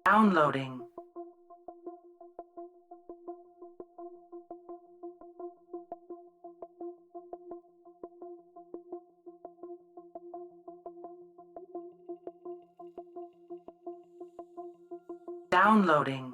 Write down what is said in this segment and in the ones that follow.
Downloading. Downloading.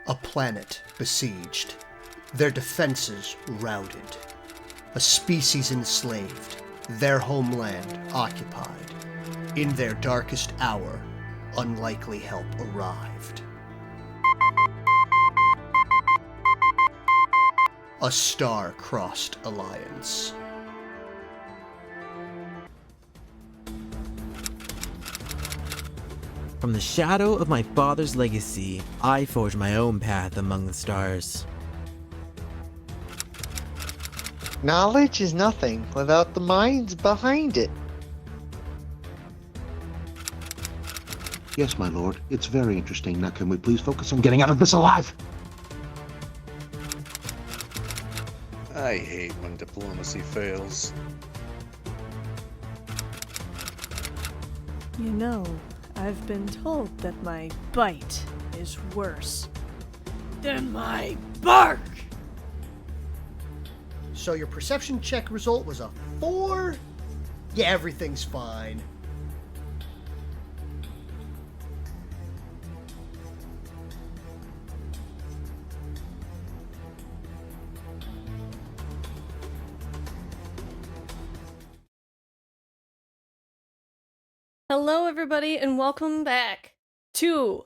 A planet besieged, their defenses routed, a species enslaved, their homeland occupied. In their darkest hour, unlikely help arrived. A star-crossed alliance. From the shadow of my father's legacy, I forge my own path among the stars. Knowledge is nothing without the minds behind it. Yes, my lord. It's very interesting. Now, can we please focus on getting out of this alive? I hate when diplomacy fails. You know, I've been told that my bite is worse than my bark! So your perception check result was a 4? Yeah, everything's fine. Hello, everybody, and welcome back to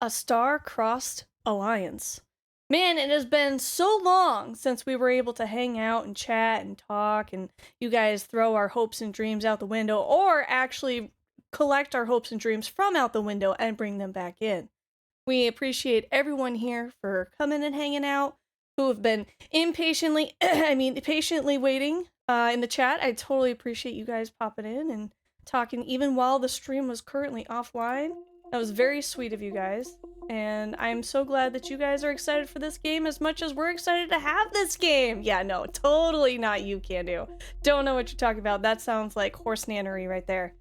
A Star-Crossed Alliance. Man, it has been so long since we were able to hang out and chat and talk, and you guys throw our hopes and dreams out the window, or actually collect our hopes and dreams from out the window and bring them back in. We appreciate everyone here for coming and hanging out, who have been patiently waiting in the chat. I totally appreciate you guys popping in and talking even while the stream was currently offline. That was very sweet of you guys, and I'm so glad that you guys are excited for this game as much as we're excited to have this game. Yeah, no, totally not you, Can-Do. Don't know what you're talking about. That sounds like horse nannery right there.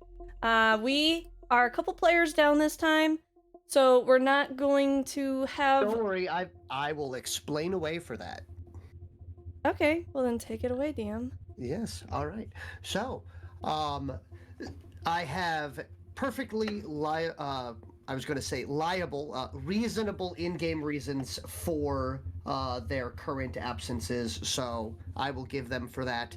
We are a couple players down this time, so we're not going to have... Don't worry, I will explain away for that. Okay, well then take it away, DM. Yes, all right. So, I have perfectly reasonable in-game reasons for their current absences, so I will give them for that.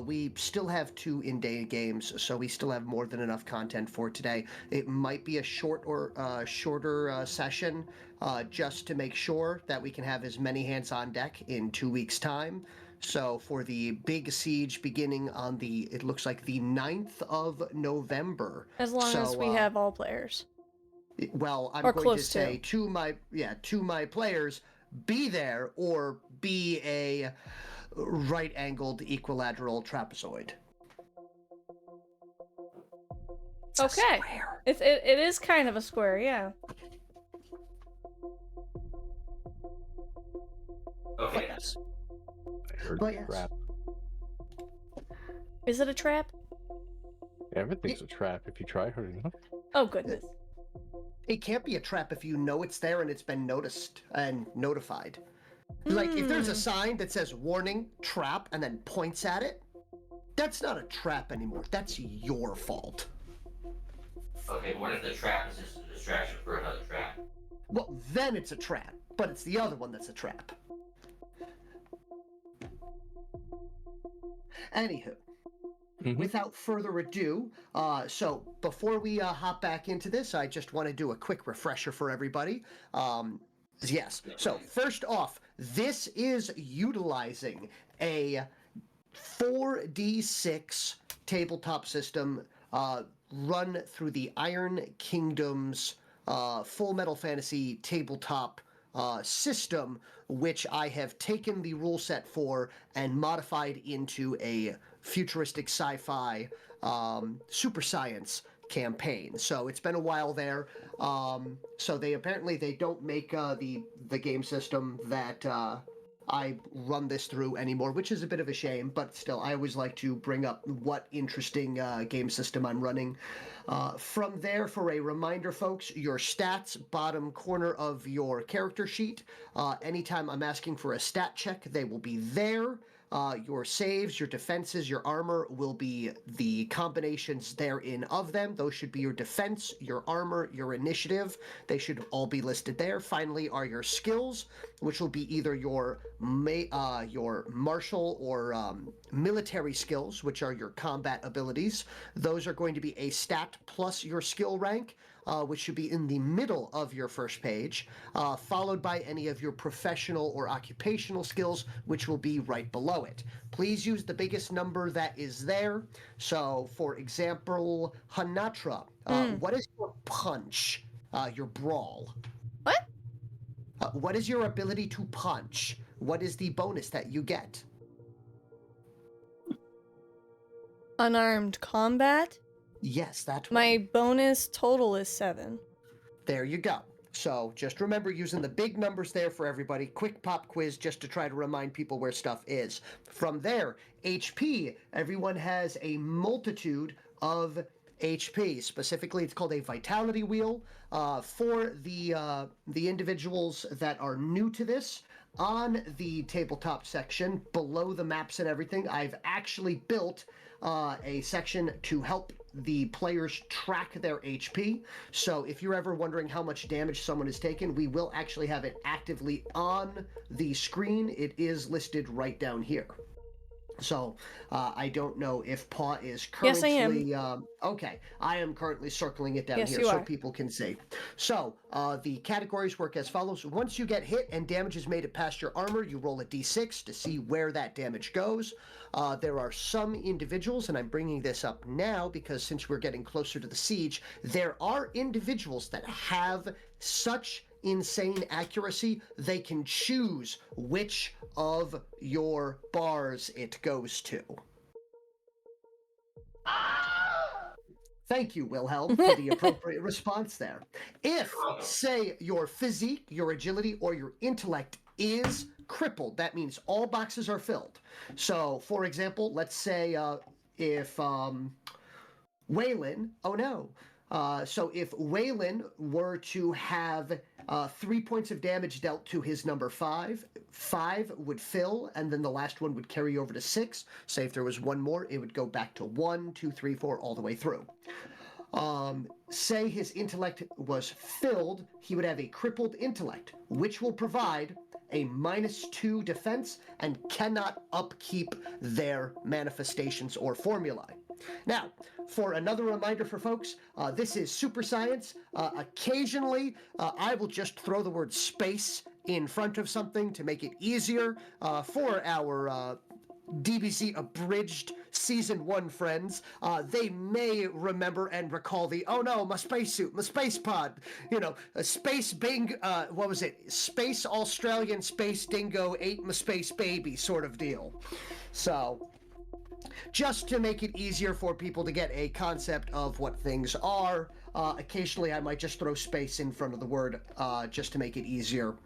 We still have 2 in-day games, so we still have more than enough content for today. It might be a shorter session, just to make sure that we can have as many hands on deck in 2 weeks' time. So for the big siege beginning on it looks like the 9th of November. As long as we have all players. Well, I'm or going close to say to my players, be there or be a right-angled equilateral trapezoid. Okay. It is kind of a square, yeah. Okay. Yes. I heard But yes. crap. Is it a trap? Everything's a trap if you try hard enough. Oh, goodness. It can't be a trap if you know it's there and it's been noticed and notified. Like, if there's a sign that says warning, trap, and then points at it, that's not a trap anymore. That's your fault. Okay, what if the trap is just a distraction for another trap? Well, then it's a trap, but it's the other one that's a trap. Anywho, without further ado, so before we hop back into this, I just want to do a quick refresher for everybody. Yes, so first off, this is utilizing a 4d6 tabletop system run through the Iron Kingdom's Full Metal Fantasy tabletop system, which I have taken the rule set for and modified into a futuristic sci-fi super science campaign. So it's been a while there. So they don't make the game system that I run this through anymore, which is a bit of a shame, but still, I always like to bring up what interesting game system I'm running. From there, for a reminder, folks, your stats, bottom corner of your character sheet. Anytime I'm asking for a stat check, they will be there. Your saves, your defenses, your armor will be the combinations therein of them. Those should be your defense, your armor, your initiative. They should all be listed there. Finally are your skills, which will be either your martial or military skills, which are your combat abilities. Those are going to be a stat plus your skill rank. Which should be in the middle of your first page, followed by any of your professional or occupational skills, which will be right below it. Please use the biggest number that is there. So, for example, Hanatra, what is your punch, your brawl? What? What is your ability to punch? What is the bonus that you get? Unarmed combat? Yes, that one. My bonus total is 7. There you go. So just remember using the big numbers there for everybody. Quick pop quiz just to try to remind people where stuff is. From there, HP. Everyone has a multitude of HP. Specifically, it's called a vitality wheel. For the individuals that are new to this, on the tabletop section, below the maps and everything, I've actually built a section to help the players track their HP. So if you're ever wondering how much damage someone has taken, we will actually have it actively on the screen. It is listed right down here. So I don't know if Paw is currently... Yes, I am. Okay, I am currently circling it down Yes, here you so are. people can see. So the categories work as follows. Once you get hit and damage is made it past your armor, you roll a d6 to see where that damage goes. There are some individuals, and I'm bringing this up now because since we're getting closer to the siege, there are individuals that have such insane accuracy, they can choose which of your bars it goes to. Thank you, Wilhelm, for the appropriate response there. If, say, your physique, your agility, or your intellect is crippled, that means all boxes are filled. So, for example, let's say if Waylon, so if Waylon were to have 3 points of damage dealt to his number 5, 5 would fill, and then the last one would carry over to 6. Say if there was one more, it would go back to 1, 2, 3, 4, all the way through. Say his intellect was filled, he would have a crippled intellect, which will provide a -2 defense and cannot upkeep their manifestations or formulae. Now, for another reminder for folks, this is super science. Occasionally, I will just throw the word space in front of something to make it easier for our DBZ Abridged Season 1 friends. They may remember and recall the, oh no, my spacesuit, my space pod, a space bing, what was it? Space Australian Space Dingo ate my space baby sort of deal. So, just to make it easier for people to get a concept of what things are, occasionally I might just throw space in front of the word just to make it easier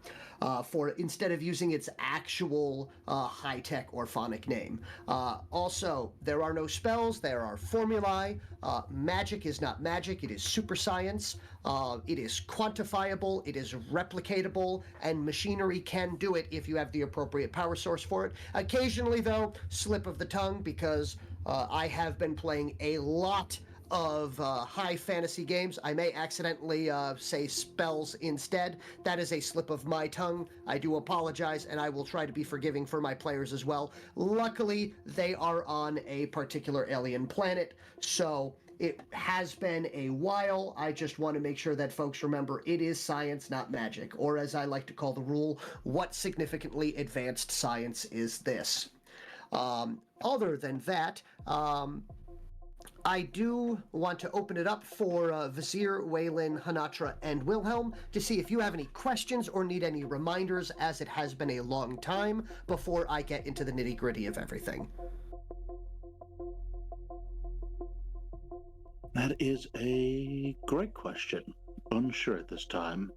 for instead of using its actual high-tech or phonic name. Also, there are no spells, there are formulae. Magic is not magic, it is super science. It is quantifiable, it is replicatable, and machinery can do it if you have the appropriate power source for it. Occasionally, though, slip of the tongue, because I have been playing a lot of high fantasy games. I may accidentally say spells instead. That is a slip of my tongue. I do apologize, and I will try to be forgiving for my players as well. Luckily, they are on a particular alien planet, so it has been a while. I just want to make sure that folks remember it is science, not magic. Or as I like to call the rule, what significantly advanced science is this? Other than that, I do want to open it up for Vizier, Waylon, Hanatra, and Wilhelm to see if you have any questions or need any reminders, as it has been a long time before I get into the nitty-gritty of everything. That is a great question. Unsure at this time.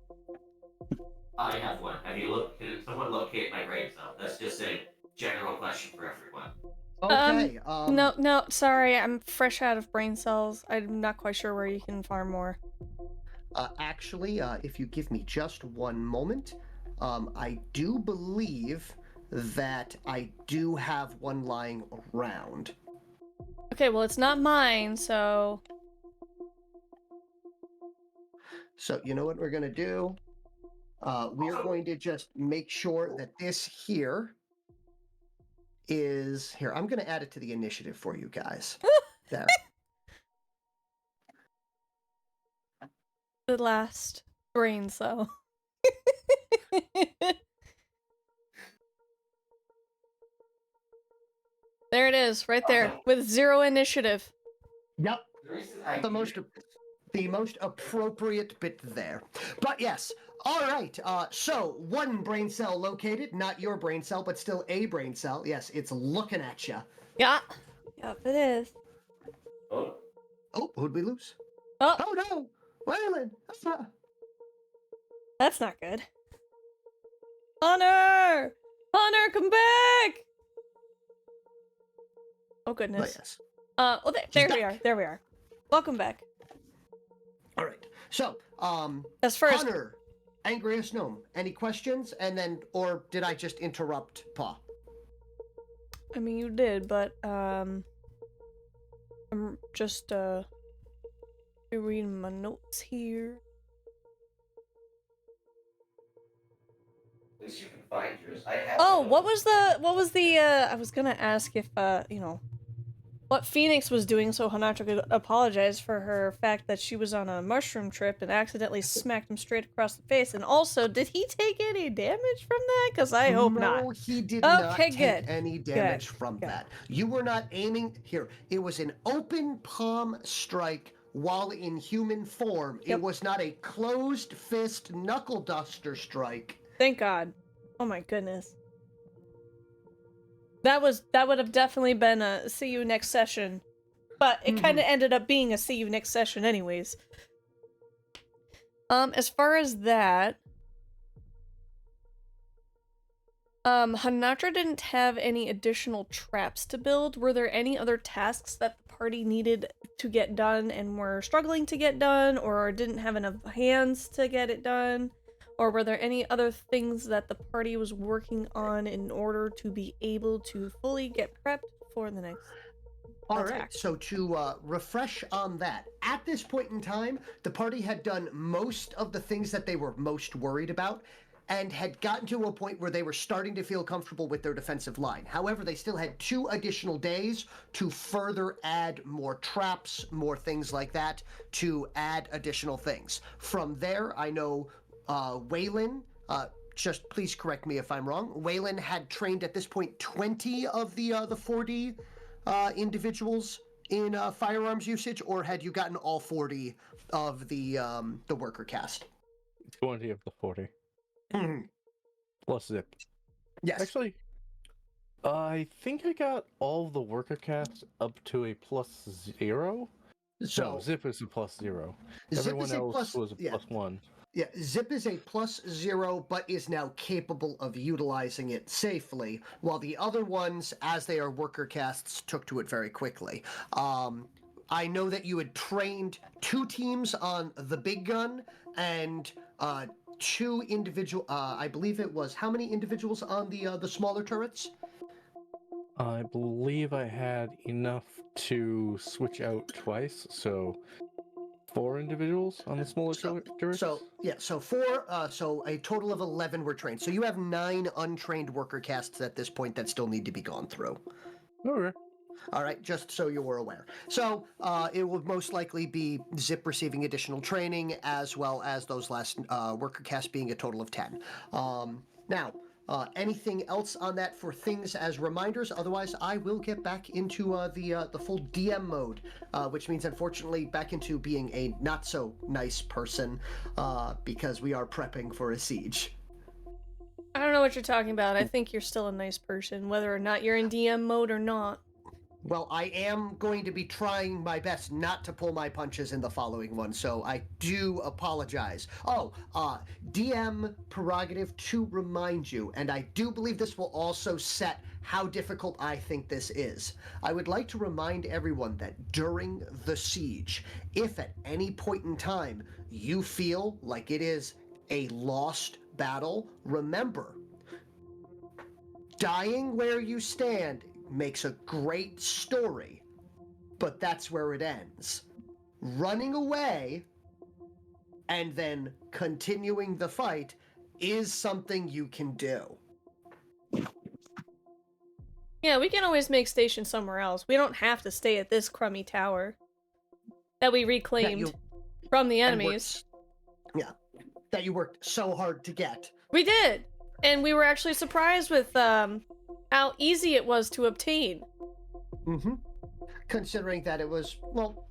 I have one. Can someone locate my brain cell? That's just a general question for everyone. Okay. No, sorry, I'm fresh out of brain cells. I'm not quite sure where you can farm more. Actually, if you give me just one moment, I do believe that I do have one lying around. Okay, well, it's not mine, so... So, you know what we're going to do? We're going to just make sure that this here is... Here, I'm going to add it to the initiative for you guys. There. The last brain cell. There it is, right there, with 0 initiative. Yep. The most appropriate bit there. But yes, all right. So one brain cell located, not your brain cell, but still a brain cell. Yes, it's looking at you. Yeah. Yep, it is. Oh. Oh, who'd we lose? Oh, Oh no, Waylon. that's not good. Hunter! Hunter, come back! Oh goodness. But yes. Well, there we are. There we are. Welcome back. All right. So, As first, Hunter, Angriest Gnome, any questions? And then, or did I just interrupt Pa? I mean, you did, but I'm just reading my notes here. At least you can find yours. I have. Oh, what was the I was gonna ask if you know, what Phoenix was doing so Hanatra could apologize for her fact that she was on a mushroom trip and accidentally smacked him straight across the face. And also, did he take any damage from that? Because I hope not. No, he did not take good. any damage Good. from Good. that. You were not aiming here. It was an open palm strike while in human form. Yep. It was not a closed fist knuckle duster strike. Thank God. Oh my goodness. That would have definitely been a see you next session. But it kind of ended up being a see you next session anyways. As far as that, Hanatra didn't have any additional traps to build. Were there any other tasks that the party needed to get done and were struggling to get done, or didn't have enough hands to get it done? Or were there any other things that the party was working on in order to be able to fully get prepped for the next All attack? right, so to refresh on that, at this point in time, the party had done most of the things that they were most worried about and had gotten to a point where they were starting to feel comfortable with their defensive line. However, they still had 2 additional days to further add more traps, more things like that, to add additional things. From there, I know Waylon, just please correct me if I'm wrong, Waylon had trained at this point 20 of the 40 individuals in firearms usage, or had you gotten all 40 of the worker cast? 20 of the 40. Plus zip. Yes. Actually, I think I got all of the worker casts up to a +0. So No, zip is a +0. Zip Everyone is a else plus- was a yeah. +1. Yeah, Zip is a +0, but is now capable of utilizing it safely, while the other ones, as they are worker casts, took to it very quickly. I know that you had trained 2 teams on the big gun and 2 individual. I believe it was how many individuals on the smaller turrets? I believe I had enough to switch out twice, so 4 individuals on the smaller turrets. So 4. So a total of 11 were trained. So you have 9 untrained worker casts at this point that still need to be gone through. Okay. All right, just so you were aware. So it will most likely be Zip receiving additional training, as well as those last worker casts being a total of 10. Now, Anything else on that for things as reminders? Otherwise, I will get back into the full DM mode, which means unfortunately back into being a not so nice person, because we are prepping for a siege. I don't know what you're talking about. I think you're still a nice person, whether or not you're in DM mode or not. Well, I am going to be trying my best not to pull my punches in the following one, so I do apologize. Oh, DM prerogative to remind you, and I do believe this will also set how difficult I think this is. I would like to remind everyone that during the siege, if at any point in time you feel like it is a lost battle, remember, dying where you stand makes a great story, but that's where it ends. Running away and then continuing the fight is something you can do. Yeah, we can always make station somewhere else. We don't have to stay at this crummy tower that we reclaimed from the enemies. That you worked so hard to get. We did! And we were actually surprised with how easy it was to obtain. Mm-hmm. Considering that it was, well,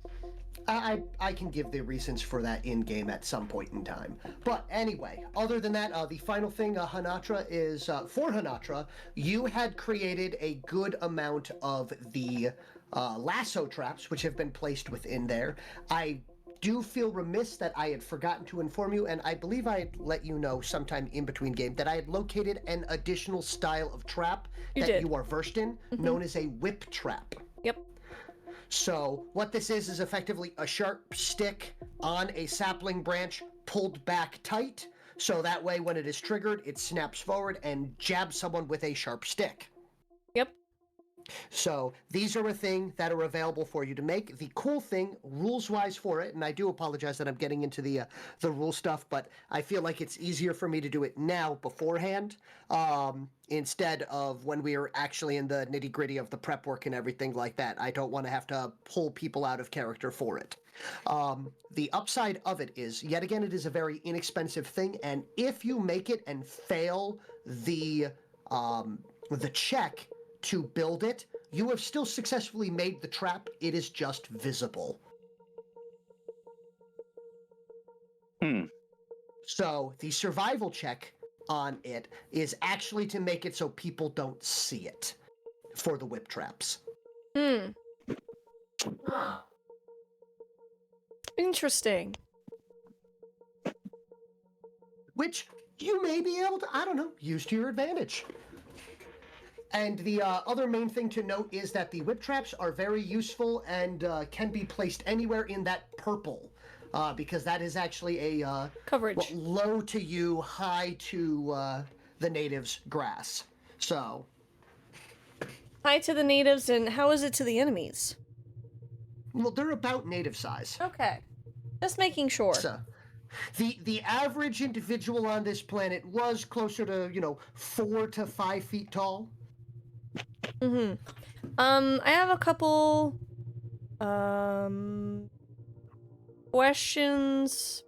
I can give the reasons for that in-game at some point in time. But anyway, other than that, the final thing, Hanatra, is, for Hanatra, you had created a good amount of the lasso traps, which have been placed within there. I do feel remiss that I had forgotten to inform you, and I believe I had let you know sometime in between game that I had located an additional style of trap you are versed in, known as a whip trap. Yep. So what this is effectively a sharp stick on a sapling branch pulled back tight, so that way when it is triggered, it snaps forward and jabs someone with a sharp stick. Yep. So these are a thing that are available for you to make. The cool thing, rules-wise for it, and I do apologize that I'm getting into the rule stuff, but I feel like it's easier for me to do it now beforehand, instead of when we are actually in the nitty-gritty of the prep work and everything like that. I don't want to have to pull people out of character for it. The upside of it is, yet again, it is a very inexpensive thing, and if you make it and fail the check to build it, you have still successfully made the trap. It is just visible. So the survival check on it is actually to make it so people don't see it for the whip traps. Huh. Interesting. Which you may be able to, I don't know, use to your advantage. And the other main thing to note is that the whip traps are very useful and can be placed anywhere in that purple, because that is actually a Coverage. Low to you, high to the natives' grass. So Hi to the natives, and how is it to the enemies? well, they're about native size. Okay. Just making sure. So the average individual on this planet was closer to 4 to 5 feet tall. I have a couple questions,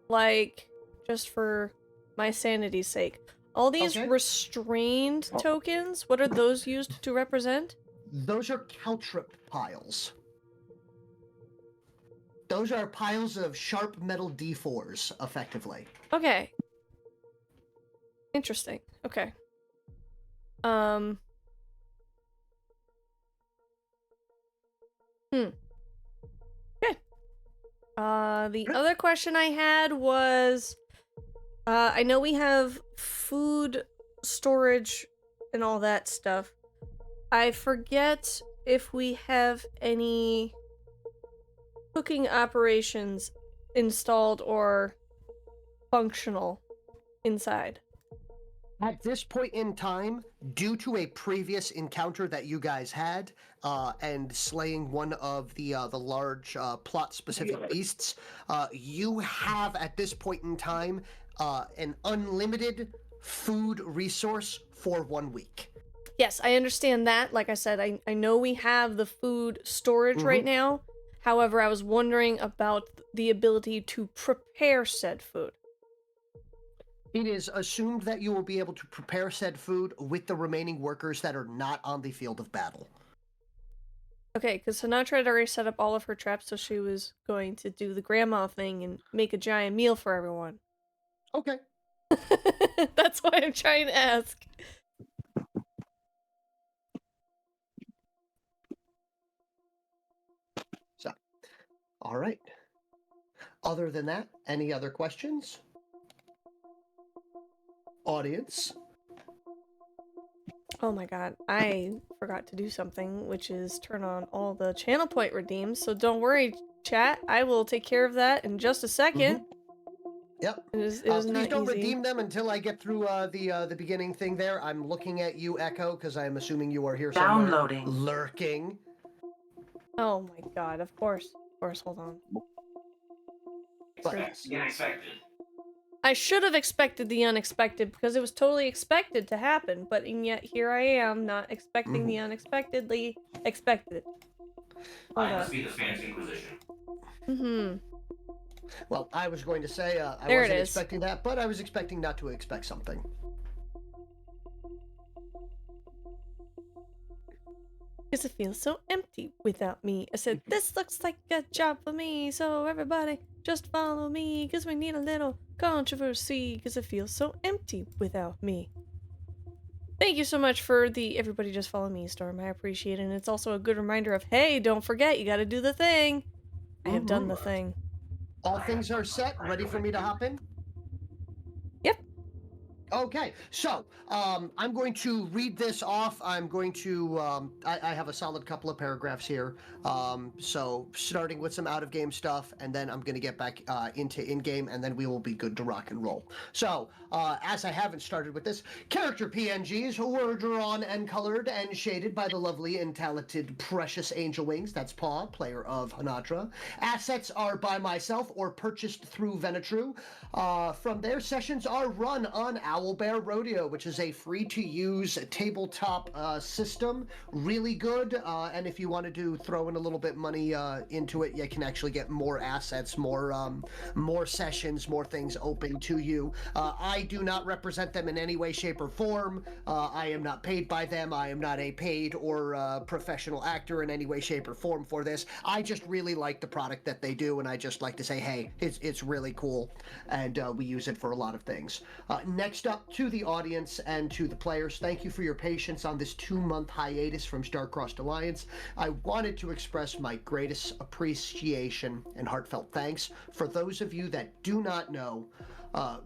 like, just for my sanity's sake. All these Okay. restrained tokens, what are those used to represent? Those are caltrip piles. Those are piles of sharp metal D4s, effectively. Okay. Interesting. Okay. Okay. The other question I had was, I know we have food storage and all that stuff. I forget if we have any cooking operations installed or functional inside. At this point in time, due to a previous encounter that you guys had, and slaying one of the large plot-specific beasts, you have at this point in time an unlimited food resource for 1 week. Yes, I understand that. Like I said, I know we have the food storage right now. However, I was wondering about the ability to prepare said food. It is assumed that you will be able to prepare said food with the remaining workers that are not on the field of battle. Okay, because Sinatra had already set up all of her traps, so she was going to do the grandma thing and make a giant meal for everyone. Okay. That's why I'm trying to ask. So, all right. Other than that, any other questions? Audience? Oh my god, I forgot to do something, which is turn on all the channel point redeems, so don't worry, chat. I will take care of that in just a second. Yep. It is Please not don't easy. redeem them until I get through the beginning thing there. I'm looking at you, Echo, because I'm assuming you are here somewhere. Downloading. Lurking. Oh my god, of course. Of course, hold on. Unexpected. I should have expected the unexpected because it was totally expected to happen, but and yet here I am not expecting the unexpectedly expected. I must be the Spanish Inquisition. Mm-hmm. Well, I was going to say I There it wasn't is. expecting that, but I was expecting not to expect something. Because it feels so empty without me. I said, this looks like a job for me, so everybody just follow me, because we need a little controversy, because it feels so empty without me. Thank you so much for the everybody just follow me, Storm. I appreciate it, and it's also a good reminder of, hey, don't forget, you gotta do the thing. I have done the thing. All things are set, ready for me to hop in? Yep. Okay, so I'm going to read this off. I'm going to, I have a solid couple of paragraphs here. So starting with some out-of-game stuff, and then I'm going to get back into in-game, and then we will be good to rock and roll. So, as I haven't started with this, character PNGs were drawn and colored and shaded by the lovely and talented Precious Angel Wings. That's Paw, player of Hanatra. Assets are by myself or purchased through Venatru. From there, sessions are run on Owlbear Rodeo, which is a free-to-use tabletop system. Really good, and if you wanted to throw in a little bit money into it, you can actually get more assets, more sessions, more things open to you. I do not represent them in any way, shape, or form. I am not paid by them. I am not a paid or professional actor in any way, shape, or form for this. I just really like the product that they do, and I just like to say, hey, it's really cool, and we use it for a lot of things. Next up, to the audience and to the players, thank you for your patience on this 2-month hiatus from Star-Crossed Alliance. I wanted to express my greatest appreciation and heartfelt thanks for those of you that do not know.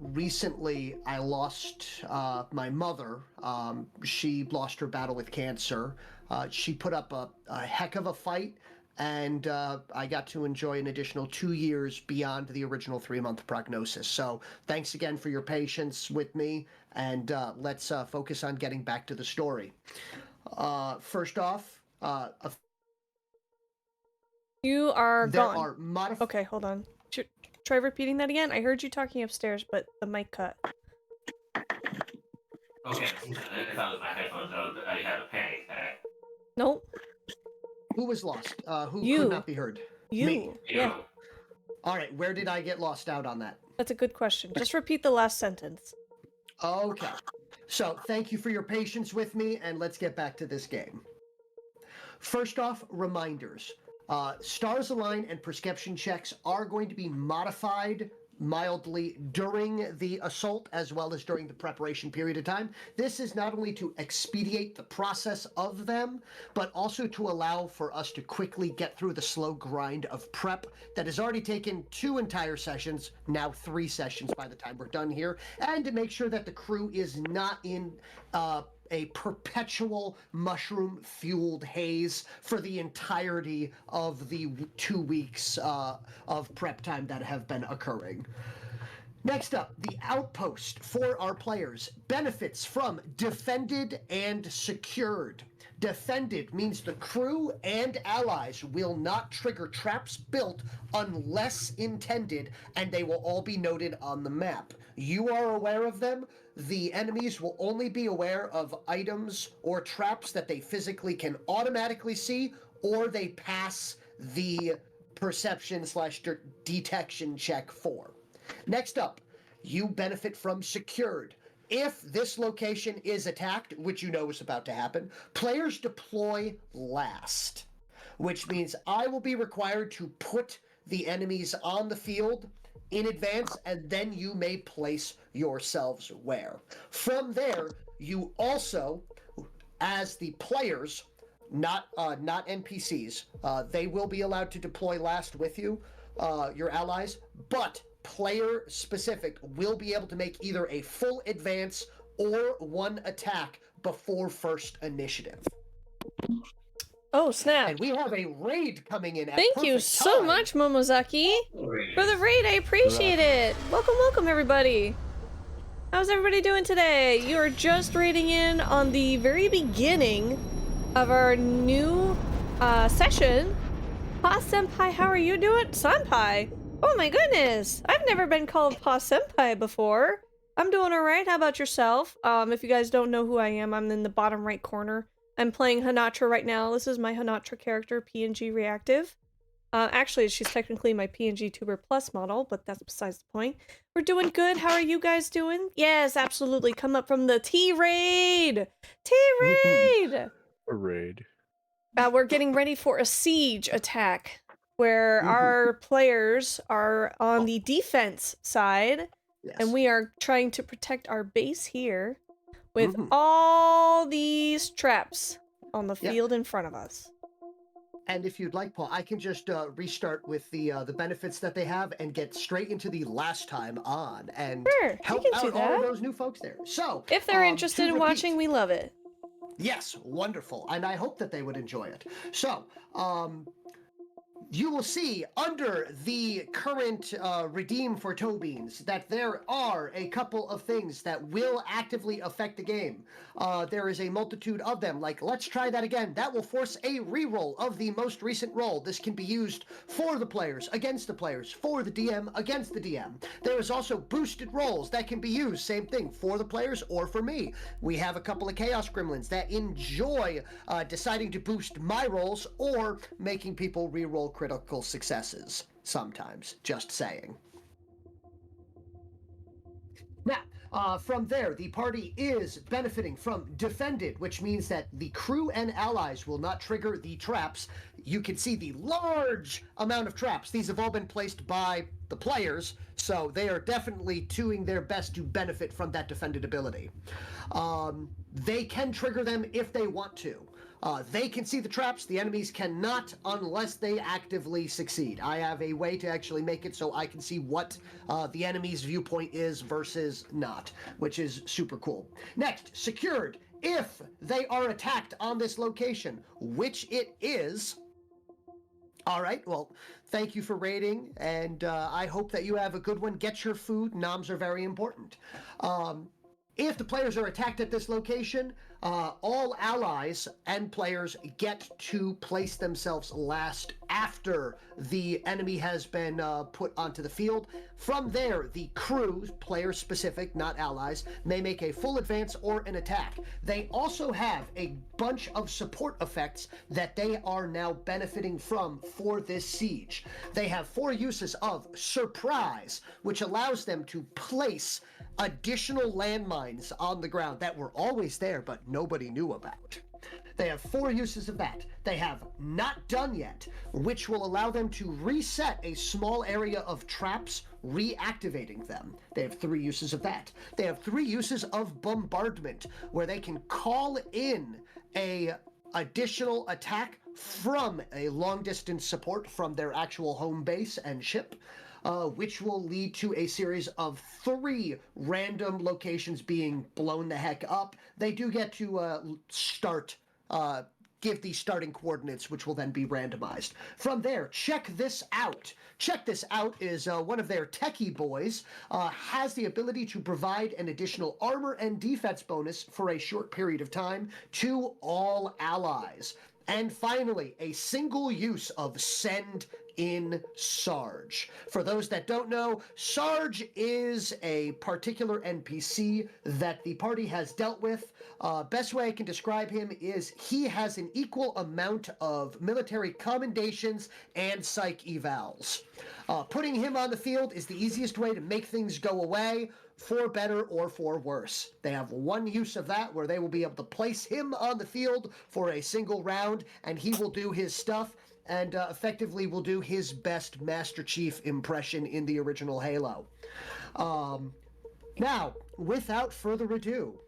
Recently, I lost my mother. She lost her battle with cancer. She put up a heck of a fight, and I got to enjoy an additional 2 years beyond the original 3-month prognosis. So thanks again for your patience with me, and let's focus on getting back to the story. First off, You are there gone. are Okay, hold on. Try repeating that again. I heard you talking upstairs, but the mic cut. Okay, I thought it was my headphones. I had a panic attack. Nope. Who was lost? Who You. could not be heard? You. Me. Yeah. All right, where did I get lost out on that? That's a good question. Just repeat the last sentence. Okay. So, thank you for your patience with me, and let's get back to this game. First off, reminders. Stars Align and prescription checks are going to be modified mildly during the assault as well as during the preparation period of time. This is not only to expedite the process of them, but also to allow for us to quickly get through the slow grind of prep that has already taken 2 entire sessions, now 3 sessions by the time we're done here, and to make sure that the crew is not in a perpetual mushroom-fueled haze for the entirety of the 2 weeks of prep time that have been occurring. Next up, the outpost for our players benefits from defended and secured. Defended means the crew and allies will not trigger traps built unless intended, and they will all be noted on the map. You are aware of them. The enemies will only be aware of items or traps that they physically can automatically see, or they pass the perception/detection check for. Next up, you benefit from secured. If this location is attacked, which you know is about to happen, players deploy last, which means I will be required to put the enemies on the field in advance, and then you may place yourselves where. From there, you also, as the players, not NPCs, they will be allowed to deploy last with you, your allies, but player specific will be able to make either a full advance or one attack before first initiative. Oh, snap. And we have a raid coming in at Thank you perfect so time. much, Momozaki, for the raid. I appreciate it. Welcome, welcome, everybody. How's everybody doing today? You are just raiding in on the very beginning of our new session. Pa Senpai, how are you doing? Senpai? Oh my goodness. I've never been called Pa Senpai before. I'm doing alright. How about yourself? If you guys don't know who I am, I'm in the bottom right corner. I'm playing Hanatra right now. This is my Hanatra character, PNG Reactive. Actually, she's technically my PNG Tuber Plus model, but that's besides the point. We're doing good. How are you guys doing? Yes, absolutely. Come up from the T-Raid! T-Raid! A raid. We're getting ready for a siege attack, where our players are on the defense side, Yes. and we are trying to protect our base here with all these traps on the field in front of us. And if you'd like, Paul, I can just restart with the benefits that they have and get straight into the last time on and Sure, help you can out do all that. of those new folks there. So, If they're interested to in repeat- watching, we love it. Yes, wonderful. And I hope that they would enjoy it. So, you will see under the current redeem for toe beans that there are a couple of things that will actively affect the game. There is a multitude of them, like let's try that again. That will force a reroll of the most recent roll. This can be used for the players, against the players, for the DM, against the DM. There is also boosted rolls that can be used, same thing, for the players or for me. We have a couple of Chaos Gremlins that enjoy deciding to boost my rolls or making people reroll critical successes sometimes, just saying. Now, from there, the party is benefiting from defended, which means that the crew and allies will not trigger the traps. You can see the large amount of traps. These have all been placed by the players, so they are definitely doing their best to benefit from that defended ability. They can trigger them if they want to. They can see the traps, the enemies cannot unless they actively succeed. I have a way to actually make it so I can see what the enemy's viewpoint is versus not, which is super cool. Next, secured. If they are attacked on this location, which it is... All right, well, thank you for raiding, and I hope that you have a good one. Get your food. Noms are very important. If the players are attacked at this location, all allies and players get to place themselves last after the enemy has been put onto the field. From there, the crew, player specific, not allies, may make a full advance or an attack. They also have a bunch of support effects that they are now benefiting from for this siege. They have 4 uses of surprise, which allows them to place additional landmines on the ground that were always there but nobody knew about. They have 4 uses of that. They have not done yet, which will allow them to reset a small area of traps, reactivating them. They have 3 uses of that. They have 3 uses of bombardment, where they can call in a additional attack from a long distance support from their actual home base and ship. Which will lead to a series of 3 random locations being blown the heck up. They do get to give the starting coordinates, which will then be randomized. From there, check this out. Check this out is one of their techie boys has the ability to provide an additional armor and defense bonus for a short period of time to all allies. And finally, a single use of send in Sarge. For those that don't know, Sarge is a particular NPC that the party has dealt with. Best way I can describe him is he has an equal amount of military commendations and psych evals. Putting him on the field is the easiest way to make things go away, for better or for worse. They have one use of that where they will be able to place him on the field for a single round, and he will do his stuff, and effectively will do his best Master Chief impression in the original Halo. Now, without further ado,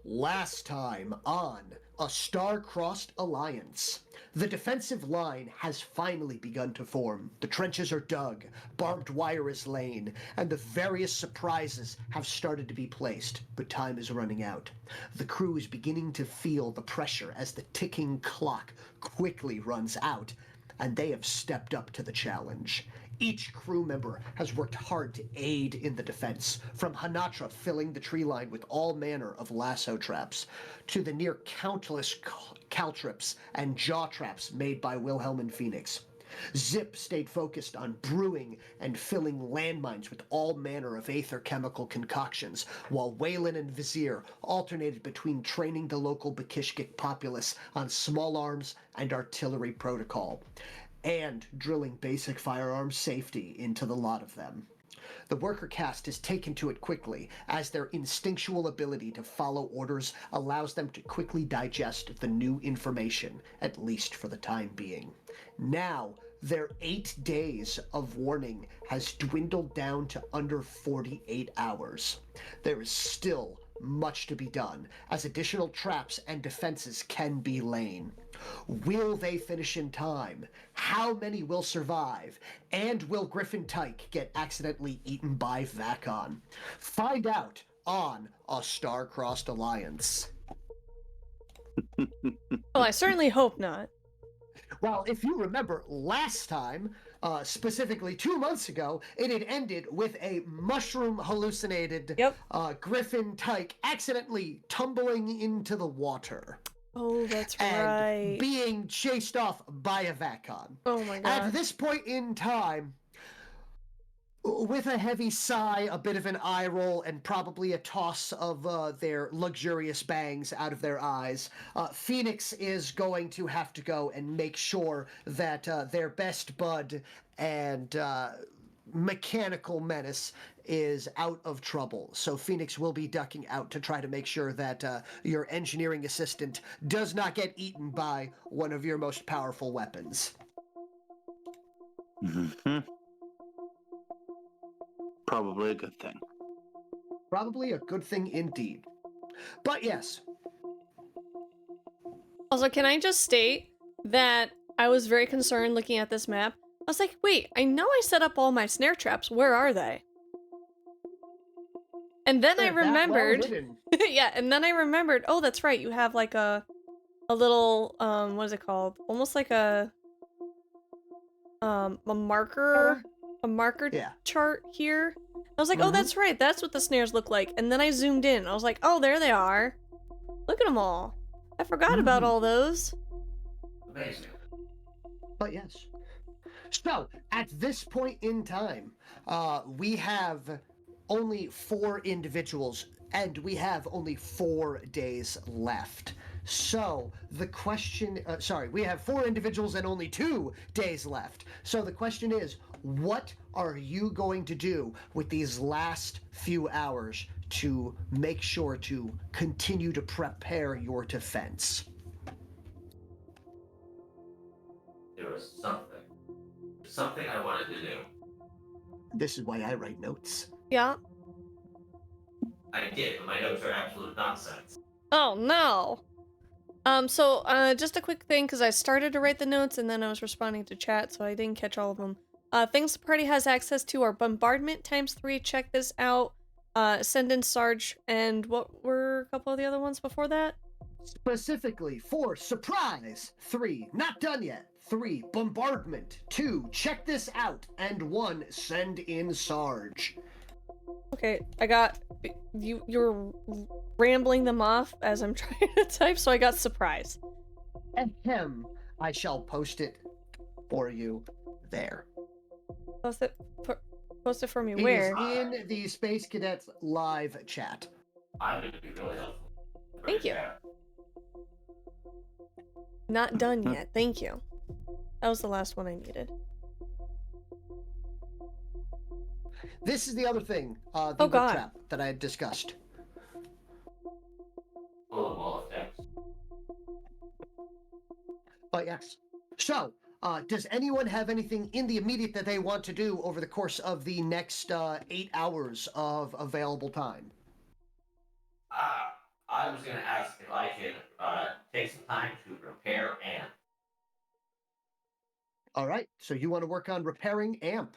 last time on A Star-Crossed Alliance, the defensive line has finally begun to form. The trenches are dug, barbed wire is laid, and the various surprises have started to be placed, but time is running out. The crew is beginning to feel the pressure as the ticking clock quickly runs out, and they have stepped up to the challenge. Each crew member has worked hard to aid in the defense, from Hanatra filling the tree line with all manner of lasso traps, to the near countless caltrips and jaw traps made by Wilhelm and Phoenix. Zip stayed focused on brewing and filling landmines with all manner of aether chemical concoctions, while Wayland and Vizier alternated between training the local Bakishkik populace on small arms and artillery protocol, and drilling basic firearm safety into the lot of them. The worker caste has taken to it quickly, as their instinctual ability to follow orders allows them to quickly digest the new information, at least for the time being. Now, their 8 days of warning has dwindled down to under 48 hours. There is still much to be done, as additional traps and defenses can be laid. Will they finish in time? How many will survive? And will Griffin Tyke get accidentally eaten by Vakon? Find out on A Star-Crossed Alliance. Well, I certainly hope not. Well, if you remember last time, specifically 2 months ago, it had ended with a mushroom hallucinated Griffin Tyke accidentally tumbling into the water. Oh, that's and right. being chased off by a Vakon. Oh my god. At this point in time, with a heavy sigh, a bit of an eye roll, and probably a toss of their luxurious bangs out of their eyes, Phoenix is going to have to go and make sure that their best bud and mechanical menace is out of trouble. So Phoenix will be ducking out to try to make sure that your engineering assistant does not get eaten by one of your most powerful weapons. Mm-hmm. Probably a good thing. Probably a good thing indeed. But yes. Also, can I just state that I was very concerned looking at this map. I was like, wait, I know I set up all my snare traps. Where are they? And then I remembered... yeah, and then I remembered, oh, that's right, you have like a little, what is it called? Almost like a marker... a marker chart here. I was like, oh, that's right, that's what the snares look like. And then I zoomed in. I was like, oh, there they are. Look at them all. I forgot about all those. Amazing. But yes. So, at this point in time, we have only 4 individuals, and we have only 4 days left. So, the question... we have 4 individuals and only 2 days left. So the question is, what are you going to do with these last few hours to make sure to continue to prepare your defense? There was something I wanted to do. This is why I write notes. Yeah. I did, but my notes are absolute nonsense. Oh, no. So, just a quick thing, because I started to write the notes, and then I was responding to chat, so I didn't catch all of them. Things the party has access to are bombardment ×3, check this out, send in Sarge, and what were a couple of the other ones before that? Specifically for surprise, 3, not done yet, 3, bombardment, 2, check this out, and 1, send in Sarge. Okay, I got... You're rambling them off as I'm trying to type, so I got surprise. Ahem. I shall post it for you there. Post it for me It where? is in the Space Cadets live chat. I'm going to be really helpful. Thank you. Not done yet. Thank you. That was the last one I needed. This is the other thing, the Oh, whip God. trap that I had discussed. Full of wall effects. But yes. So, does anyone have anything in the immediate that they want to do over the course of the next 8 hours of available time? I was going to ask if I could take some time to repair amp. All right. So you want to work on repairing amp.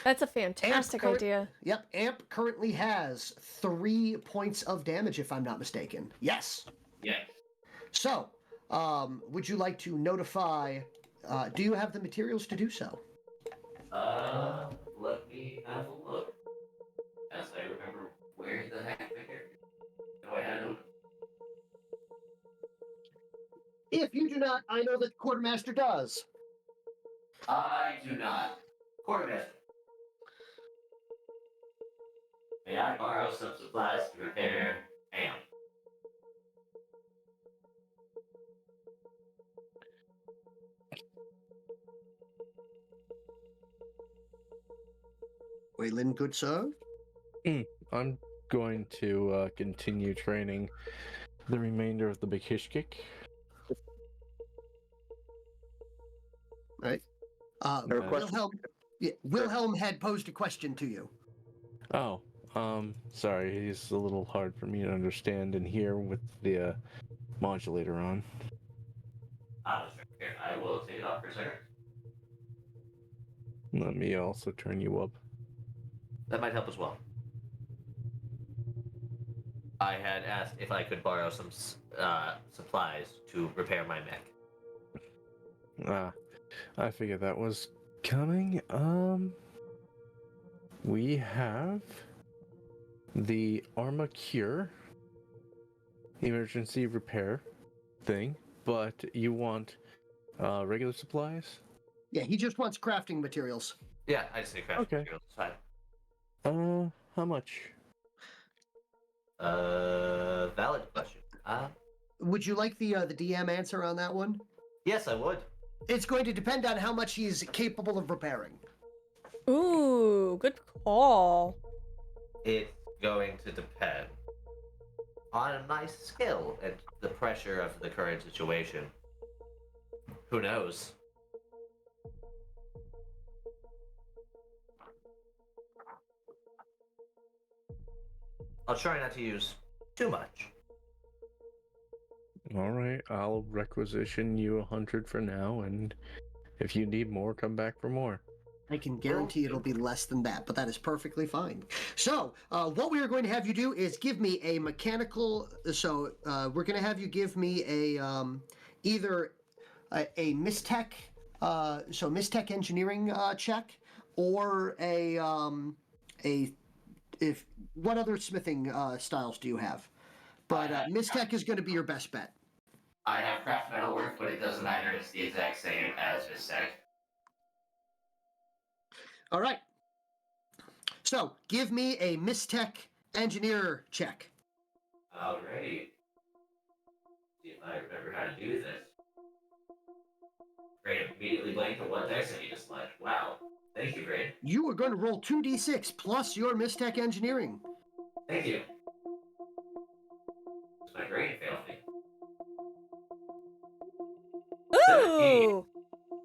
That's a fantastic idea. Yep. Amp currently has 3 points of damage, if I'm not mistaken. Yes. Yes. So, would you like to notify? Do you have the materials to do so? Let me have a look. As I remember where the heck the character. No, I had them. If you do not, I know that the quartermaster does. I do not. Quartermaster. May I borrow some supplies to repair amp? Waylon, good sir. I'm going to continue training the remainder of the big hish kick. Right. Wilhelm had posed a question to you. Oh, sorry, he's a little hard for me to understand and hear with the modulator on. Here, I will take it off for a second. Let me also turn you up. That might help as well. I had asked if I could borrow some supplies to repair my mech. I figured that was coming. We have the Arma Cure emergency repair thing, but you want regular supplies? Yeah, he just wants crafting materials. Yeah, I just need crafting materials. It's fine. How much? Valid question. Would you like the DM answer on that one? Yes, I would. It's going to depend on how much he's capable of repairing. Ooh, good call. It's going to depend on my skill and the pressure of the current situation. Who knows? I'll try not to use too much. All right, I'll requisition you 100 for now, and if you need more, come back for more. I can guarantee it'll be less than that, but that is perfectly fine. So, what we are going to have you do is give me a mechanical. So, we're going to have you give me a either a mistech, so mistech engineering check, or if what other smithing styles do you have? But mistech is going to be your best bet. I have craft metalwork, but it doesn't matter. It's the exact same as Mistech. All right. So, give me a mistech engineer check. Alrighty. See if I remember how to do this. Great, immediately blanked to one dice and you just like, wow. Thank you, Brain. You are going to roll 2d6 plus your mistech engineering. Thank you. My brain failed me. Ooh!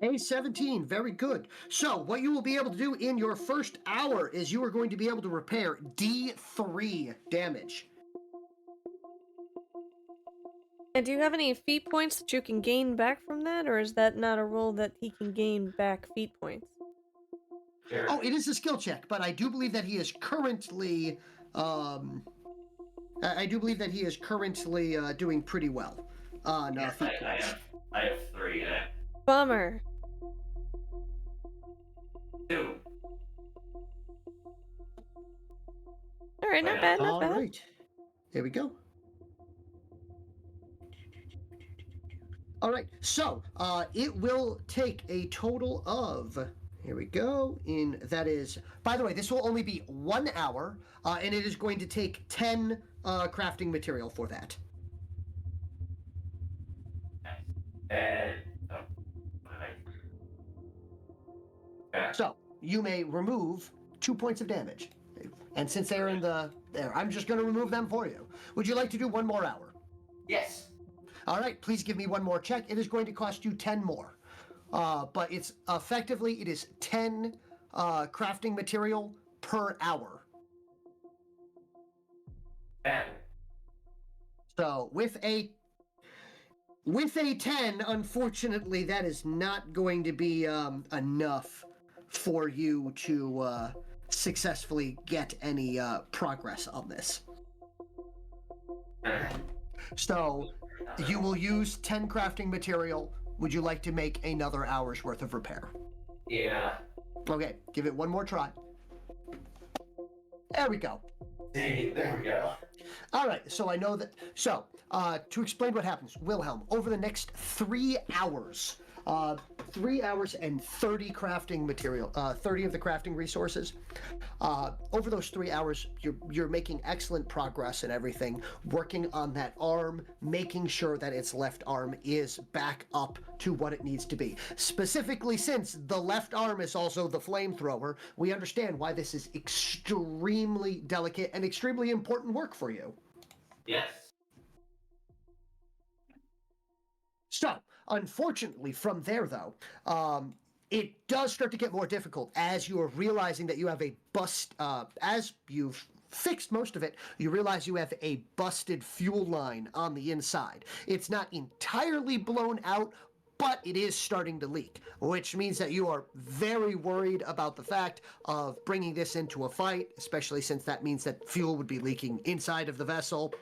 A17, very good. So, what you will be able to do in your first hour is you are going to be able to repair D3 damage. And do you have any feat points that you can gain back from that, or is that not a roll that he can gain back feat points? Sure. Oh, it is a skill check, but I do believe that he is currently, doing pretty well on feat points. I have 3. Bummer. 2. Alright, not bad, not All bad. right. There we go. All right, so it will take a total of. Here we go. That is. By the way, this will only be 1 hour, and it is going to take 10 crafting material for that. And oh, yeah. So you may remove 2 points of damage, and since they're in the there, I'm just going to remove them for you. Would you like to do 1 more hour? Yes. All right, please give me 1 more check. It is going to cost you 10 more. But it's effectively, it is 10 crafting material per hour. And So with a 10, unfortunately, that is not going to be enough for you to successfully get any progress on this. So you will use 10 crafting material. Would you like to make another hour's worth of repair? yeah. Okay, give it 1 more try. There we go. There we go. All right, so I know that. So, to explain what happens, Wilhelm, over the next 3 hours, 3 hours and 30 crafting material, 30 of the crafting resources. Over those 3 hours, you're making excellent progress and everything, working on that arm, making sure that its left arm is back up to what it needs to be. Specifically, since the left arm is also the flamethrower, we understand why this is extremely delicate and extremely important work for you. Yes. So, unfortunately, from there, though, it does start to get more difficult as you are realizing that you have a as you've fixed most of it, you realize you have a busted fuel line on the inside. It's not entirely blown out, but it is starting to leak, which means that you are very worried about the fact of bringing this into a fight, especially since that means that fuel would be leaking inside of the vessel,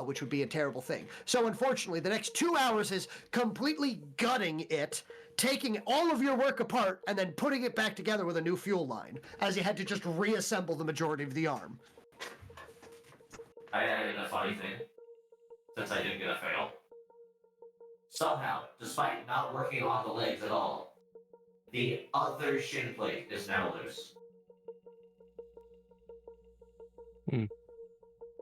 which would be a terrible thing. So unfortunately, the next 2 hours is completely gutting it, taking all of your work apart, and then putting it back together with a new fuel line, as you had to just reassemble the majority of the arm. I added a funny thing, since I didn't get a fail. Somehow, despite not working on the legs at all, the other shin plate is now loose.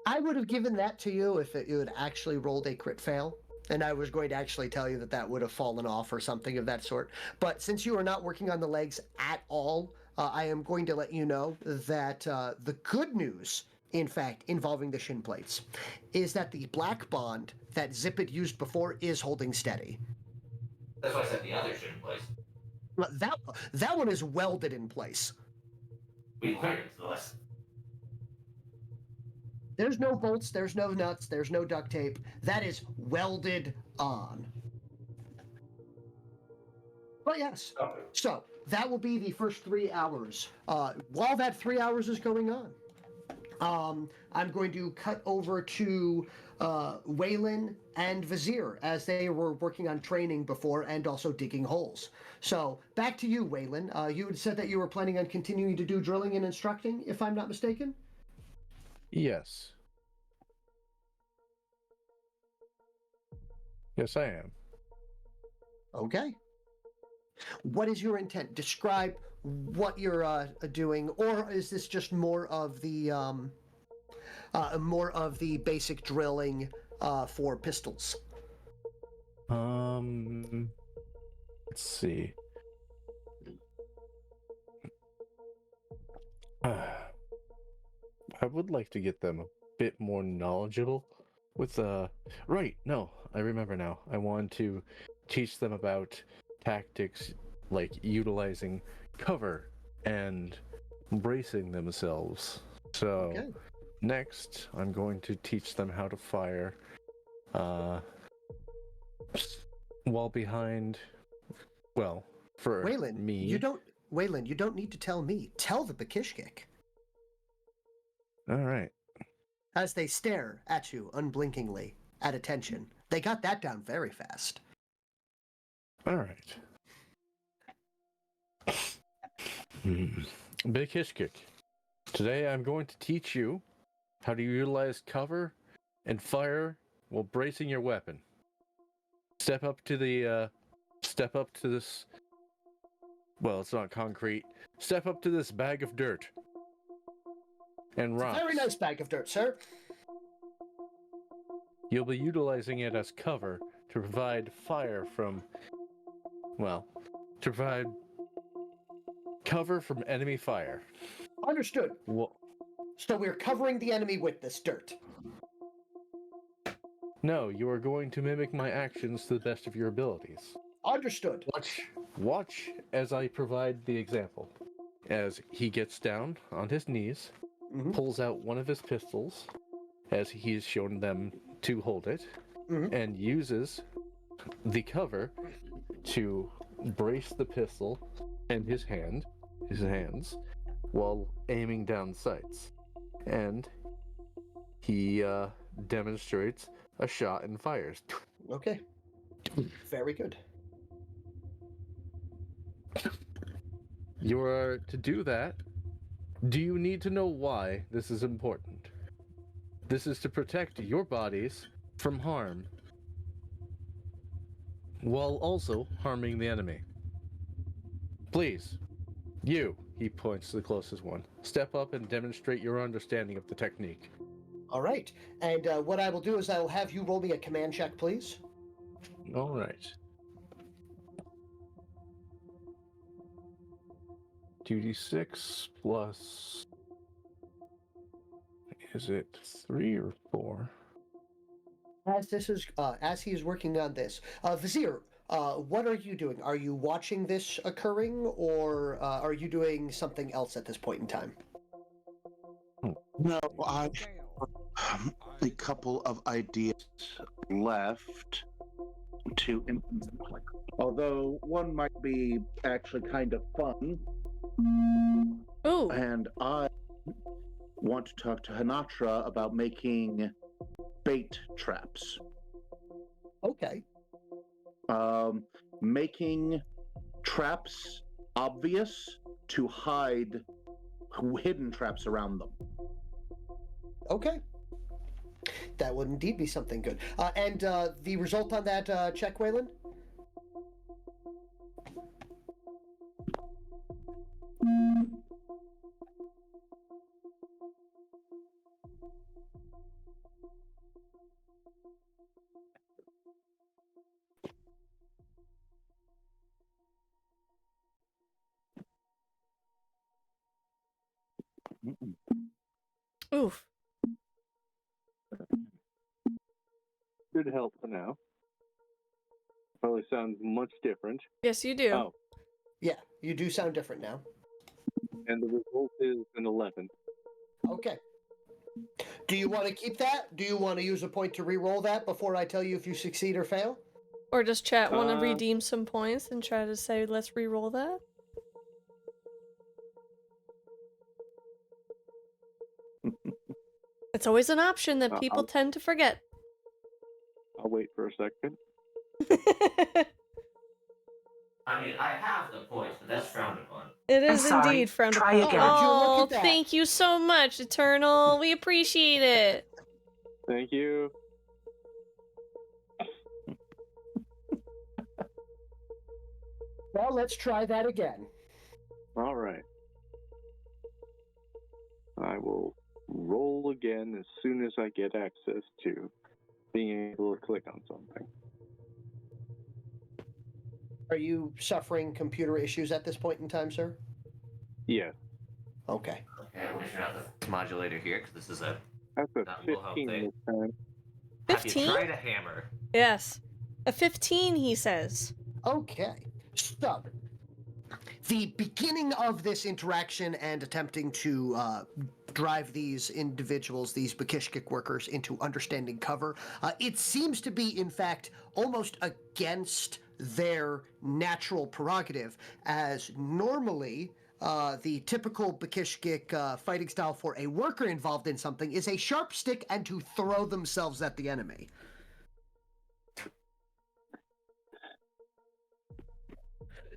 I would have given that to you if you had actually rolled a crit fail, and I was going to actually tell you that would have fallen off or something of that sort. But since you are not working on the legs at all, I am going to let you know that the good news, in fact, involving the shin plates, is that the black bond that Zippet used before is holding steady. That's why I said the other shin plate. That one is welded in place. We learned this. There's no bolts, there's no nuts, there's no duct tape. That is welded on. But yes, Okay. so that will be the first 3 hours. While that 3 hours is going on, I'm going to cut over to Waylon and Vizier as they were working on training before and also digging holes. So back to you, Waylon. You had said that you were planning on continuing to do drilling and instructing, if I'm not mistaken? Yes. Yes, I am. Okay. What is your intent? Describe what you're doing, or is this just more of the basic drilling for pistols? Let's see. I would like to get them a bit more knowledgeable with right, no, I remember now. I want to teach them about tactics like utilizing cover and bracing themselves. So Okay. next I'm going to teach them how to fire while behind, well, for Waylon, me. you don't need to tell me. Tell the Bakishkik. All right. As they stare at you unblinkingly, at attention. They got that down very fast. All right. Big Hishkick. Today I'm going to teach you how to utilize cover and fire while bracing your weapon. Step up to this. Well, it's not concrete. Step up to this bag of dirt and It's a rocks. very nice bag of dirt, sir. You'll be utilizing it as cover to provide fire from. Well, to provide cover from enemy fire. Understood. Well, So we're covering the enemy with this dirt. no, you are going to mimic my actions to the best of your abilities. Understood. Watch as I provide the example. As he gets down on his knees, Mhm. pulls out one of his pistols, as he's shown them to hold it, Mhm. and uses the cover to brace the pistol in his hands, while aiming down sights. And he demonstrates a shot and fires. Okay. Very good. You are to do that. Do you need to know why this is important? This is to protect your bodies from harm, while also harming the enemy. Please, you, he points to the closest one, step up and demonstrate your understanding of the technique. All right. And what I will do is I will have you roll me a command check, please. All right. 2d6 plus. Is it 3 or 4? As he is working on this, Vizier, what are you doing? Are you watching this occurring, or are you doing something else at this point in time? No, I have a couple of ideas left to implement. Although one might be actually kind of fun. Ooh. And I want to talk to Hanatra about making bait traps. Okay. Making traps obvious to hide hidden traps around them. Okay. That would indeed be something good. And the result on that check, Waylon? Oof. Should help for now. Probably sounds much different. Yes, you do. Oh, Yeah, you do sound different now. and the result is an 11. Okay. Do you want to keep that? Do you want to use a point to re-roll that before I tell you if you succeed or fail? Or does chat want to redeem some points and try to say, let's re-roll that? It's always an option that people tend to forget. I'll wait for a second. I mean, I have the points, but that's frowned upon. It is sorry. indeed frowned Try upon. again. Would you look Oh, at that? thank you so much, Eternal. We appreciate it. Thank you. Well, let's try that again. All right. I will roll again as soon as I get access to being able to click on something. Are you suffering computer issues at this point in time, sir? Yeah, Okay. Okay, I'm gonna turn out the modulator here, because this is a that's a That will help 15 thing. this time. Have you 15? tried a hammer? Yes. A 15, he says. Okay. So, the beginning of this interaction and attempting to drive these individuals, these Bakishkik workers, into understanding cover, it seems to be, in fact, almost against their natural prerogative, as normally the typical Bakishkik fighting style for a worker involved in something is a sharp stick and to throw themselves at the enemy.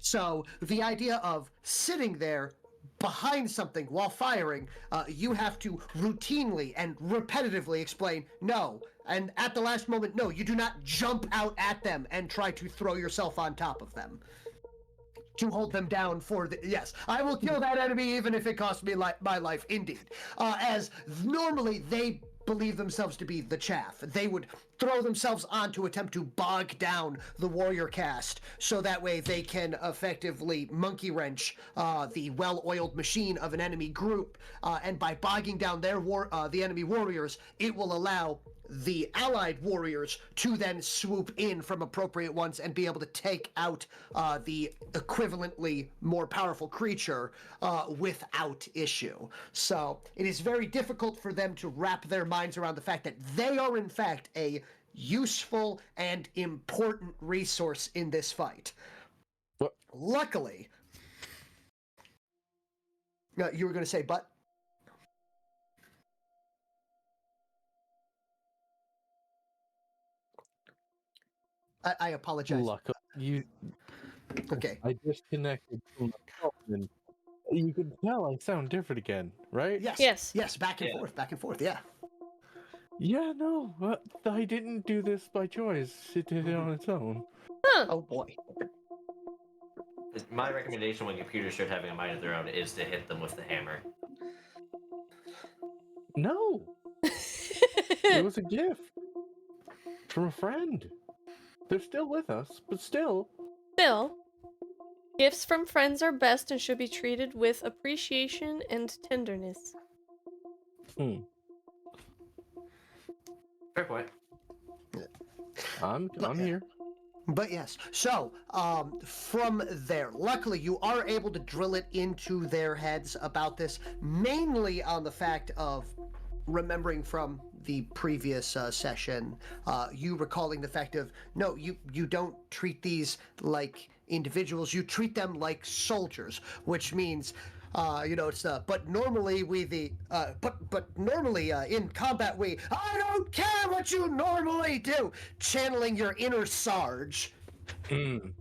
So the idea of sitting there behind something while firing, you have to routinely and repetitively explain, no, And at the last moment, no, you do not jump out at them and try to throw yourself on top of them to hold them down for the... Yes, I will kill that enemy even if it costs me my life, indeed. As normally they believe themselves to be the chaff. They would throw themselves on to attempt to bog down the warrior caste, so that way they can effectively monkey wrench the well-oiled machine of an enemy group, and by bogging down the enemy warriors, it will allow the allied warriors to then swoop in from appropriate ones and be able to take out the equivalently more powerful creature without issue. So it is very difficult for them to wrap their minds around the fact that they are in fact a useful and important resource in this fight. What? Luckily, you were going to say, but? I apologize. Luckily, Okay. I disconnected from the phone, and you can tell I sound different again, right? Yes. Yes. Back and forth. Yeah. Yeah, no, I didn't do this by choice. It did it on its own. Huh. Oh boy. My recommendation when computers start having a mind of their own is to hit them with the hammer. No, it was a gift from a friend. They're still with us, but still. Still, gifts from friends are best and should be treated with appreciation and tenderness. Fair point. I'm here. But yes, so from there, luckily you are able to drill it into their heads about this, mainly on the fact of remembering from the previous session, you recalling the fact of, no, you don't treat these like individuals, you treat them like soldiers, which means it's but normally in combat I don't care what you normally do, channeling your inner Sarge. In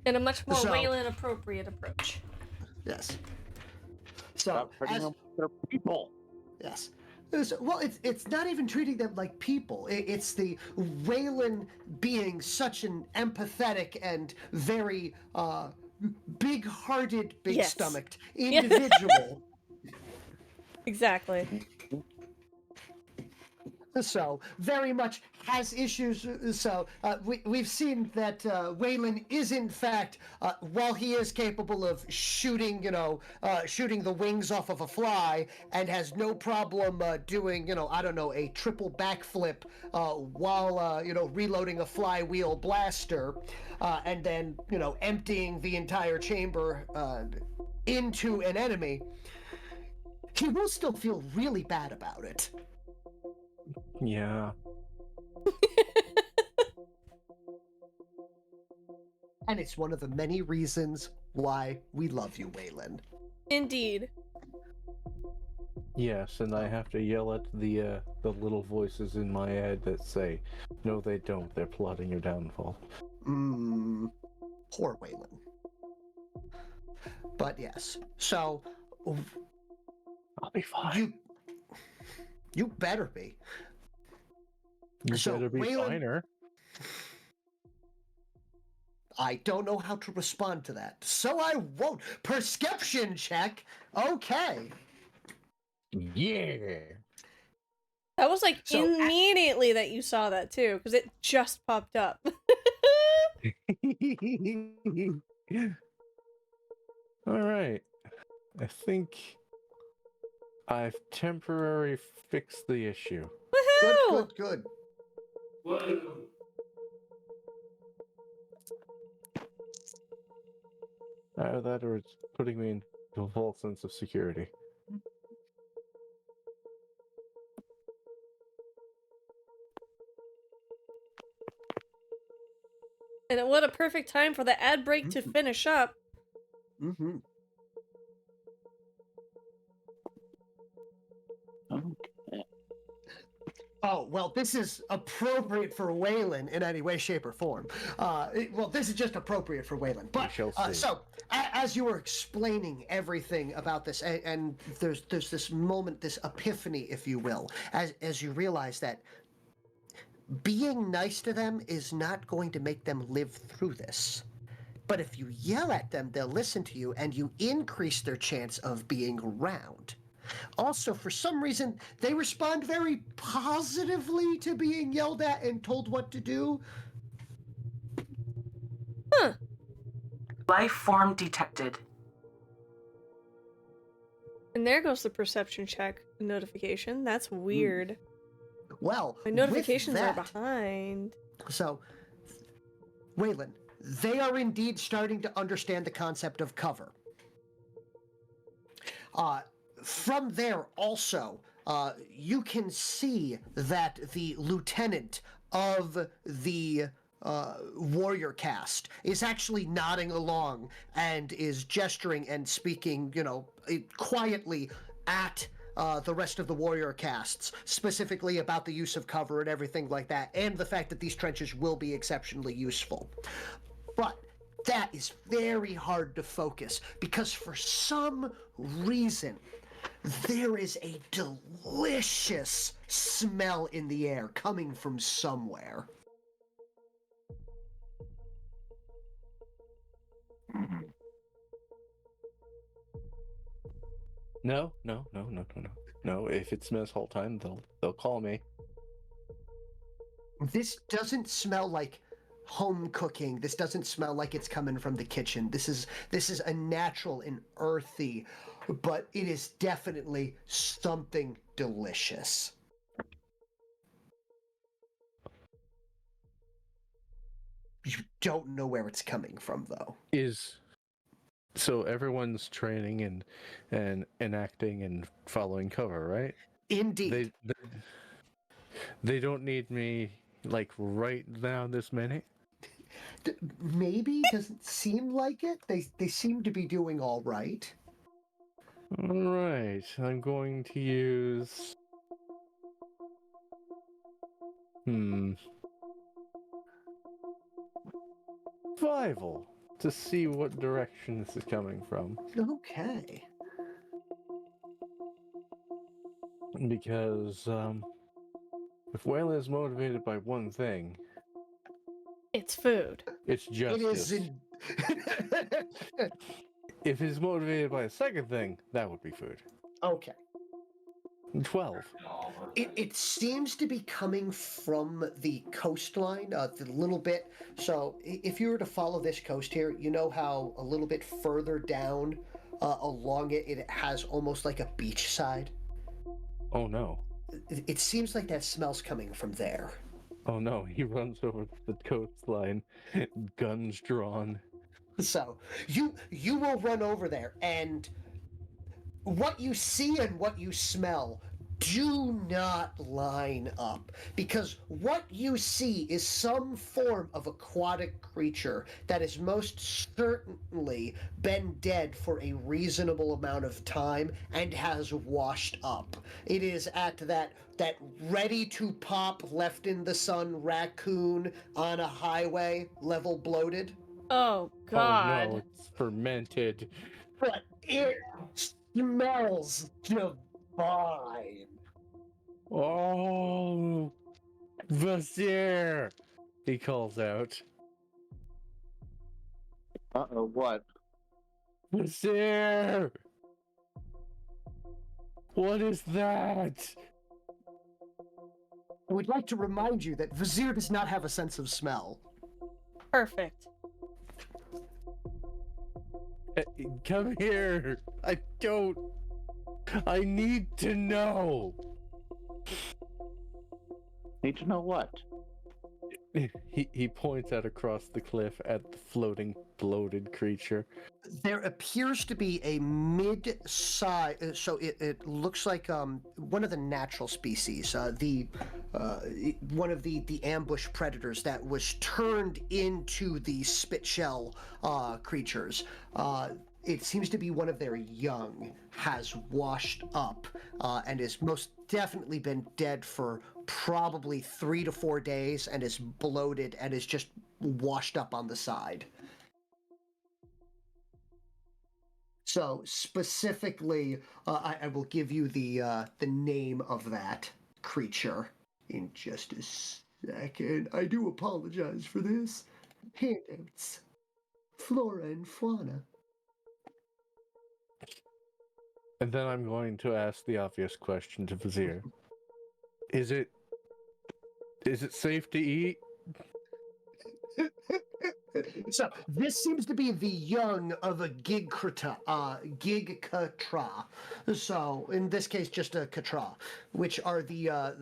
a much more Wayland appropriate approach. Yes. So they're people. Yes. Well, it's not even treating them like people. It's the Waylon being such an empathetic and very big-hearted, big-stomached individual. Exactly. So, very much has issues. So, we've seen that Waylon is, in fact, while he is capable of shooting the wings off of a fly and has no problem doing, a triple backflip while, reloading a flywheel blaster and then, emptying the entire chamber into an enemy, he will still feel really bad about it. Yeah. And it's one of the many reasons why we love you, Waylon. Indeed. Yes, and I have to yell at the little voices in my head that say, no, they don't. They're plotting your downfall. Poor Waylon. But yes, so I'll be fine. You better be. You So, better be Waylon, finer. I don't know how to respond to that, so I won't. Perception check. Okay. Yeah. That was like So, immediately that you saw that too, because it just popped up. All right. I think I've temporarily fixed the issue. Woohoo! Good. Whoa. Either that or it's putting me into a false sense of security. And what a perfect time for the ad break to finish up. Mm-hmm. Okay. Oh, well, this is appropriate for Waylon in any way, shape, or form. Well, this is just appropriate for Waylon. But, shall see. so, as you were explaining everything about this, and there's this moment, this epiphany, if you will, as you realize that being nice to them is not going to make them live through this. But if you yell at them, they'll listen to you, and you increase their chance of being around. Also, for some reason, they respond very positively to being yelled at and told what to do. Life form detected. And there goes the perception check notification. That's weird. Well, My notifications are behind. So, Waylon, they are indeed starting to understand the concept of cover. From there, also, you can see that the lieutenant of the warrior caste is actually nodding along and is gesturing and speaking, quietly at the rest of the warrior castes, specifically about the use of cover and everything like that, and the fact that these trenches will be exceptionally useful. But that is very hard to focus, because for some reason, there is a delicious smell in the air coming from somewhere. No. If it smells whole time, they'll call me. This doesn't smell like home cooking. This doesn't smell like it's coming from the kitchen. This is a natural and earthy, but it is definitely something delicious. You don't know where it's coming from, though. So everyone's training and enacting and following cover, right? Indeed. They don't need me like right now this minute. Maybe. Doesn't seem like it. They seem to be doing all right. All right, I'm going to use survival to see what direction this is coming from. Okay. Because if Waylon is motivated by one thing, It's food. it's justice. It is If he's motivated by a second thing, that would be food. Okay. 12. It seems to be coming from the coastline, the little bit. So if you were to follow this coast here, you know how a little bit further down along it has almost like a beach side? Oh no. It seems like that smell's coming from there. Oh no, he runs over the coastline, guns drawn. So you will run over there, and what you see and what you smell do not line up, because what you see is some form of aquatic creature that has most certainly been dead for a reasonable amount of time and has washed up. It is at that ready to pop, left in the sun raccoon on a highway, level bloated. Oh, God. Oh no, it's fermented. But it smells divine. Oh, Vasir! He calls out. Uh-oh, what? Vasir! What is that? I would like to remind you that Vizier does not have a sense of smell. Perfect. Come here! I need to know! Need to know what? He points out across the cliff at the floating, bloated creature. There appears to be a mid-size, so it looks like one of the natural species, one of the ambush predators that was turned into the spitshell creatures. It seems to be one of their young, has washed up, and has most definitely been dead for probably 3 to 4 days, and is bloated and is just washed up on the side. So specifically, I will give you the name of that creature in just a second. I do apologize for this. Handouts. Flora and fauna. And then I'm going to ask the obvious question to Vizier. Is it safe to eat? So this seems to be the young of a gigkatra, gigkatra. So in this case, just a katra, which are the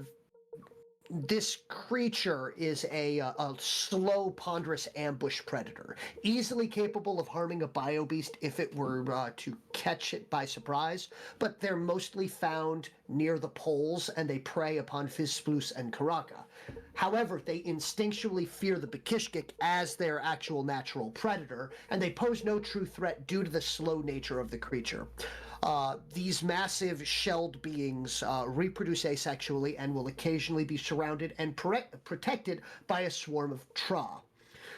this creature is a slow, ponderous ambush predator, easily capable of harming a biobeast if it were to catch it by surprise, but they're mostly found near the poles and they prey upon Fizzsploos and Karaka. However, they instinctually fear the Bakishkik as their actual natural predator, and they pose no true threat due to the slow nature of the creature. These massive shelled beings reproduce asexually and will occasionally be surrounded and protected by a swarm of Tra.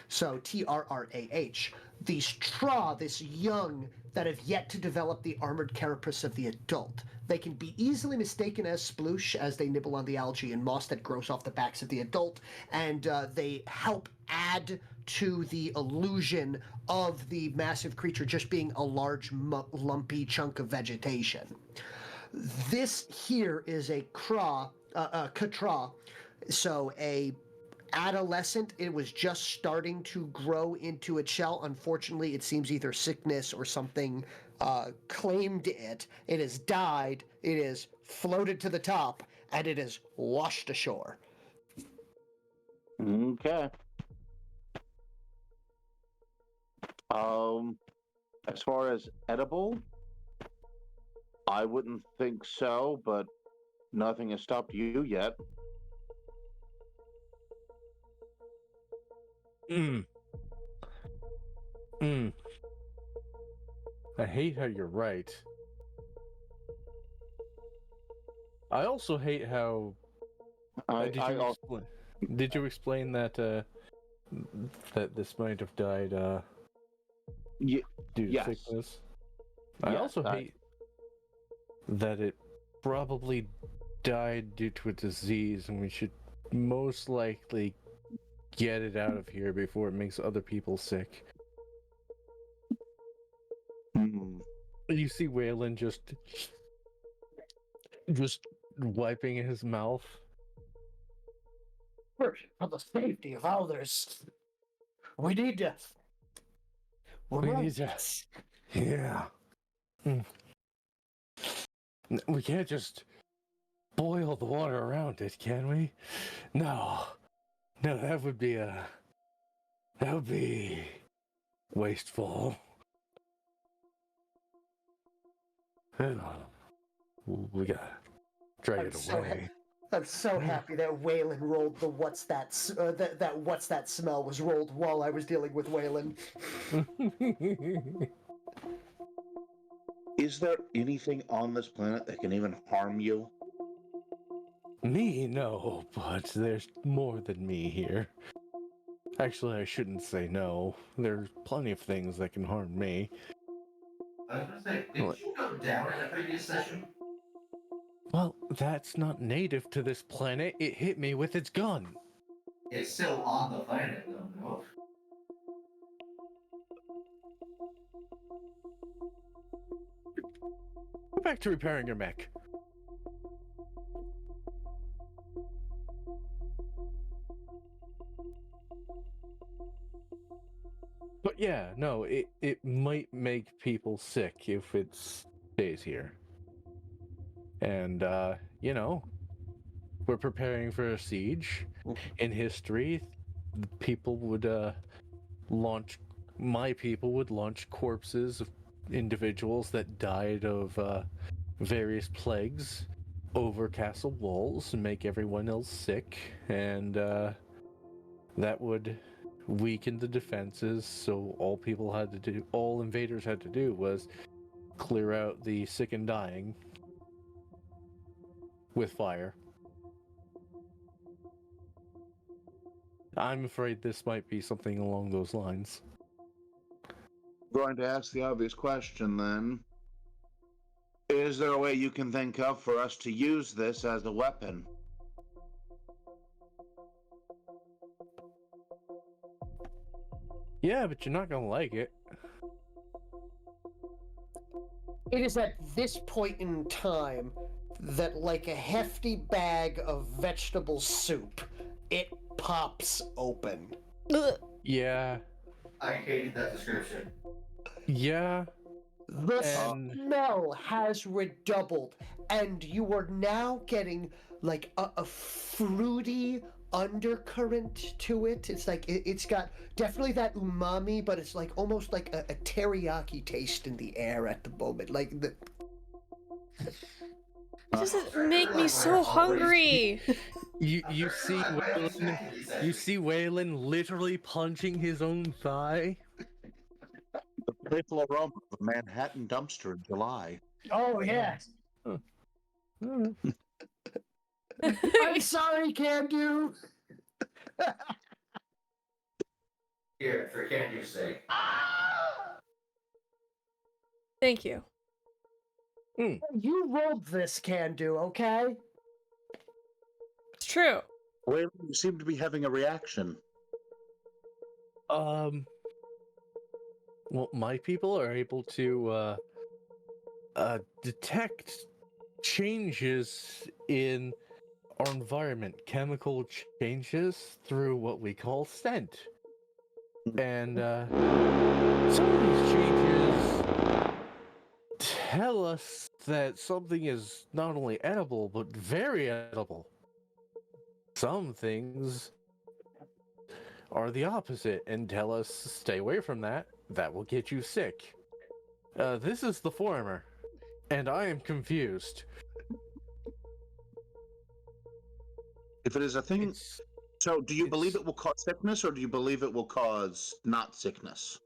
So Trrah. These Tra, this young that have yet to develop the armored carapace of the adult. They can be easily mistaken as sploosh as they nibble on the algae and moss that grows off the backs of the adult, and they help add to the illusion of the massive creature just being a large, lumpy chunk of vegetation. This here is a katra, so a adolescent. It was just starting to grow into its shell. Unfortunately, it seems either sickness or something claimed it. It has died, it is floated to the top, and it is washed ashore. Okay. As far as edible, I wouldn't think so, but nothing has stopped you yet. I hate how you're right. I also hate how. Did you explain that that this might have died due to yes. sickness? I Yes, also hate that it probably died due to a disease, and we should most likely get it out of here before it makes other people sick. You see Waylon just wiping his mouth. For the safety of others, we need to. Yeah. We can't just boil the water around it, can we? No, that would be wasteful. We gotta drag it away. I'm so happy that Waylon rolled the what's that that what's that smell was rolled while I was dealing with Waylon. Is there anything on this planet that can even harm you? Me? No, but there's more than me here. Actually, I shouldn't say no. There's plenty of things that can harm me. I was gonna say, did you go down in a previous session? Well, that's not native to this planet. It hit me with its gun. It's still on the planet, though, no? Go back to repairing your mech. But yeah, no, it might make people sick if it stays here. And, we're preparing for a siege. In history, people would my people would launch corpses of individuals that died of various plagues over castle walls and make everyone else sick, and that would weaken the defenses. So all invaders had to do was clear out the sick and dying with fire. I'm afraid this might be something along those lines. going to ask the obvious question then. Is there a way you can think of for us to use this as a weapon? Yeah, but you're not gonna like it. It is at this point in time that, like a hefty bag of vegetable soup, it pops open. Ugh. Yeah. I hated that description. Yeah. The And- smell has redoubled, and you are now getting like a fruity undercurrent to it. It's like it's got definitely that umami, but it's like almost like a teriyaki taste in the air at the moment. Like the This doesn't make me so hungry. You see Waylon, you see Waylon literally punching his own thigh. The playful aroma of a Manhattan dumpster in July. oh yes. I'm sorry, Candu. Here, for Candy's sake. Thank you. You rolled this, Candu, okay? It's true. Well, you seem to be having a reaction. Well, my people are able to detect changes in our environment, chemical changes through what we call scent. And some of these changes tell us that something is not only edible, but very edible. Some things are the opposite and tell us stay away from that. That will get you sick. This is the former, and I am confused. If it is a thing, It's- so do you believe it's- it will cause sickness, or do you believe it will cause not sickness?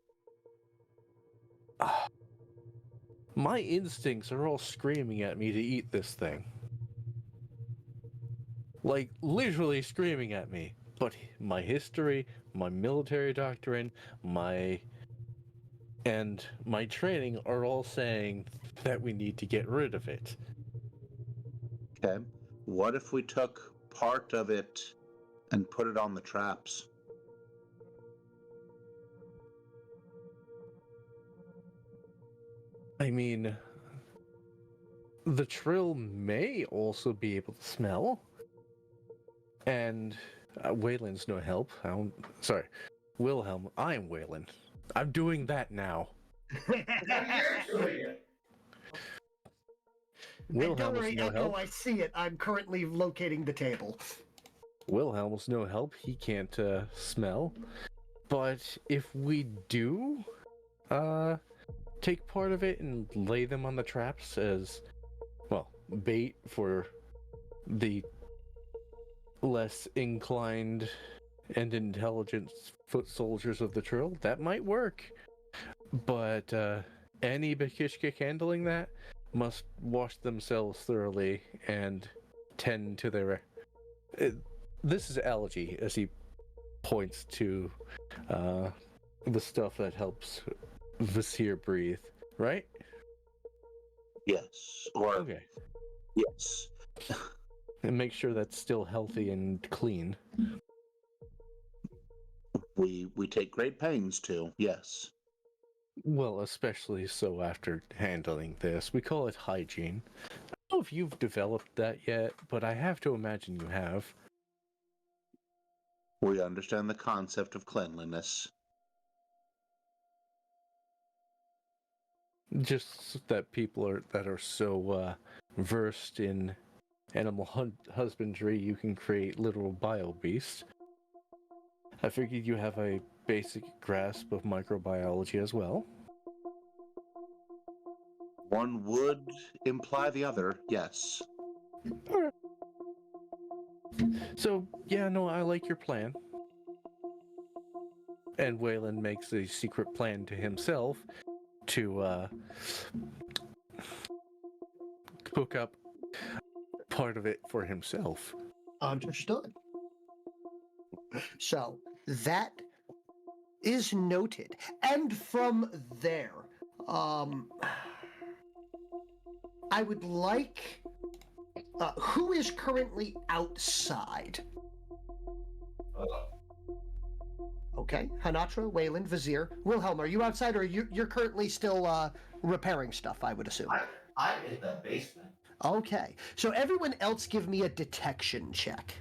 My instincts are all screaming at me to eat this thing. Like, literally screaming at me. But my history, my military doctrine, and my training are all saying that we need to get rid of it. Okay. What if we took part of it and put it on the traps? I mean, the trill may also be able to smell. And Waylon's no help. Sorry, Wilhelm, I'm Waylon. I'm doing that now. You're doing it. And don't Wilhelm is worry, no Echo, help. I see it. I'm currently locating the table. Wilhelm's no help. He can't smell. But if we do take part of it and lay them on the traps as, well, bait for the less inclined and intelligent foot soldiers of the Trill, that might work. But any Bakishkik handling that must wash themselves thoroughly and tend to their... this is algae, as he points to the stuff that helps Vasir breathe, right? Yes. Or Okay. yes. And make sure that's still healthy and clean. We take great pains to. Yes. Well, especially so after handling this. We call it hygiene. I don't know if you've developed that yet, but I have to imagine you have. We understand the concept of cleanliness. Just that people that are so versed in animal husbandry, you can create literal bio beasts. I figured you have a basic grasp of microbiology as well. One would imply the other, yes. So, yeah, no, I like your plan. And Waylon makes a secret plan to himself to cook up part of it for himself. Understood. So that is noted. And from there, I would like... who is currently outside? Okay, Hanatra, Wayland, Vizier. Wilhelm, are you outside, or you're currently still repairing stuff, I would assume? I'm in the basement. Okay, so everyone else give me a detection check.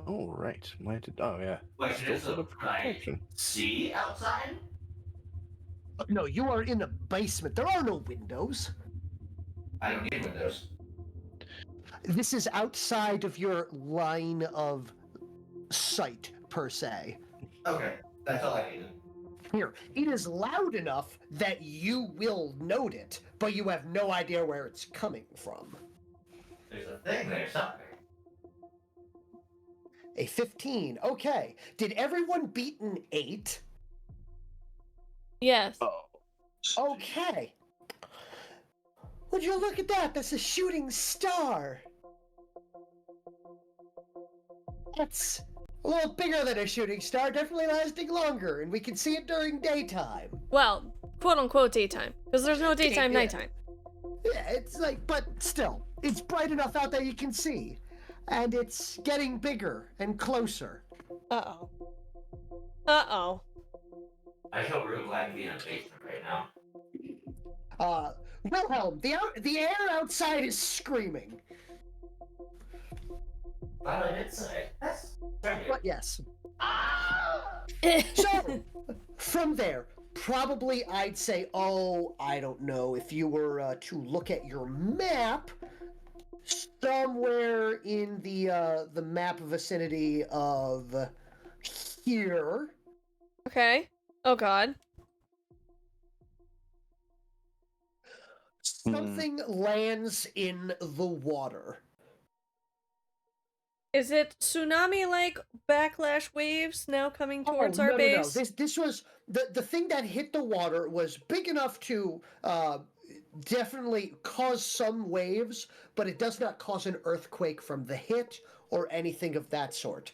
Oh, right. Oh, yeah. Wait, Still so set up can I protection. see outside? No, you are in a basement. There are no windows. I don't need windows. This is outside of your line of sight, per se. Okay, that's all I needed. Here, it is loud enough that you will note it, but you have no idea where it's coming from. There's a thing there somewhere. A 15. Okay. Did everyone beat an 8? Yes. Oh. Okay. Would you look at that? That's a shooting star. That's a little bigger than a shooting star, definitely lasting longer, and we can see it during daytime. Well, quote unquote daytime, because there's no daytime, Yeah. nighttime. Yeah, it's like, but still, it's bright enough out there you can see. And it's getting bigger and closer. Uh-oh. Uh-oh. I feel real glad to be in a basement right now. Wilhelm, the air outside is screaming. But I'm inside. That's right. But yes. So, from there, probably I'd say, I don't know, if you were to look at your map, somewhere in the map vicinity of here. Okay. Oh god. Something lands in the water. Is it tsunami-like backlash waves now coming towards our base? No. This was the thing that hit the water was big enough to definitely cause some waves, but it does not cause an earthquake from the hit or anything of that sort.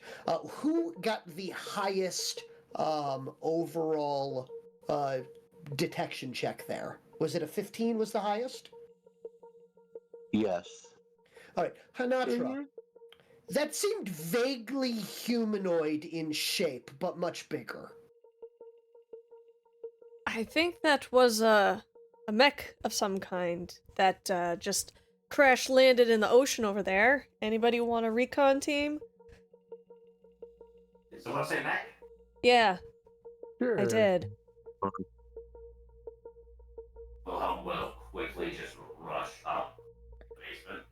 Who got the highest overall detection check there? Was it a 15 was the highest? Yes. All right, Hanatra. That seemed vaguely humanoid in shape, but much bigger. I think that was a mech of some kind that just crash landed in the ocean over there. Anybody want a recon team? Did someone say Mac? Yeah, Sure. I did. Wilhelm will quickly just rush up the basement.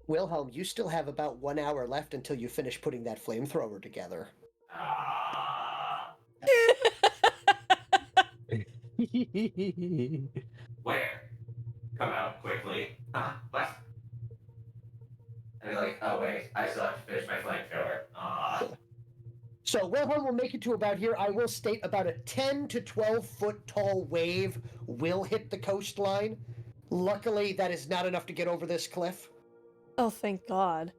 Wilhelm, you still have about 1 hour left until you finish putting that flamethrower together. Where? Come out quickly. What? I'd be like, oh wait, I still have to finish my flamethrower. So Wilhelm will make it to about here. I will state about a 10 to 12 foot tall wave will hit the coastline. Luckily, that is not enough to get over this cliff. Oh, thank God.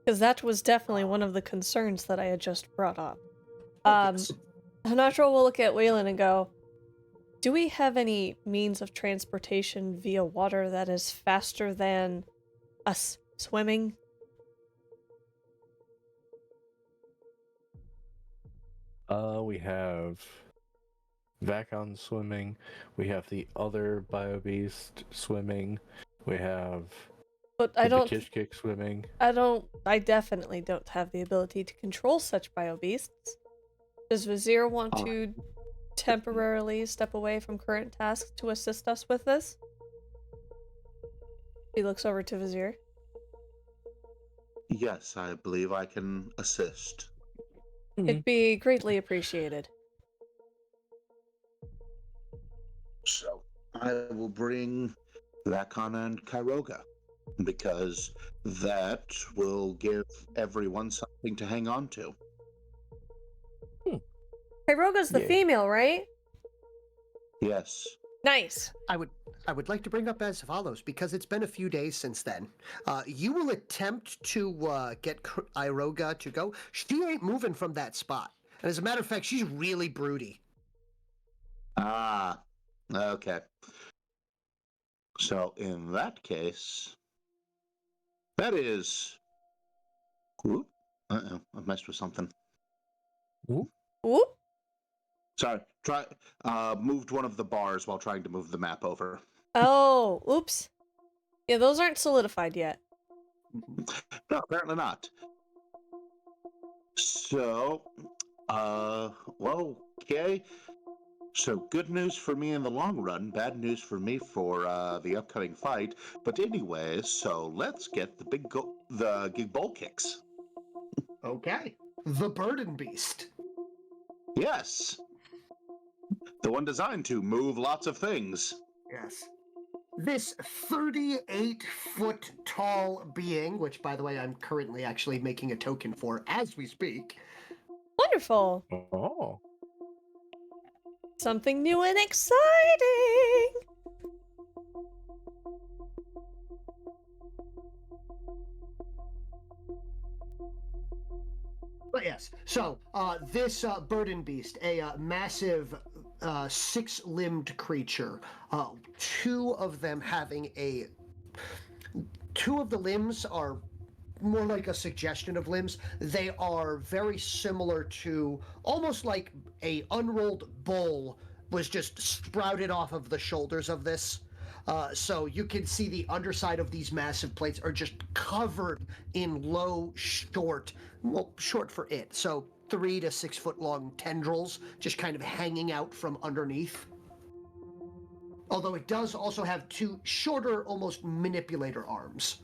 Because that was definitely one of the concerns that I had just brought up. Hanatra will look at Waylon and go, do we have any means of transportation via water that is faster than us swimming? We have Vakon swimming. We have the other Biobeast swimming. We have But I don't. Kishkik swimming. I definitely don't have the ability to control such biobeasts. Does Vizier want to temporarily step away from current tasks to assist us with this? He looks over to Vizier. Yes, I believe I can assist. It'd be greatly appreciated. So, I will bring Vakon and Kairoga, because that will give everyone something to hang on to. Kairoga's the Yeah. female, right? Yes. Nice. I would like to bring up as follows, because it's been a few days since then. You will attempt to get Iroga to go. She ain't moving from that spot. And as a matter of fact, she's really broody. Ah, okay. So in that case, that is. Oop. Uh-oh, I messed with something. Oop. Sorry. Moved one of the bars while trying to move the map over. Oh, oops. Yeah, those aren't solidified yet. No, apparently not. So, well, okay. So good news for me in the long run, bad news for me for the upcoming fight. But anyways, so let's get the big bowl kicks. Okay. The Burden Beast. Yes, the one designed to move lots of things. Yes. This 38-foot tall being, which, by the way, I'm currently actually making a token for as we speak. Wonderful. Oh. Something new and exciting. But yes, so this Burden Beast, a massive six-limbed creature, two of them having two of the limbs are more like a suggestion of limbs. They are very similar to almost like a unrolled bull was just sprouted off of the shoulders of this. So you can see the underside of these massive plates are just covered in low, short for it. So 3 to 6 foot long tendrils just kind of hanging out from underneath. Although it does also have two shorter, almost manipulator arms.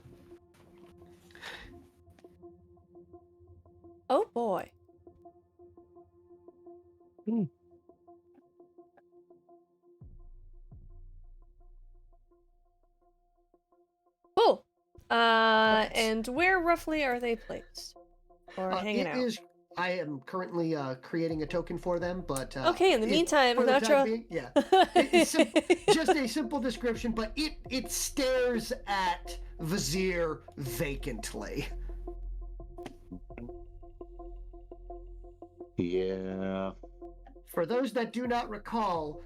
Oh boy. Cool. And where roughly are they placed? Or hanging out? I am currently creating a token for them, but okay. In the meantime, for the without time your being, yeah, it's just a simple description, but it stares at Vizier vacantly. Yeah. For those that do not recall,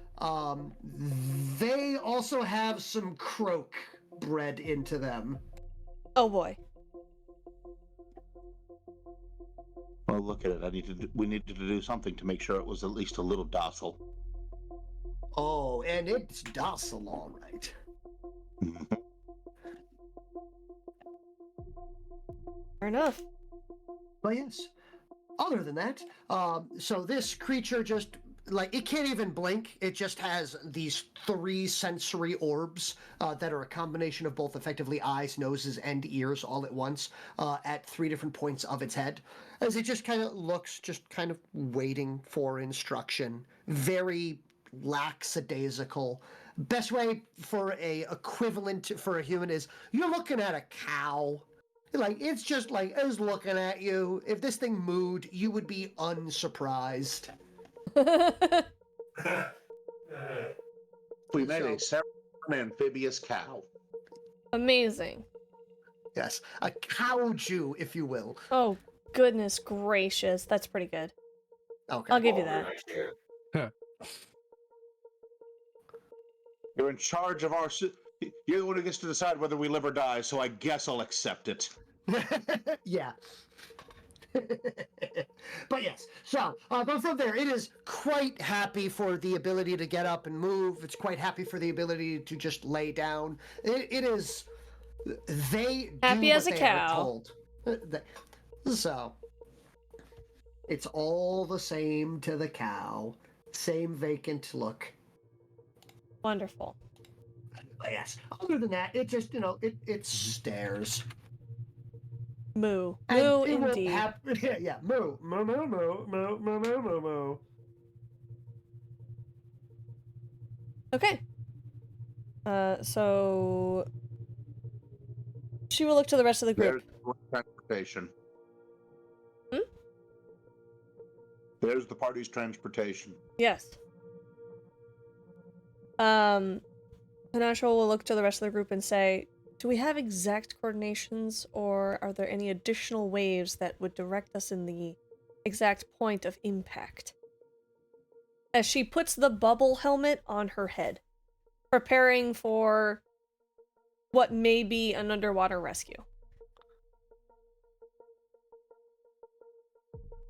they also have some croak bred into them. Oh boy. Well, look at it. We needed to do something to make sure it was at least a little docile. Oh, and it's docile, all right. Fair enough. But yes. Other than that, so this creature just, like, it can't even blink. It just has these 3 sensory orbs that are a combination of both effectively eyes, noses, and ears all at once at 3 different points of its head. As it just kind of looks, just kind of waiting for instruction. Very lackadaisical. Best way for a equivalent for a human is, you're looking at a cow. Like, it's just like, it's looking at you. If this thing moved, you would be unsurprised. We made a separate amphibious cow. Amazing. Yes, a cow Jew, if you will. Oh, goodness gracious. That's pretty good. Okay. I'll give you that. You're in charge of our... You're the one who gets to decide whether we live or die, so I guess I'll accept it. Yeah. But yes, so, but from there, it is quite happy for the ability to get up and move. It's quite happy for the ability to just lay down. It is... They Happy do as what a they are cow. told. So, it's all the same to the cow. Same vacant look. Wonderful. Yes. Other than that, it just, it stares. Moo. And Moo it will indeed. Yeah, moo. Moo, moo, moo, moo, moo, moo, moo, moo. Okay. So she will look to the rest of the group. There's transportation. Hmm? There's the party's transportation. Yes. Panacho will look to the rest of the group and say, do we have exact coordinations, or are there any additional waves that would direct us in the exact point of impact? As she puts the bubble helmet on her head, preparing for what may be an underwater rescue.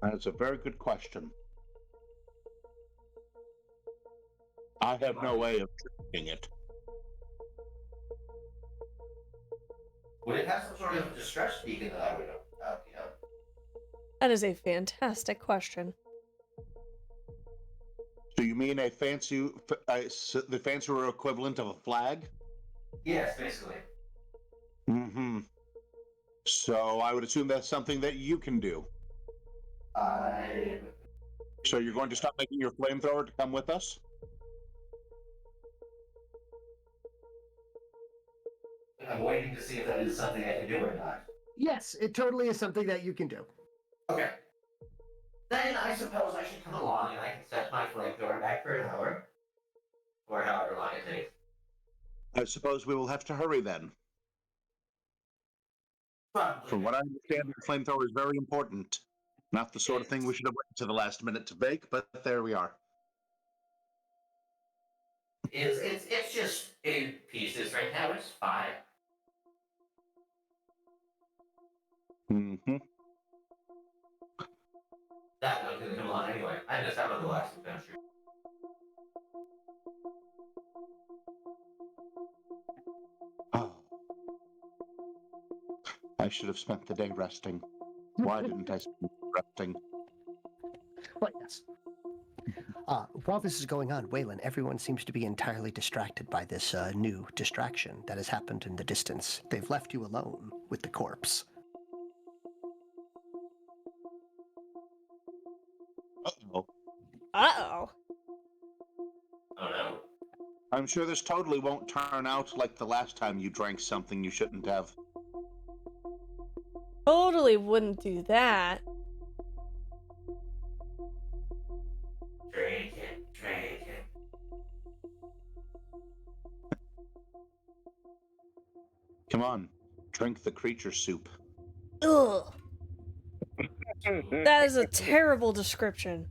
That's a very good question. I have no way of tracking it. Would it have some sort of distress beacon that I would That is a fantastic question. So you mean the fancier equivalent of a flag? Yes, basically. Mm-hmm. So I would assume that's something that you can do. So you're going to stop making your flamethrower to come with us? I'm waiting to see if that is something I can do or not. Yes, it totally is something that you can do. Okay. Then I suppose I should come along and I can set my flamethrower back for an hour. Or however long it takes. I suppose we will have to hurry then. Probably. From what I understand, the flamethrower is very important. Not the sort of thing we should have waited to the last minute to bake, but there we are. It's just in pieces right now. It's fine. Mm-hmm. That one's gonna come along anyway. I just have a relaxed adventure. Oh. I should have spent the day resting. Why didn't I spend it resting? But yes. While this is going on, Waylon, everyone seems to be entirely distracted by this new distraction that has happened in the distance. They've left you alone with the corpse. Uh-oh. Uh-oh. Oh no. I'm sure this totally won't turn out like the last time you drank something you shouldn't have. Totally wouldn't do that. Drink it. Come on, drink the creature soup. Ugh. That is a terrible description.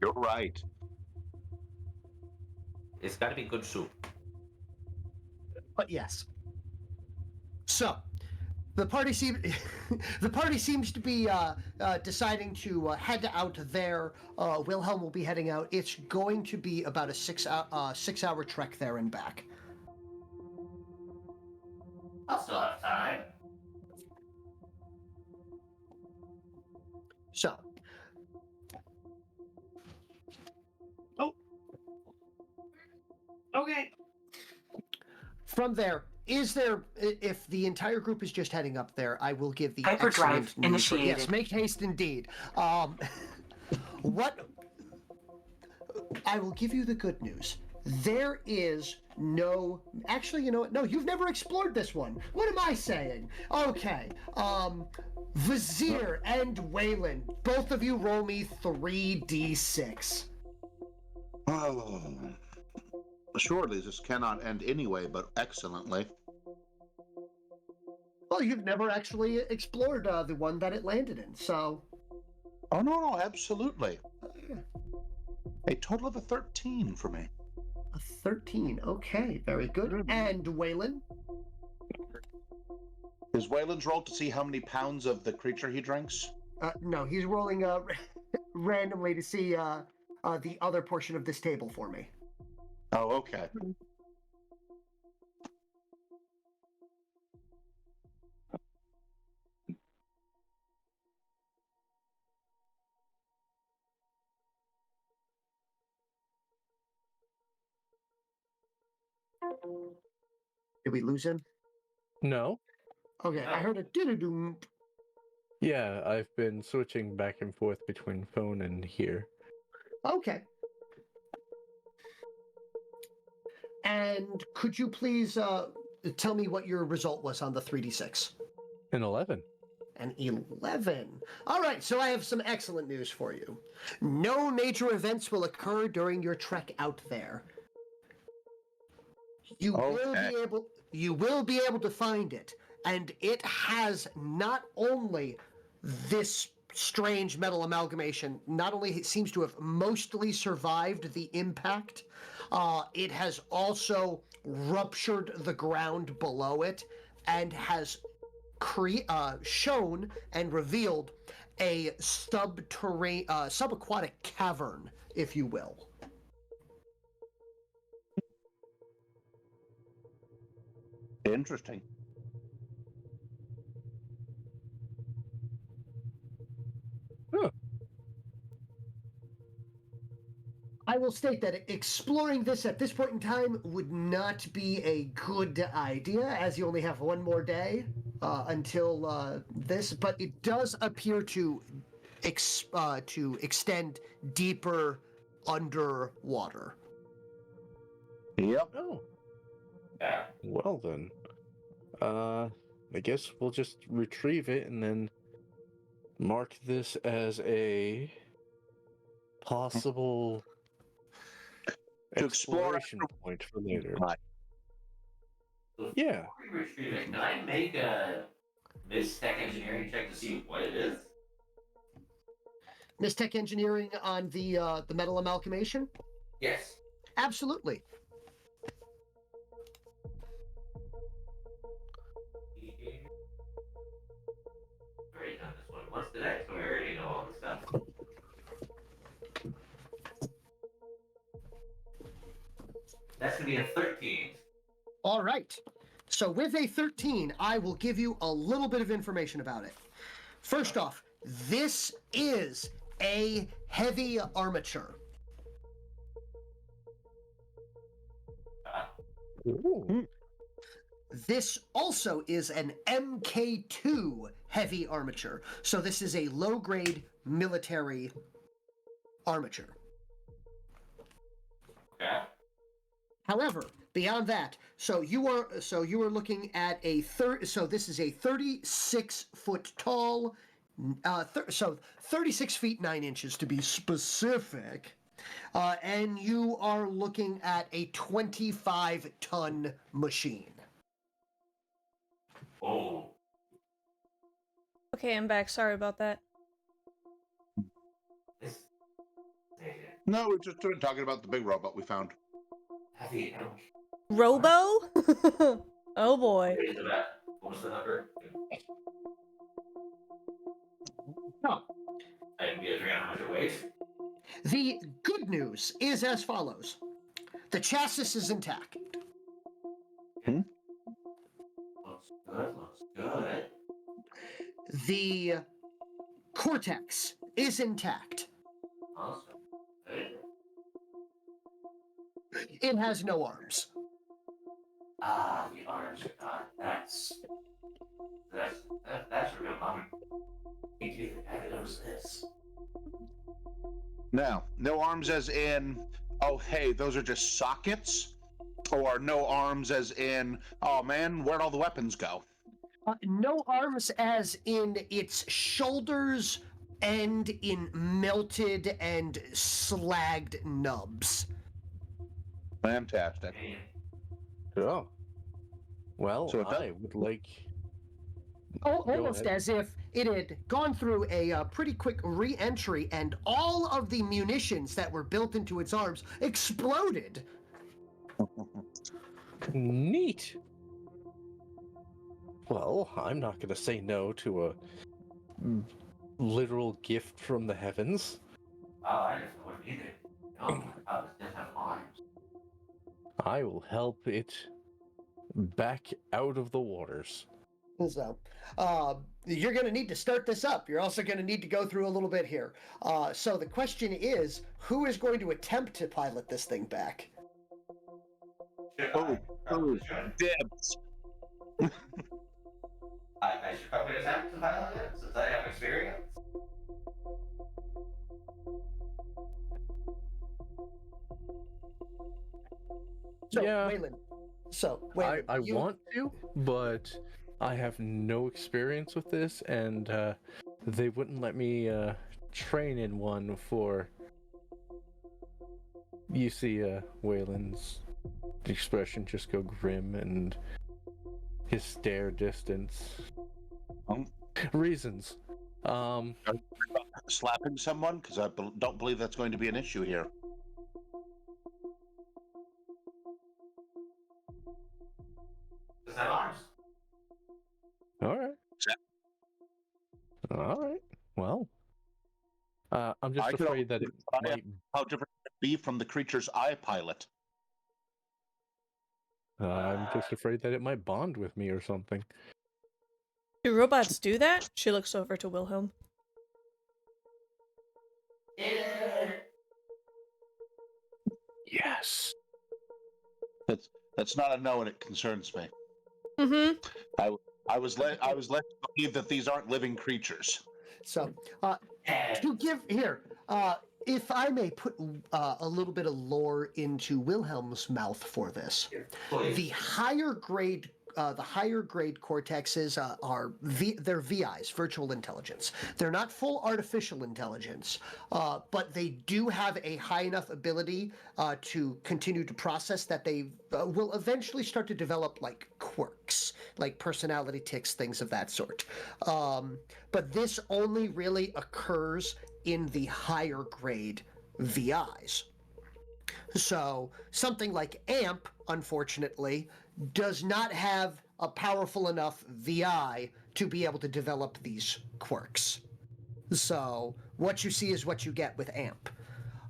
You're right. It's gotta be good soup. But yes. So, the party seems to be deciding to head out there. Wilhelm will be heading out. It's going to be about a 6-hour trek there and back. I'll still have time. So. Oh. Okay. From there, if the entire group is just heading up there, I will give the hyperdrive excellent news. initiated. Yes, make haste indeed. What? I will give you the good news. There is no. Actually, you know what? No, you've never explored this one. What am I saying? Okay. Vizier and Waylon, both of you roll me 3d6. Oh. Surely this cannot end anyway, but excellently. Well, you've never actually explored the one that it landed in, so. Oh, no, absolutely. A total of a 13 for me. A 13. Okay, very good. And Waylon? Is Waylon's roll to see how many pounds of the creature he drinks? No, he's rolling randomly to see the other portion of this table for me. Oh, okay. Did we lose him? No. Okay, I heard a doo-doo-doo. Yeah, I've been switching back and forth between phone and here. Okay. And could you please tell me what your result was on the 3d6? An 11. An 11. All right, so I have some excellent news for you. No major events will occur during your trek out there. You will Okay. be able to find it, and it has not only this strange metal amalgamation, not only it seems to have mostly survived the impact, it has also ruptured the ground below it and has shown and revealed a subaquatic cavern, if you will. Interesting. I will state that exploring this at this point in time would not be a good idea, as you only have one more day until this. But it does appear to extend deeper underwater. Yep. Oh, Yeah. well then. I guess we'll just retrieve it and then mark this as a possible To explore exploration point for later. Right. Yeah. Before we retrieve it, can I make a tech engineering check to see what it is? Miss Tech Engineering on the metal amalgamation? Yes. Absolutely. Already done this one once today, so we already know all this stuff. That's gonna be a 13. All right. So with a 13, I will give you a little bit of information about it. First off, this is a heavy armature. Ooh. This also is an MK2 heavy armature. So this is a low-grade military armature. Okay. However, beyond that, so you are looking at so this is a 36-foot tall, 36 feet 9 inches to be specific, and you are looking at a 25-ton machine. Oh. Okay, I'm back. Sorry about that. This. No, we're just talking about the big robot we found. Heavy. Robo? Oh boy. What was the number? Oh. I didn't get a figure out how much it weighs. The good news is as follows: the chassis is intact. Looks good. Looks good. The cortex is intact. Awesome. Good. It has no arms. Ah, the arms are not. That's a real bummer. We do evidence this. Now, no arms as in, oh, hey, those are just sockets? Or no arms as in, oh man, where'd all the weapons go? No arms as in its shoulders end in melted and slagged nubs. Fantastic. Oh. Well, So it does- I would like. Almost ahead. as if it had gone through a pretty quick re-entry and all of the munitions that were built into its arms exploded. Neat. Well, I'm not going to say no to a literal gift from the heavens. Oh, I just wouldn't either. No, I was just have arms. I will help it back out of the waters. So, you're going to need to start this up. You're also going to need to go through a little bit here. So the question is, who is going to attempt to pilot this thing back? Oh, Probably should. dibs. I should probably attempt to pilot it since I have experience. So, Yeah. Waylon. So, Waylon, I you- want to, but I have no experience with this, and they wouldn't let me train in one for, you see, Waylon's expression just go grim and his stare distance. Um, Reasons. Slapping someone? Because I don't believe that's going to be an issue here. Does that arms? Alright. Alright. Well. I'm just I could afraid that it only- might. How different would it be from the creature's eye pilot? I'm just afraid that it might bond with me or something. Do robots do that? She looks over to Wilhelm. Yes. That's not a no, and it concerns me. Mm-hmm. I was led to believe that these aren't living creatures. So, to give here, if I may put a little bit of lore into Wilhelm's mouth for this, the higher grade cortexes they're VIs, virtual intelligence. They're not full artificial intelligence, but they do have a high enough ability to continue to process that they will eventually start to develop like quirks, like personality tics, things of that sort. But this only really occurs in the higher grade VIs. So something like AMP, unfortunately, does not have a powerful enough VI to be able to develop these quirks. So what you see is what you get with AMP.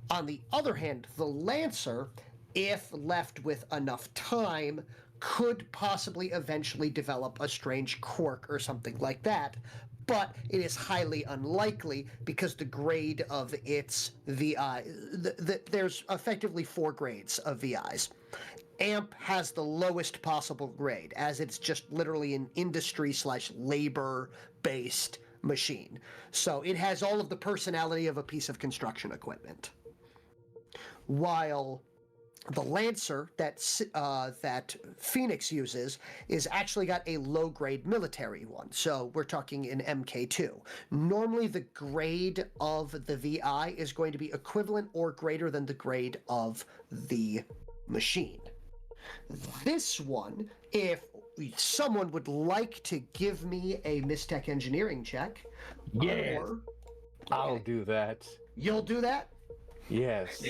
On the other hand, the Lancer, if left with enough time, could possibly eventually develop a strange quirk or something like that, but it is highly unlikely because the grade of its VI, there's effectively 4 grades of VIs. AMP has the lowest possible grade, as it's just literally an industry/labor-based machine. So it has all of the personality of a piece of construction equipment. While the Lancer that Phoenix uses is actually got a low-grade military one, so we're talking an MK2. Normally the grade of the VI is going to be equivalent or greater than the grade of the machine. This one, if someone would like to give me a Mystech engineering check, Yes. or I'll do that. you'll do that? Yes.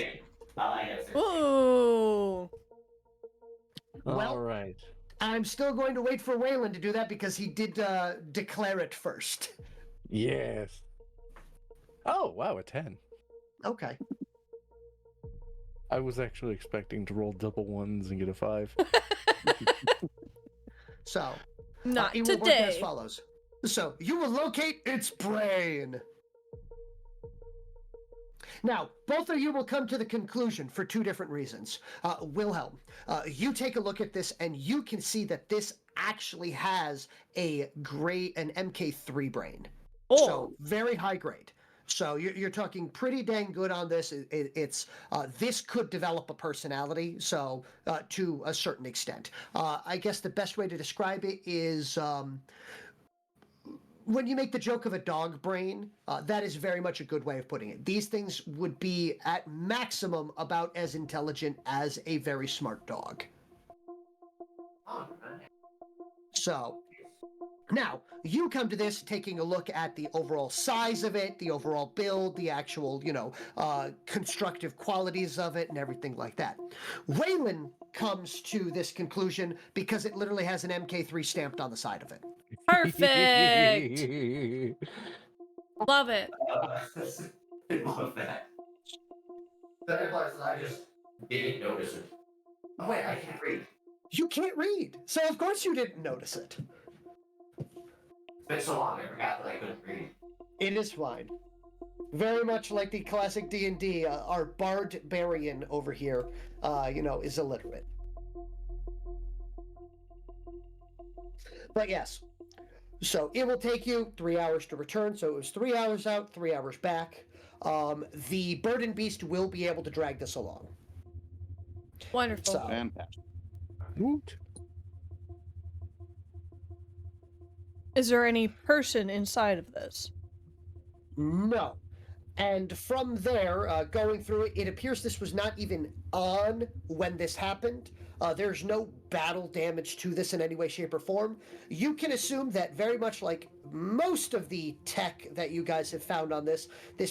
Ooh. Well- All right. I'm still going to wait for Waylon to do that because he did declare it first. Yes. Oh, wow, a 10. Okay. I was actually expecting to roll double ones and get a 5. So, Not it will work as today. follows. So, you will locate its brain. Now, both of you will come to the conclusion for 2 different reasons. Wilhelm, you take a look at this and you can see that this actually has an MK3 brain. Oh. So, very high grade. So you're talking pretty dang good on this. It's this could develop a personality, so to a certain extent. I guess the best way to describe it is when you make the joke of a dog brain, that is very much a good way of putting it. These things would be at maximum about as intelligent as a very smart dog. So now, you come to this taking a look at the overall size of it, the overall build, the actual, constructive qualities of it, and everything like that. Waylon comes to this conclusion because it literally has an MK3 stamped on the side of it. Perfect. Love it. I love that. That implies that I just didn't notice it. Oh, wait, I can't read. You can't read, so of course you didn't notice it. It's been so long, I forgot that I couldn't read. It is fine. Very much like the classic D&D, our barbarian over here, is illiterate. But yes, so it will take you 3 hours to return, so it was 3 hours out, 3 hours back. The burden beast will be able to drag this along. Wonderful. So, Fantastic. Woot. Is there any person inside of this? no. And from there, going through it, it appears this was not even on when this happened. There's no battle damage to this in any way, shape, or form. You can assume that very much like most of the tech that you guys have found on this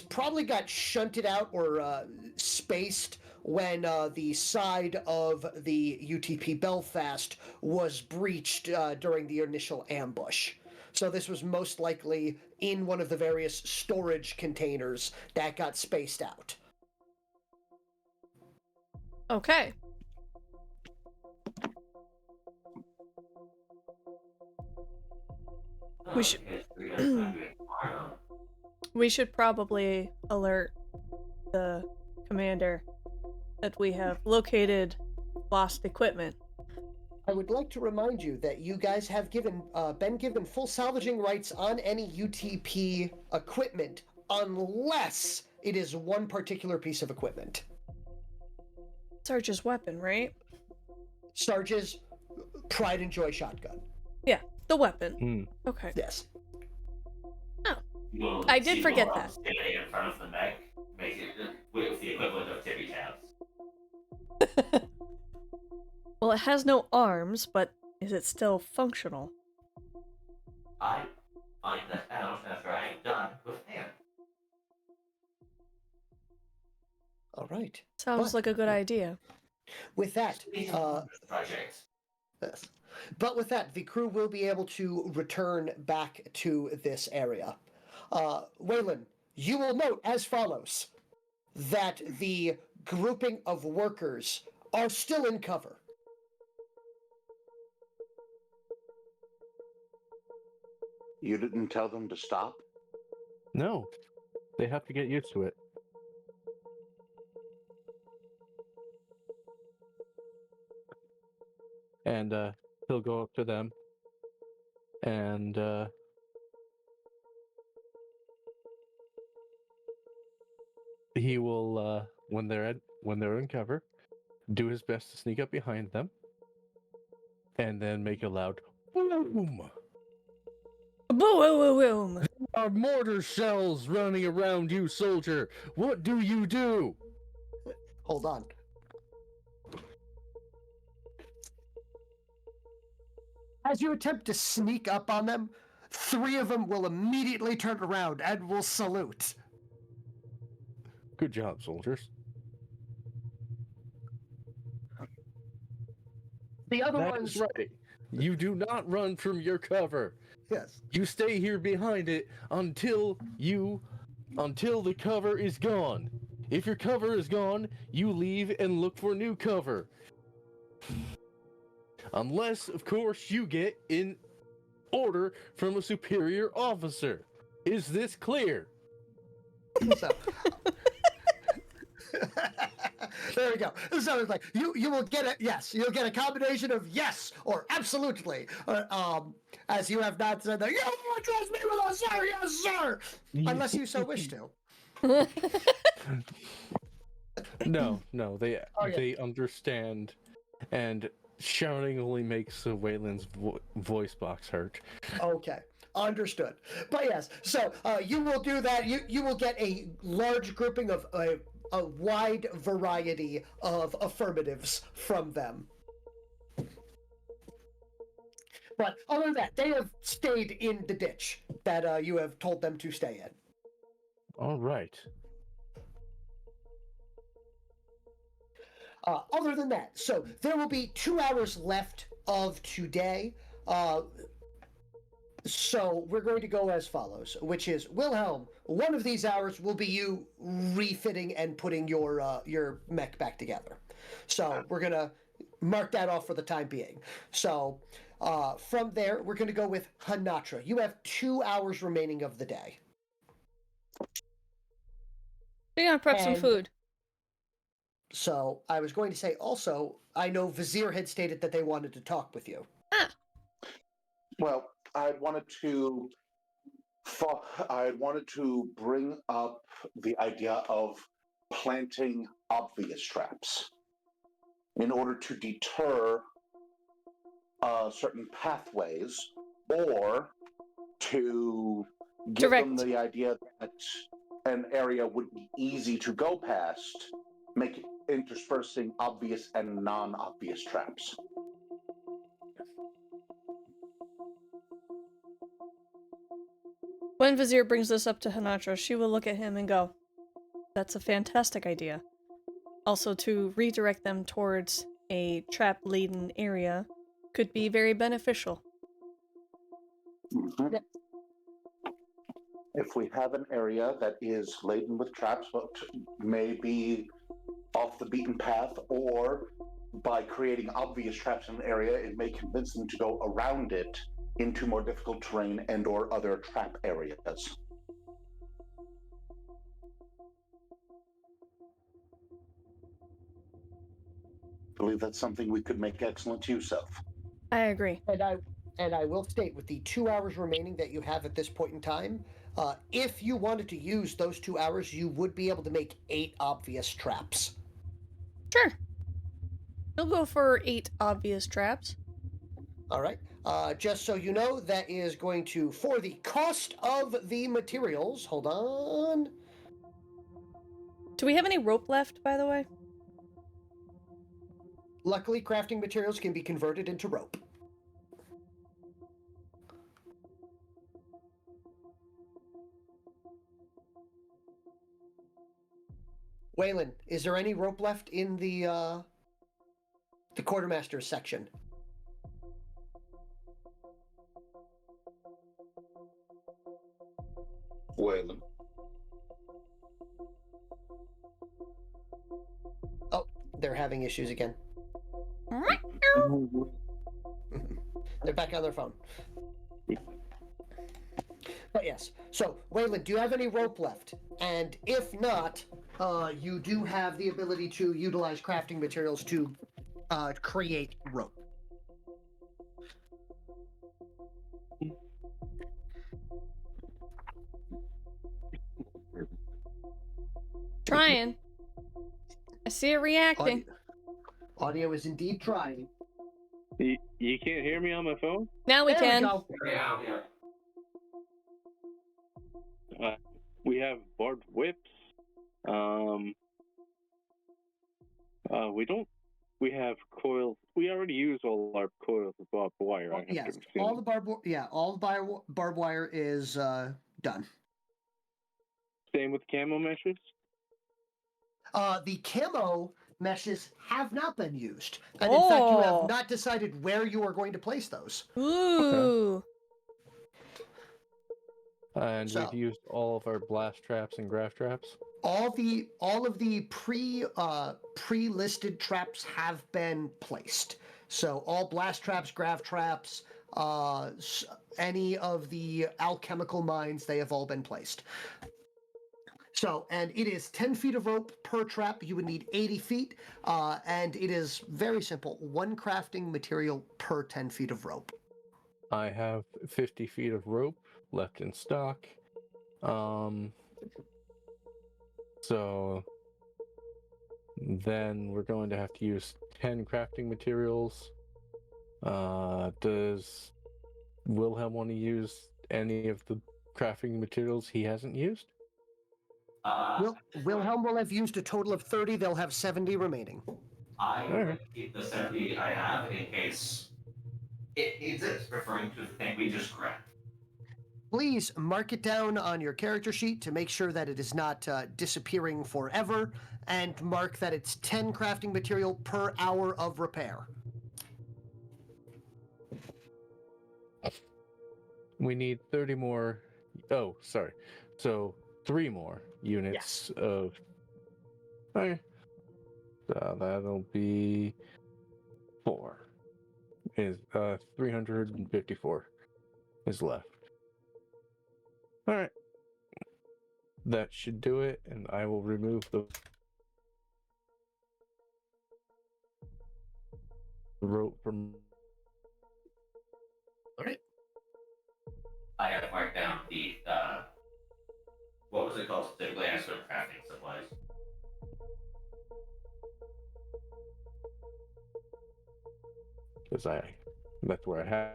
probably got shunted out or spaced when the side of the UTP Belfast was breached during the initial ambush. So this was most likely in one of the various storage containers that got spaced out. Okay. We should we should probably alert the commander that we have located lost equipment. I would like to remind you that you guys have been given full salvaging rights on any UTP equipment unless it is one particular piece of equipment. Sarge's weapon, right? Sarge's Pride and Joy shotgun. Yeah, the weapon. Okay. Yes. Oh, I did forget that. Standing in front of the mech, make it with the equivalent of tippy taps. Well, it has no arms, but is it still functional? I find that out after I am done with him. All right. Sounds like a good idea. With that, Project. yes. But with that, the crew will be able to return back to this area. Waylon, you will note as follows that the grouping of workers are still in cover. You didn't tell them to stop? No, they have to get used to it. And he'll go up to them and he will when they're in cover, do his best to sneak up behind them and then make a loud boom. Boom, boom, boom. Are mortar shells running around you, soldier? What do you do? Hold on. As you attempt to sneak up on them, 3 of them will immediately turn around and will salute. Good job, soldiers. The other That ones... is right. You do not run from your cover. Yes. You stay here behind it until the cover is gone. If your cover is gone, you leave and look for new cover. Unless, of course, you get an order from a superior officer. Is this clear? So... There we go. So it's like you will get it. Yes, you'll get a combination of yes or absolutely. As you have not said that. You will trust me with us, sir. Yes, sir. Unless you so wish to. No, they understand, and shouting only makes Waylon's voice box hurt. Okay. Understood. But yes, so you will do that. You will get a large grouping of a wide variety of affirmatives from them. But other than that, they have stayed in the ditch that you have told them to stay in. All right. Other than that, so there will be 2 hours left of today. So we're going to go as follows, which is, Wilhelm, one of these hours will be you refitting and putting your mech back together. So we're going to mark that off for the time being. So from there, we're going to go with Hanatra. You have 2 hours remaining of the day. We're gonna prep some food. So I was going to say also, I know Vizier had stated that they wanted to talk with you. Well, I wanted to bring up the idea of planting obvious traps in order to deter certain pathways, or to give them the idea that an area would be easy to go past, make interspersing obvious and non-obvious traps. When Vizier brings this up to Hanatra, she will look at him and go, "That's a fantastic idea." Also, to redirect them towards a trap-laden area could be very beneficial. Mhm. If we have an area that is laden with traps, but may be off the beaten path, or by creating obvious traps in an area, it may convince them to go around it into more difficult terrain and or other trap areas. I believe that's something we could make excellent use of. I agree. And I will state, with the 2 hours remaining that you have at this point in time, if you wanted to use those 2 hours, you would be able to make 8 obvious traps. Sure. We'll go for 8 obvious traps. All right. Just so you know, that is going to, for the cost of the materials, hold on. Do we have any rope left, by the way? Luckily, crafting materials can be converted into rope. Waylon, is there any rope left in the quartermaster's section? Waylon. Oh, they're having issues again. They're back on their phone. But yes, so Waylon, do you have any rope left? And if not, you do have the ability to utilize crafting materials to create rope. Trying. I see it reacting. Audio is indeed trying. You can't hear me on my phone? Now we There can. we go. Yeah. We have barbed whips. We have coils. We already used all our coils of barbed wire. I have Yes, to assume. all the barbed wire is done. Same with camo meshes. The camo meshes have not been used, and in fact, you Oh. have not decided where you are going to place those. Ooh. And So- we've used all of our blast traps and graft traps. All of the pre-listed traps have been placed. So all blast traps, grav traps, any of the alchemical mines, they have all been placed. So, and it is 10 feet of rope per trap. You would need 80 feet, and it is very simple. 1 crafting material per 10 feet of rope. I have 50 feet of rope left in stock. So then we're going to have to use 10 crafting materials. Does Wilhelm want to use any of the crafting materials he hasn't used? Wilhelm will have used a total of 30. They'll have 70 remaining. I would keep the 70 I have in case it exists, referring to the thing we just grabbed. Please mark it down on your character sheet to make sure that it is not disappearing forever, and mark that it's 10 crafting material per hour of repair. We need 30 more. Oh, sorry. So 3 more units of. Okay. So that'll be 4. Is 354 is left. All right. That should do it, and I will remove the rope from. All right. I have marked down the what was it called specifically? I sort of crafting supplies. Because that's where I have.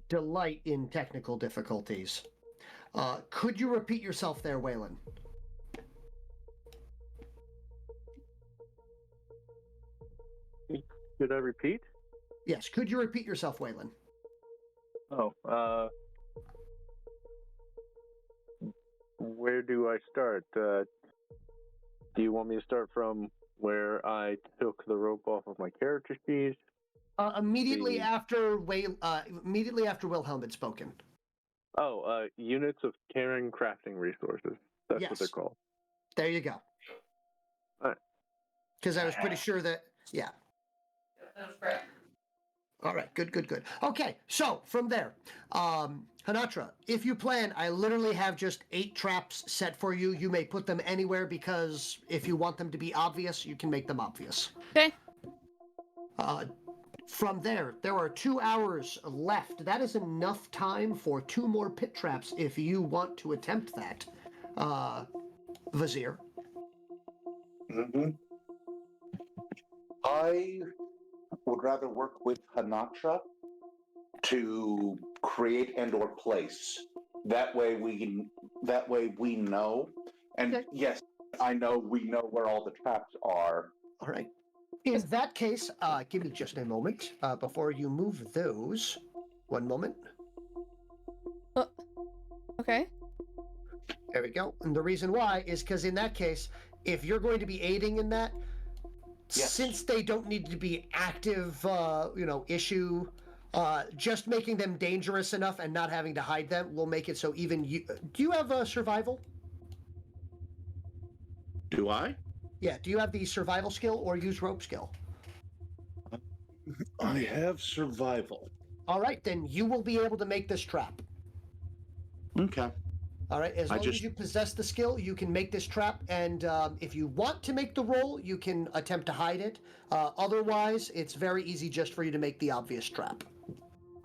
delight in technical difficulties. Could you repeat yourself there, Waylon? Should I repeat? Yes, could you repeat yourself, Waylon? Oh, where do I start? Do you want me to start from where I took the rope off of my character sheet? Immediately The- after Wilhelm had spoken. Oh, units of caring crafting resources. That's what they're Yes. called. There you go. Alright. Because I was pretty sure that, yeah. All right, good. Okay, so from there, Hanatra, if you plan, I literally have just 8 traps set for you. You may put them anywhere because if you want them to be obvious, you can make them obvious. Okay. From there are 2 hours left. That is enough time for 2 more pit traps if you want to attempt that, Vizier. Mm-hmm. I would rather work with Hanatra to create and/or place. That way we know. And Okay. yes, I know we know where all the traps are. All right. In that case, give me just a moment before you move those. One moment. Okay. There we go. And the reason why is because in that case, if you're going to be aiding in that, Yes. since they don't need to be active, issue, just making them dangerous enough and not having to hide them will make it so even you. Do you have survival? Do I? Yeah. Do you have the survival skill or use rope skill? I have survival. All right, then you will be able to make this trap. Okay. All right, as long as you possess the skill, you can make this trap, and if you want to make the roll, you can attempt to hide it. Otherwise, it's very easy just for you to make the obvious trap.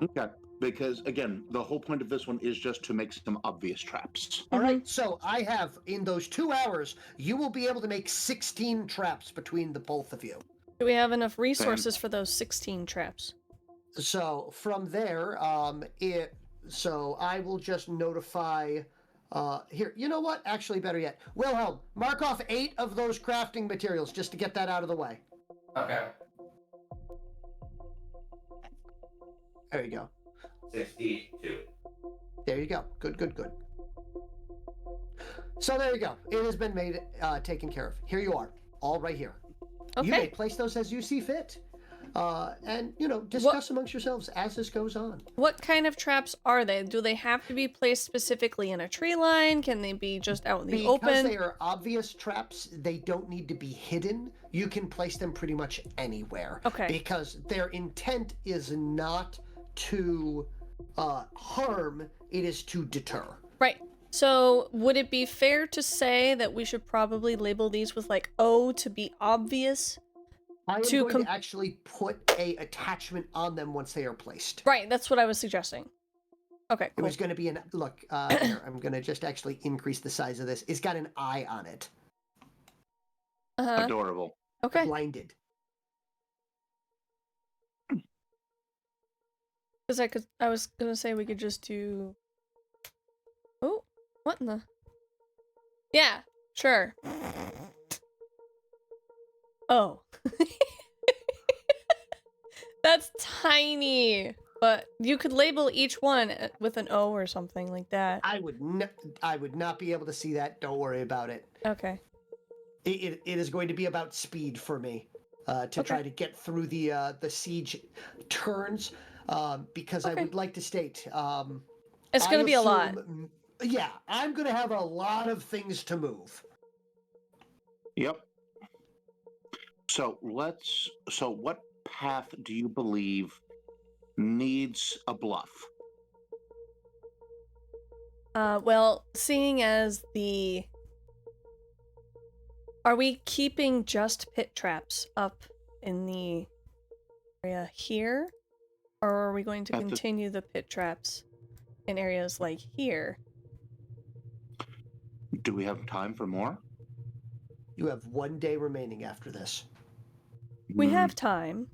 Okay. Because again, the whole point of this one is just to make some obvious traps. All right, so I have, in those 2 hours, you will be able to make 16 traps between the both of you. Do we have enough resources for those 16 traps? So from there, so I will just notify. Here, you know what? Actually, better yet, Wilhelm, mark off 8 of those crafting materials just to get that out of the way. Okay. There you go. 62. There you go. Good. So there you go. It has been made, taken care of. Here you are, all right here. You may Okay. place those as you see fit, and discuss amongst yourselves as this goes on. What kind of traps are they? Do they have to be placed specifically in a tree line? Can they be just out in the Because open? they are obvious traps, they don't need to be hidden. You can place them pretty much anywhere. Okay. Because their intent is not to harm, it is to deter. Right. So, would it be fair to say that we should probably label these with like O to be obvious? I am To going to actually put a attachment on them once they are placed. Right, that's what I was suggesting. Okay, It cool. was going to be look, here, I'm going to just actually increase the size of this. It's got an eye on it. Uh-huh. Adorable. Okay. Blinded. Because I was gonna say we could just do... Oh, what in the... Yeah, sure. Oh. That's tiny. But you could label each one with an O or something like that. I would not be able to see that. Don't worry about it. Okay. It is going to be about speed for me to try to get through the siege turns because I would like to state It's going to be a lot. Yeah, I'm going to have a lot of things to move. Yep. So what path do you believe needs a bluff? Well, seeing as the... Are we keeping just pit traps up in the area here? Or are we going to continue the pit traps in areas like here? Do we have time for more? You have 1 day remaining after this. We have time.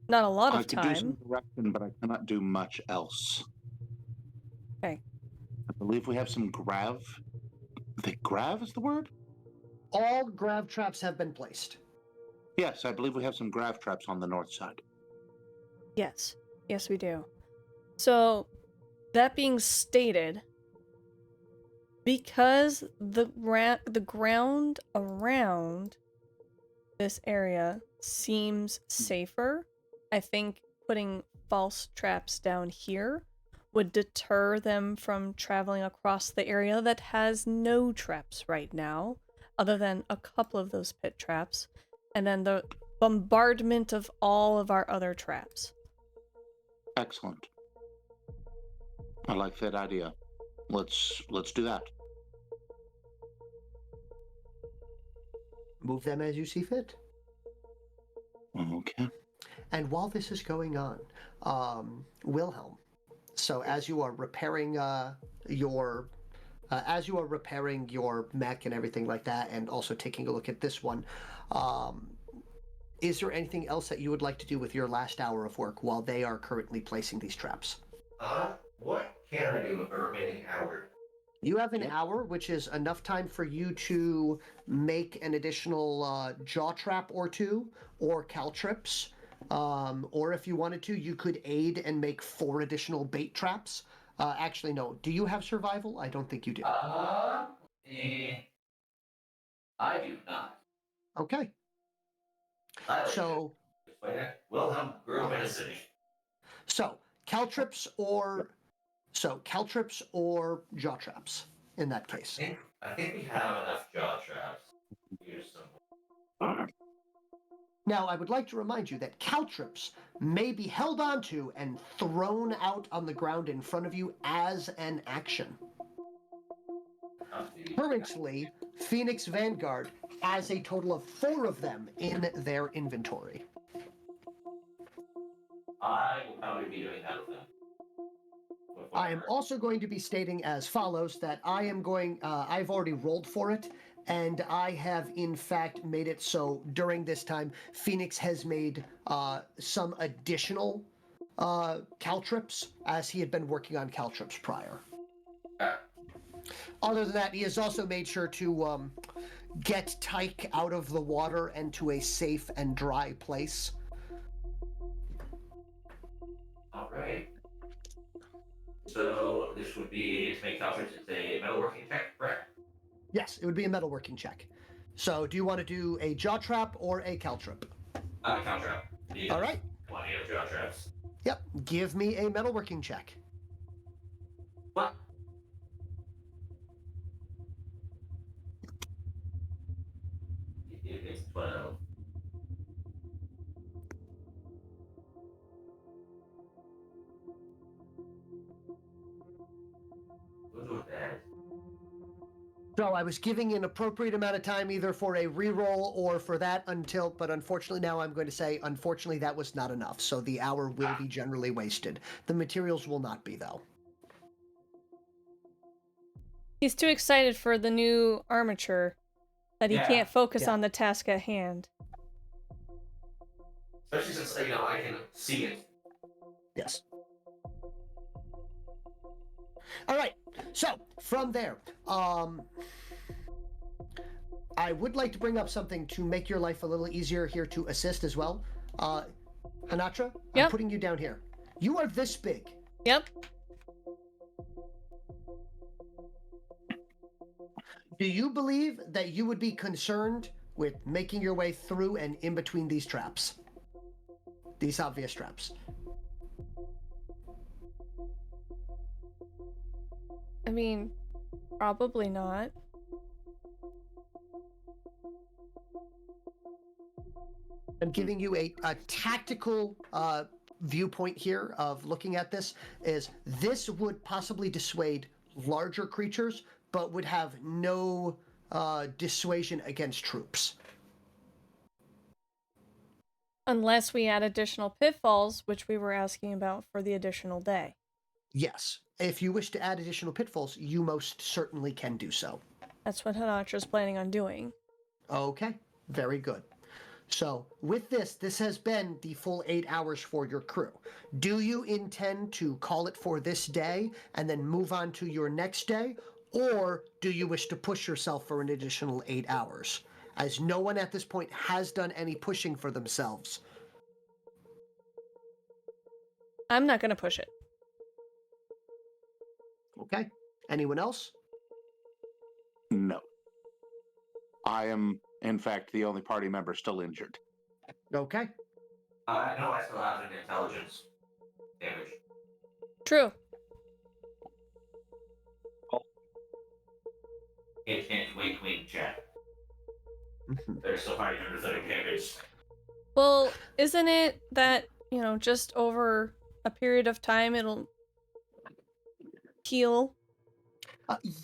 Not a lot of I could do some time. direction, but I cannot do much else. Okay. I believe we have some grav. I think grav is the word? All grav traps have been placed. Yes, I believe we have some grav traps on the north side. Yes. Yes, we do. So, that being stated, because the ground around this area seems safer, I think putting false traps down here would deter them from traveling across the area that has no traps right now, other than a couple of those pit traps, and then the bombardment of all of our other traps. Excellent. I like that idea. Let's do that. Move them as you see fit. Okay. And while this is going on, Wilhelm, so as you are repairing your mech and everything like that, and also taking a look at this one, is there anything else that you would like to do with your last hour of work while they are currently placing these traps? What can I do with the remaining hour? You have an hour, which is enough time for you to make an additional jaw trap or two, or caltrips. Or if you wanted to, you could aid and make 4 additional bait traps. Actually, no. Do you have survival? I don't think you do. I do not. Okay. So Wilhelm grew up in a city. So caltrips or jaw traps in that case. I think we have enough jaw traps. Use some. Now, I would like to remind you that caltrips may be held onto and thrown out on the ground in front of you as an action. Currently, Phoenix Vanguard has a total of 4 of them in their inventory. I will probably be doing that with them. I am also going to be stating as follows that I've already rolled for it, and I have in fact made it so during this time, Phoenix has made some additional caltrips, as he had been working on caltrips prior. Other than that, he has also made sure to get Tyke out of the water and to a safe and dry place. All right. So this would be to make caltrips. It's a metalworking check, correct? Yes, it would be a metalworking check. So, do you want to do a jaw trap or a caltrip? Caltrap. All right. Plenty of jaw traps. Yep. Give me a metalworking check. What? It's 12. What's with that? So I was giving an appropriate amount of time either for a reroll or for that but unfortunately now I'm going to say, unfortunately that was not enough. So the hour will be generally wasted. The materials will not be, though. He's too excited for the new armature that he can't focus on the task at hand. Especially since, I can see it. Yes. All right. So from there, I would like to bring up something to make your life a little easier here to assist as well. Hanatra, I'm putting you down here. You are this big. Yep. Do you believe that you would be concerned with making your way through and in between these traps? These obvious traps. I mean, probably not. I'm giving you a tactical viewpoint here of looking at this. This would possibly dissuade larger creatures, but would have no dissuasion against troops. Unless we add additional pitfalls, which we were asking about for the additional day. Yes. If you wish to add additional pitfalls, you most certainly can do so. That's what Hanatra's planning on doing. Okay. Very good. So with this has been the full 8 hours for your crew. Do you intend to call it for this day and then move on to your next day? Or do you wish to push yourself for an additional 8 hours? As no one at this point has done any pushing for themselves. I'm not gonna push it. Okay. Anyone else? No. I am, in fact, the only party member still injured. Okay. No, I still have an intelligence damage. True. Hint, wink, wink, chat. They're still fighting under 30 damage. Well, isn't it that, just over a period of time it'll heal?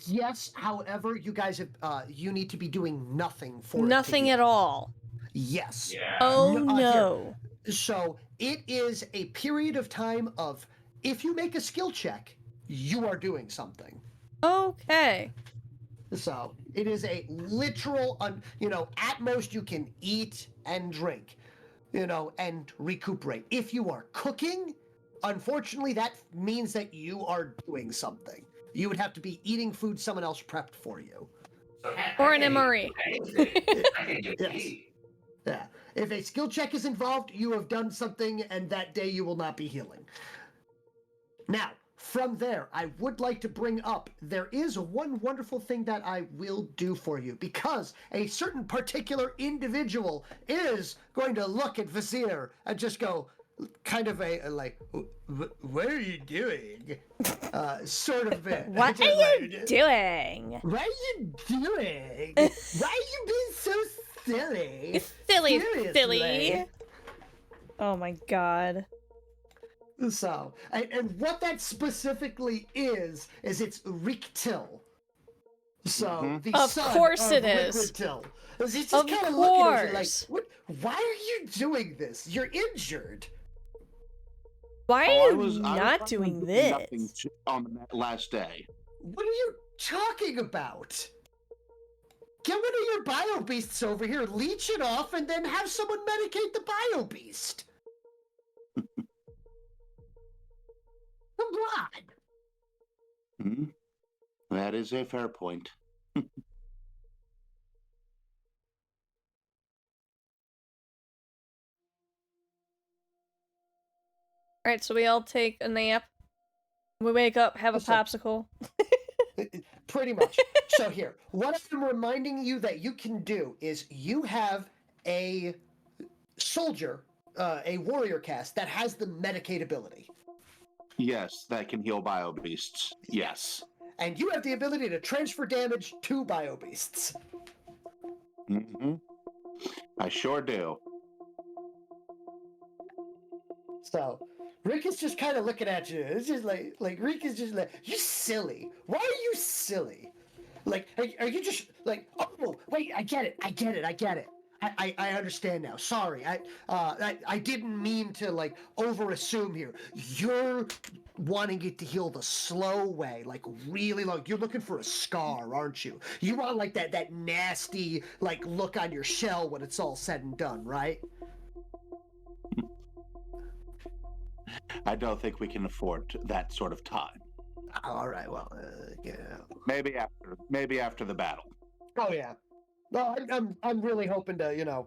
Yes, however, you guys have, you need to be doing nothing for Nothing it to at all. Yes. Yeah. Oh Here. no. So it is a period of time of, if you make a skill check, you are doing something. Okay. So it is a literal, at most you can eat and drink, and recuperate. If you are cooking, unfortunately, that means that you are doing something. You would have to be eating food someone else prepped for you. So Or an MRE. Yes. Yeah. If a skill check is involved, you have done something, and that day you will not be healing. Now, from there, I would like to bring up, there is one wonderful thing that I will do for you, because a certain particular individual is going to look at Vizier and just go, kind of what are you doing? Sort of bit. What Just are you doing? What are you doing? Why are you being so silly? Silly. Seriously. Oh my god. So, and what that specifically is it's Riktil. So, the Of son course of it is. Riktil. He's just Of kind of looking at you like, course. what? Why are you doing this? You're injured. Why Oh, are you not doing this? Nothing on the last day. What are you talking about? Get one of your bio beasts over here, leech it off, and then have someone medicate the bio beast. Come on. Hmm? That is a fair point. Alright, so we all take a nap. We wake up, have a Listen. popsicle. Pretty much. So here, what I'm reminding you that you can do is you have a soldier, a warrior cast that has the medicate ability. Yes, that can heal bio beasts. Yes. And you have the ability to transfer damage to bio beasts. Mm-hmm. I sure do. So Rick is just kind of looking at you. It's just like Rick is just like, you silly. Why are you silly? Like, are you just like, oh, wait, I get it. I understand now. Sorry, I didn't mean to like over assume here. You're wanting it to heal the slow way, like really low. You're looking for a scar, aren't you? You want like that nasty like look on your shell when it's all said and done, right? I don't think we can afford that sort of time. All right, well, yeah. Maybe after the battle. Oh yeah. No, I'm really hoping to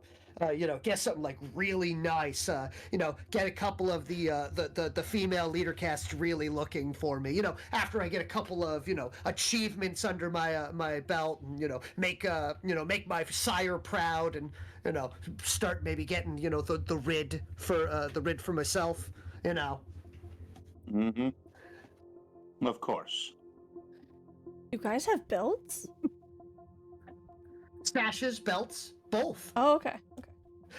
get something like really nice. Get a couple of the female leader casts really looking for me. After I get a couple of achievements under my belt, and make my sire proud, and start maybe getting the rid for myself. Mm-hmm. Of course. You guys have belts? Sashes, belts, both. Oh, okay.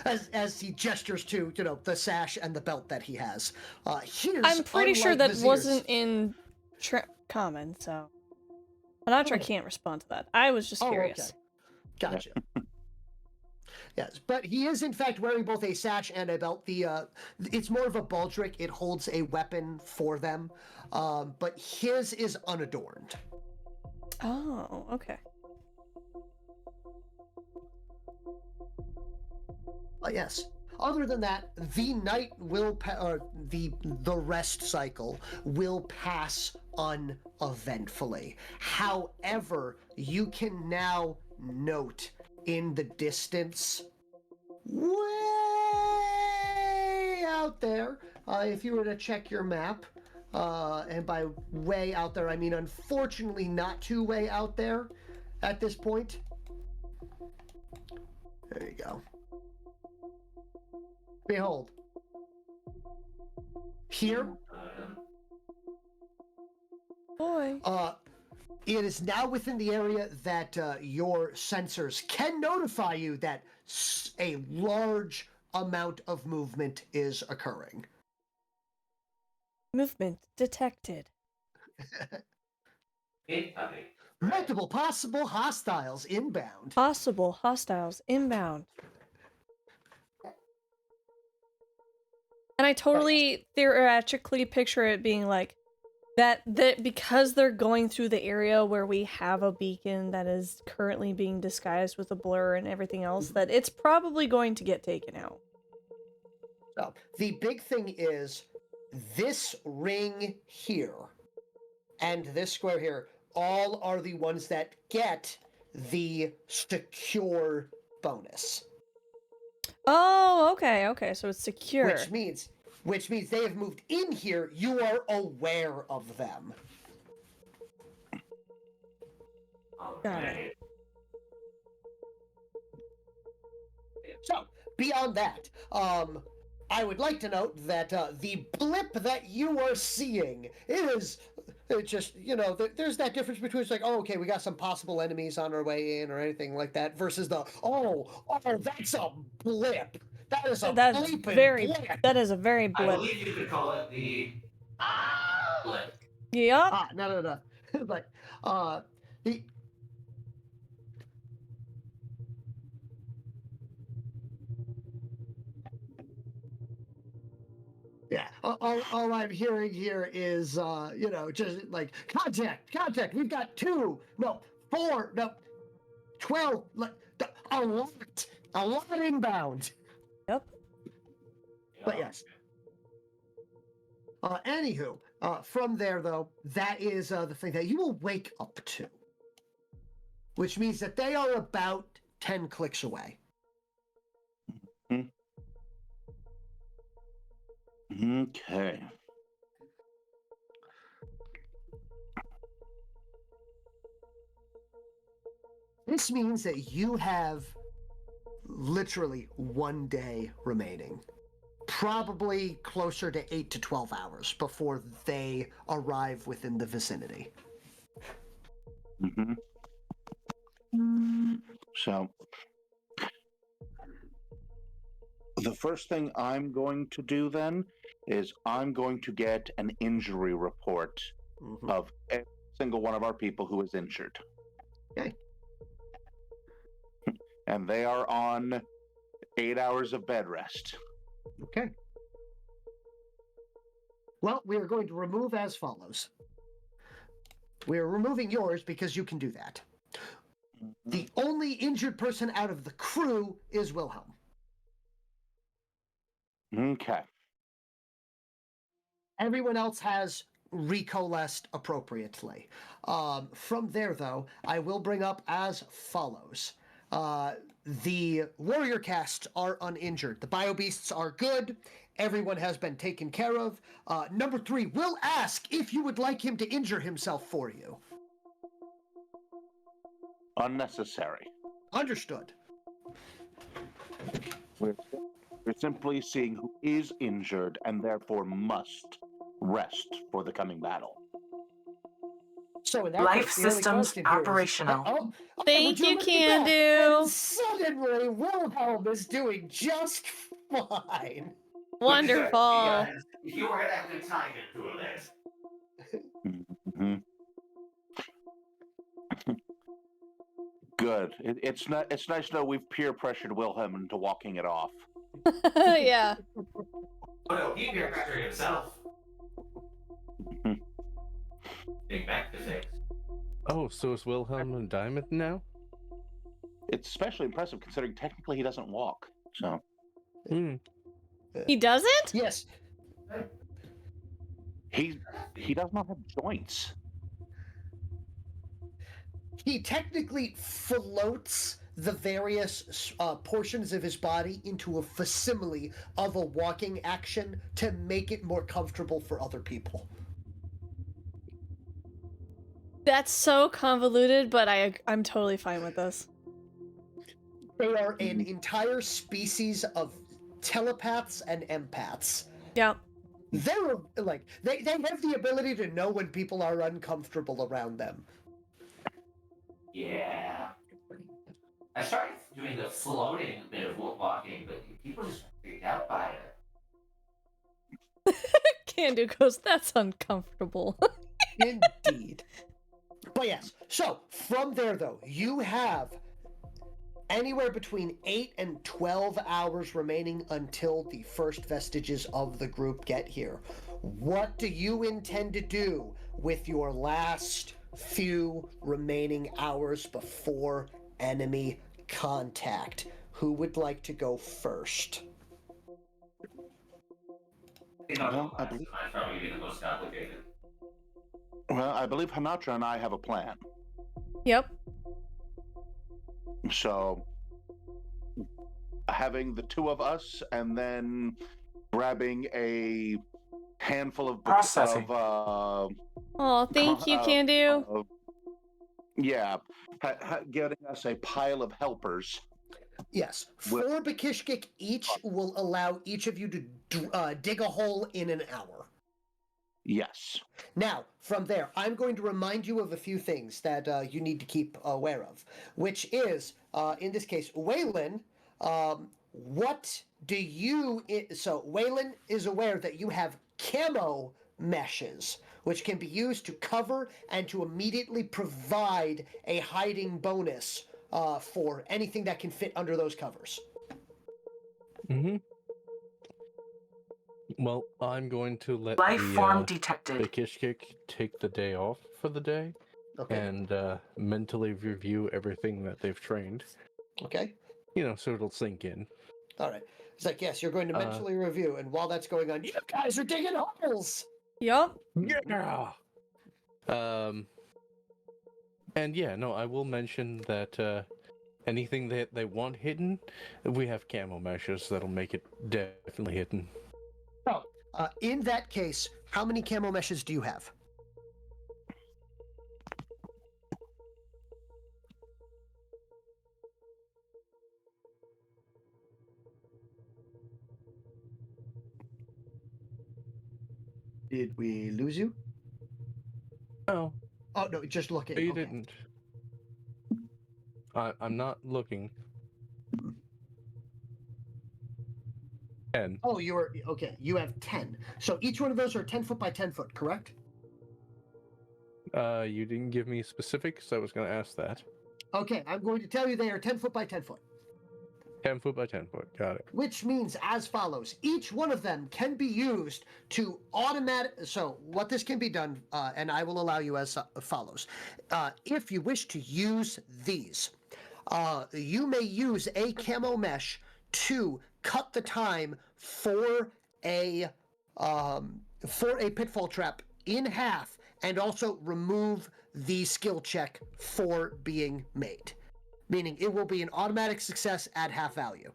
As he gestures to the sash and the belt that he has. I'm pretty sure that Vizier's. wasn't in common, so Anatra can't respond to that. I was just curious. Okay. Gotcha. Yes, but he is in fact wearing both a sash and a belt. It's more of a baldric. It holds a weapon for them, but his is unadorned. Oh, okay. Yes. Other than that, the night will the rest cycle will pass uneventfully. However, you can now note in the distance, way out there, if you were to check your map, and by way out there, I mean unfortunately not too way out there at this point. There you go. Behold. Here, Boy. it is now within the area that your sensors can notify you that a large amount of movement is occurring. Movement detected. Incoming. Multiple possible hostiles inbound. Possible hostiles inbound. And I totally theoretically picture it being like that because they're going through the area where we have a beacon that is currently being disguised with a blur and everything else, that it's probably going to get taken out. So, the big thing is this ring here and this square here all are the ones that get the secure bonus. Oh, okay, so it's secure. Which means they have moved in here. You are aware of them. Got it. So, beyond that, I would like to note that the blip that you are seeing is just, there's that difference between it's like, oh, okay, we got some possible enemies on our way in or anything like that, versus the, oh, that's a blip. That is a blip. That is a very blip. I believe you could call it the blip. Yup. No. But, the... Yeah, all I'm hearing here is, just like, contact, we've got 2, no, 4, no, 12, a lot inbound. Yep. But yes. Anywho, from there, though, that is the thing that you will wake up to. Which means that they are about 10 clicks away. Okay. This means that you have literally 1 day remaining. Probably closer to 8 to 12 hours before they arrive within the vicinity. So, the first thing I'm going to do then is I'm going to get an injury report of every single one of our people who is injured. Okay. And they are on 8 hours of bed rest. Okay. Well, we are going to remove as follows. We are removing yours because you can do that. The only injured person out of the crew is Wilhelm. Okay. Everyone else has recoalesced appropriately. From there, though, I will bring up as follows. The warrior casts are uninjured. The biobeasts are good. Everyone has been taken care of. Number 3 will ask if you would like him to injure himself for you. Unnecessary. Understood. We're simply seeing who is injured and therefore must rest for the coming battle. So in that Life case, the only systems question here is, operational. Thank you, look at that? Candu. And suddenly, Wilhelm is doing just fine. Wonderful. Yeah, you were having time into this. Good. It's nice to know we've peer pressured Wilhelm into walking it off. Yeah. Oh no, he peer pressured himself. Big back to fix. Oh, so is Wilhelm and Diamond now? It's especially impressive considering technically he doesn't walk. So Hmm. He doesn't? Yes. He does not have joints. He technically floats the various portions of his body into a facsimile of a walking action to make it more comfortable for other people. That's so convoluted, but I'm totally fine with this. They are an entire species of telepaths and empaths. Yep. They're like they have the ability to know when people are uncomfortable around them. Yeah. I started doing the floating bit of walking, but people just freaked out by it. Candu goes, that's uncomfortable. Indeed. But yes, so from there though, you have anywhere between 8 and 12 hours remaining until the first vestiges of the group get here. What do you intend to do with your last few remaining hours before enemy contact? Who would like to go first? Well, I believe- Mine's probably the most complicated. Well, I believe Hanatra and I have a plan. Yep. So, having the two of us and then grabbing a handful of Processing. Oh, thank you, Candu. Yeah, getting us a pile of helpers. Yes, 4 Bakishkik each will allow each of you to dig a hole in an hour. Yes. Now, from there, I'm going to remind you of a few things that you need to keep aware of, which is, in this case, Waylon, what do you... So, Waylon is aware that you have camo meshes, which can be used to cover and to immediately provide a hiding bonus for anything that can fit under those covers. Mm-hmm. Well, I'm going to let Life the form detected. Bakishkik take the day off for the day Okay. and mentally review everything that they've trained. Okay. So it'll sink in. All right. It's like, yes, you're going to mentally review, and while that's going on, you guys are digging holes! Yup. Yeah. And yeah, no, I will mention that anything that they want hidden, we have camo meshes that'll make it definitely hidden. Oh, in that case, how many camo meshes do you have? Did we lose you? Oh. Oh, no, just looking. You Okay. didn't. I'm not looking. 10. Oh, okay. You have 10. So each one of those are 10 foot by 10 foot, correct? You didn't give me specifics, so I was going to ask that. Okay, I'm going to tell you they are 10 foot by 10 foot. 10 foot by 10 foot, got it. Which means as follows. Each one of them can be used to so what this can be done, and I will allow you as follows. If you wish to use these, you may use a camo mesh to cut the time for a pitfall trap in half and also remove the skill check for being made. Meaning it will be an automatic success at half value.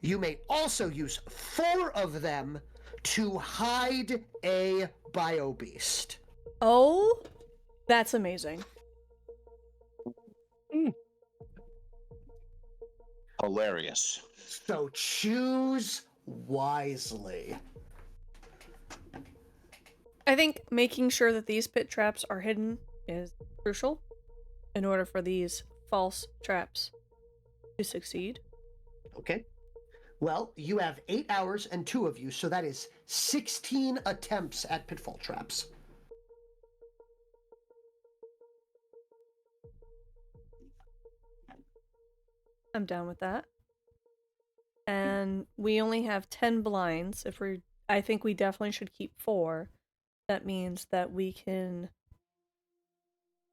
You may also use 4 of them to hide a bio beast. Oh, that's amazing. Hilarious. So choose wisely. I think making sure that these pit traps are hidden is crucial in order for these false traps to succeed. Okay. Well, you have 8 hours and 2 of you, so that is 16 attempts at pitfall traps. I'm down with that. And we only have 10 blinds. I think we definitely should keep 4. That means that we can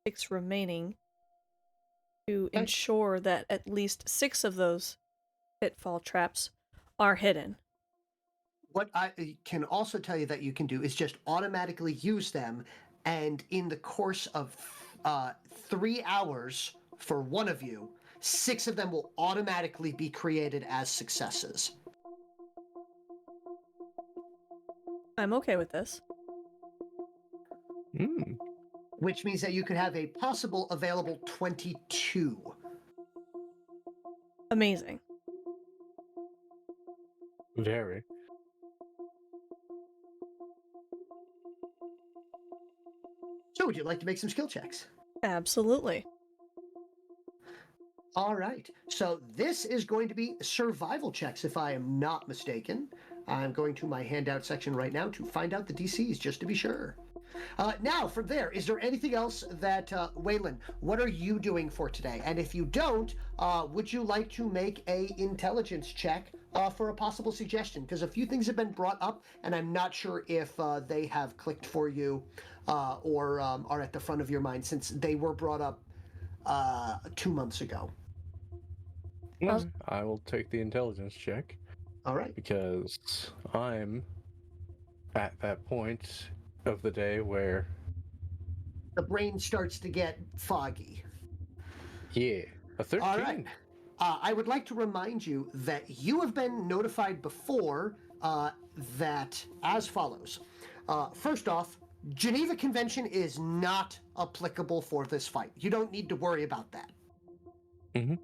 6 remaining to ensure that at least 6 of those pitfall traps are hidden. What I can also tell you that you can do is just automatically use them, and in the course of 3 hours for one of you, 6 of them will automatically be created as successes. I'm okay with this. Which means that you could have a possible available 22. Amazing. Very. So would you like to make some skill checks? Absolutely. All right. So this is going to be survival checks, if I am not mistaken. I'm going to my handout section right now to find out the DCs, just to be sure. Now, from there, is there anything else that, Waylon, what are you doing for today? And if you don't, would you like to make a intelligence check for a possible suggestion? Because a few things have been brought up, and I'm not sure if they have clicked for you or are at the front of your mind, since they were brought up 2 months ago. I will take the intelligence check. All right. Because I'm at that point of the day where the brain starts to get foggy. Yeah, a 13. All right. I would like to remind you that you have been notified before that as follows. First off, Geneva Convention is not applicable for this fight. You don't need to worry about that. Mm-hmm.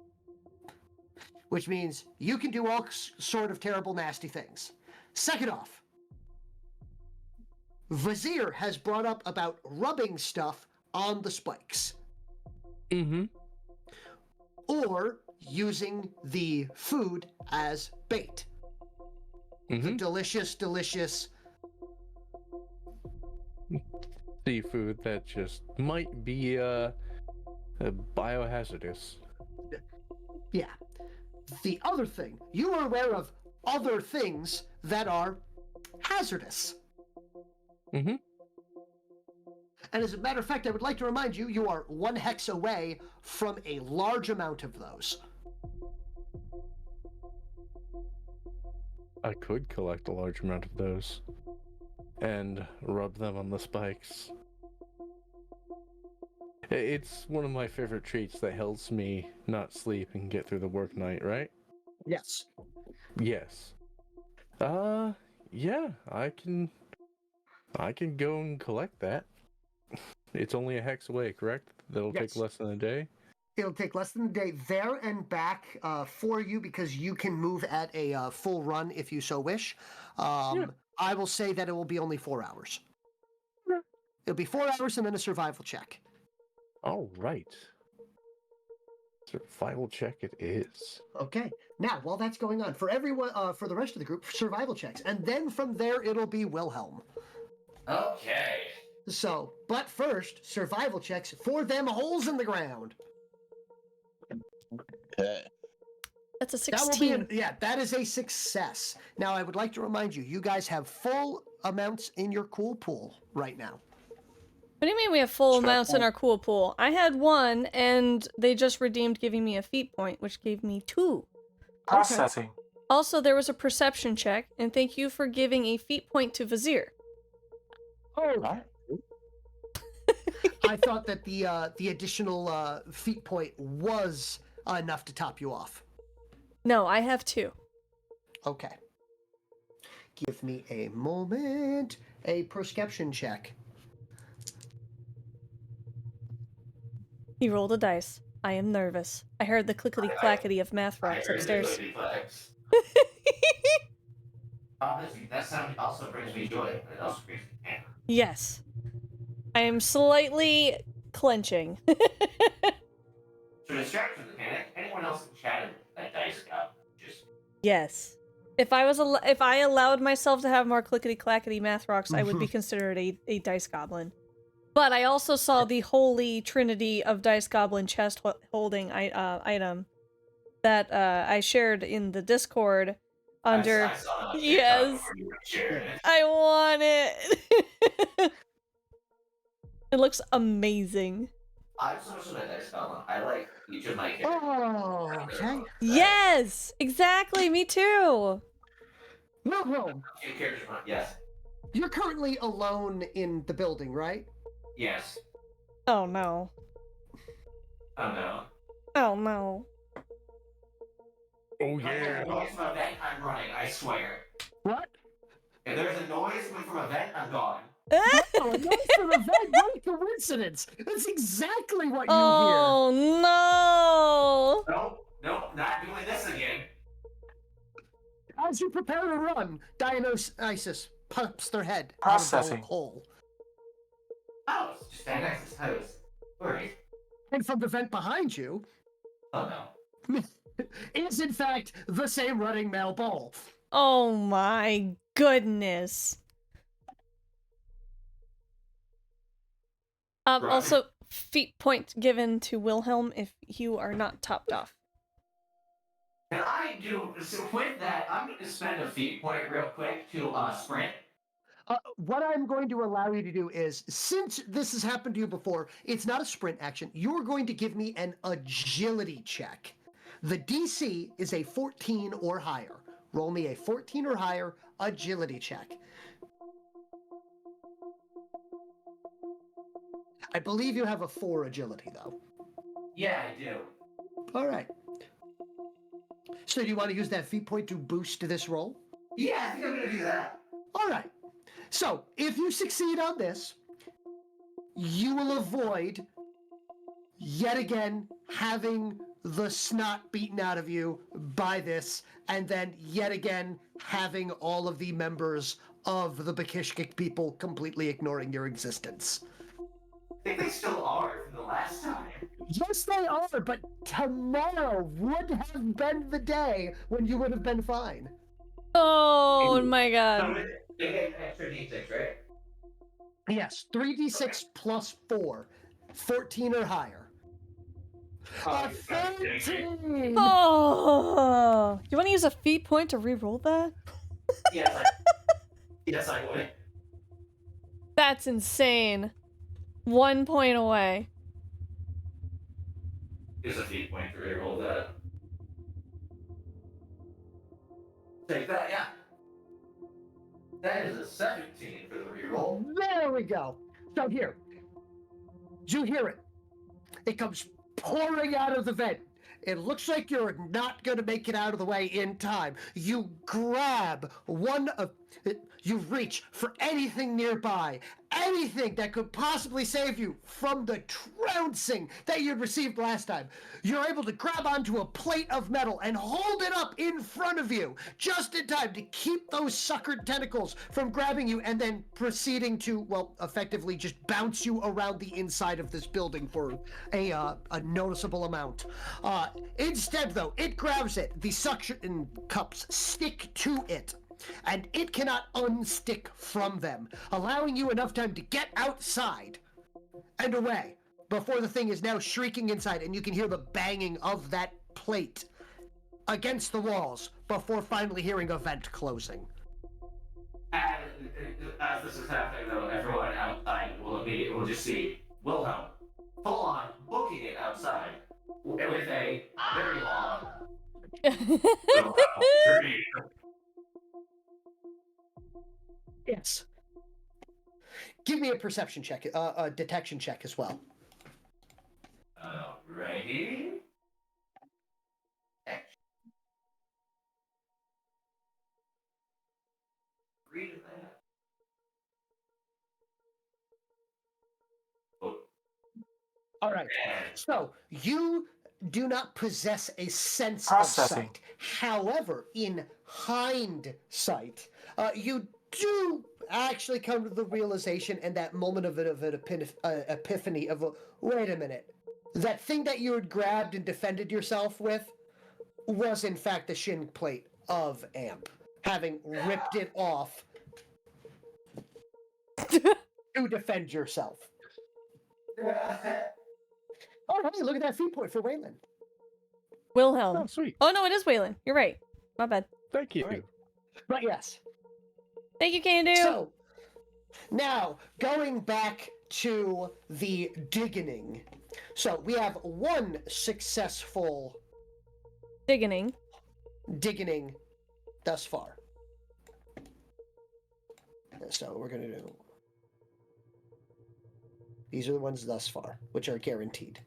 Which means you can do all sort of terrible, nasty things. Second off, Vizier has brought up about rubbing stuff on the spikes. Mm-hmm. Or using the food as bait. Mm-hmm. The delicious seafood that just might be biohazardous. Yeah. The other thing, you are aware of other things that are hazardous. Mm-hmm. And as a matter of fact, I would like to remind you, you are 1 hex away from a large amount of those. I could collect a large amount of those and rub them on the spikes. It's one of my favorite treats that helps me not sleep and get through the work night, right? Yes. Yes. Yeah, I can go and collect that. It's only a hex away, correct? That'll Yes. take less than a day? It'll take less than a day there and back for you, because you can move at a full run if you so wish. Yeah. I will say that it will be only 4 hours. Yeah. It'll be 4 hours and then a survival check. All right. Survival check it is. Okay. Now, while that's going on, for everyone, for the rest of the group, survival checks, and then from there it'll be Wilhelm. Okay. So, but first, survival checks for them holes in the ground. Okay. That's a That will be 16. that is a success. Now, I would like to remind you, you guys have full amounts in your cool pool right now. What do you mean we have full Sure. amounts in our cool pool? I had 1, and they just redeemed giving me a feat point, which gave me 2. Processing. Also, there was a perception check, and thank you for giving a feat point to Vizier. All right. I thought that the additional feat point was enough to top you off. No, I have 2. Okay. Give me a moment. A perception check. He rolled a dice. I am nervous. I heard the clickety-clackety of math rocks upstairs. That sound also brings me joy, but it also brings me pain. Yes. I am slightly clenching. To distract from the panic, anyone else in chat that dice got just Yes. If I allowed myself to have more clickety-clackety math rocks, I would be considered a dice goblin. But I also saw the holy trinity of dice goblin chest holding item that I shared in the Discord under. I saw that on Yes. TikTok before you were sharing it. I want it. It looks amazing. I'm so much of a dice goblin. I like each of my characters. Oh, okay. Yes, exactly. Me too. Wilhelm, A few characters run. Yes. you're currently alone in the building, right? Yes. Oh no. Oh no. Oh no. Oh If I hear a noise from a vent, I'm running, I swear. What? If there's a noise coming from a vent, I'm gone. Oh, a noise from a vent. What a coincidence! That's exactly what you Oh no. Nope, not doing this again. hear. As you prepare to run, Dionysus pops their head Processing. out of the hole. Oh, it's just that nice house. Worried. And from the vent behind you Oh no. is, in fact, the same running male bull. Oh my goodness. Right. Also, feat point given to Wilhelm if you are not topped off. And I do, so with that, I'm going to spend a feat point real quick to sprint. What I'm going to allow you to do is, since this has happened to you before, it's not a sprint action. You're going to give me an agility check. The DC is a 14 or higher. Roll me a 14 or higher agility check. I believe you have a 4 agility, though. Yeah, I do. All right. So do you want to use that feat point to boost this roll? Yeah, I think I'm going to do that. All right. So if you succeed on this, you will avoid yet again having the snot beaten out of you by this, and then yet again having all of the members of the Bakishkik people completely ignoring your existence. I think they still are from the last time. Yes, they are, but tomorrow would have been the day when you would have been fine. Oh my god. So they get an extra d6, right? Yes, 3d6 plus 4. 14 or higher. Oh, 13! Oh, you want to use a feat point to re-roll that? Yes, I would. That's insane. 1 point away. Use a feat point to reroll that. Take that, yeah. That is a 17 for the reroll. There we go. So here, you hear it. It comes pouring out of the vent. It looks like you're not going to make it out of the way in time. You grab one of... You reach for anything nearby, anything that could possibly save you from the trouncing that you'd received last time. You're able to grab onto a plate of metal and hold it up in front of you, just in time to keep those suckered tentacles from grabbing you and then proceeding to, well, effectively just bounce you around the inside of this building for a noticeable amount. Instead, though, it grabs it. The suction cups stick to it, and it cannot unstick from them, allowing you enough time to get outside and away before the thing is now shrieking inside, and you can hear the banging of that plate against the walls before finally hearing a vent closing. As this is happening, though, everyone outside will just see Wilhelm full on booking it outside with a very long Wilhelm scream. Yes. Give me a perception check, a detection check as well. Alrighty. Read that. Oh. All right. So you do not possess a sense Processing. of sight. However, in hindsight, you do actually come to the realization and that moment of an epiphany of, wait a minute, that thing that you had grabbed and defended yourself with was in fact the shin plate of Amp, having ripped it off to defend yourself. Oh, hey, look at that feat point for Waylon. Wilhelm. Oh, sweet. Oh no, it is Waylon. You're right. My bad. Thank you. All right. But yes. Thank you, Candu. So, now, going back to the digging. So, we have one successful Digging. digging thus far. So we're going to do... These are the ones thus far, which are guaranteed.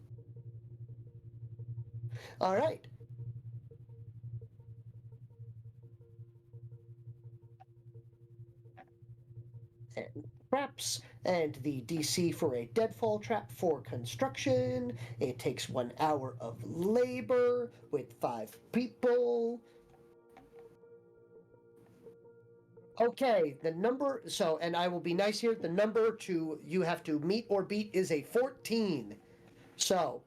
All right. And traps, and the DC for a deadfall trap for construction. It takes 1 hour of labor with 5 people. Okay, the number, so, and I will be nice here, the number you have to meet or beat is a 14. So,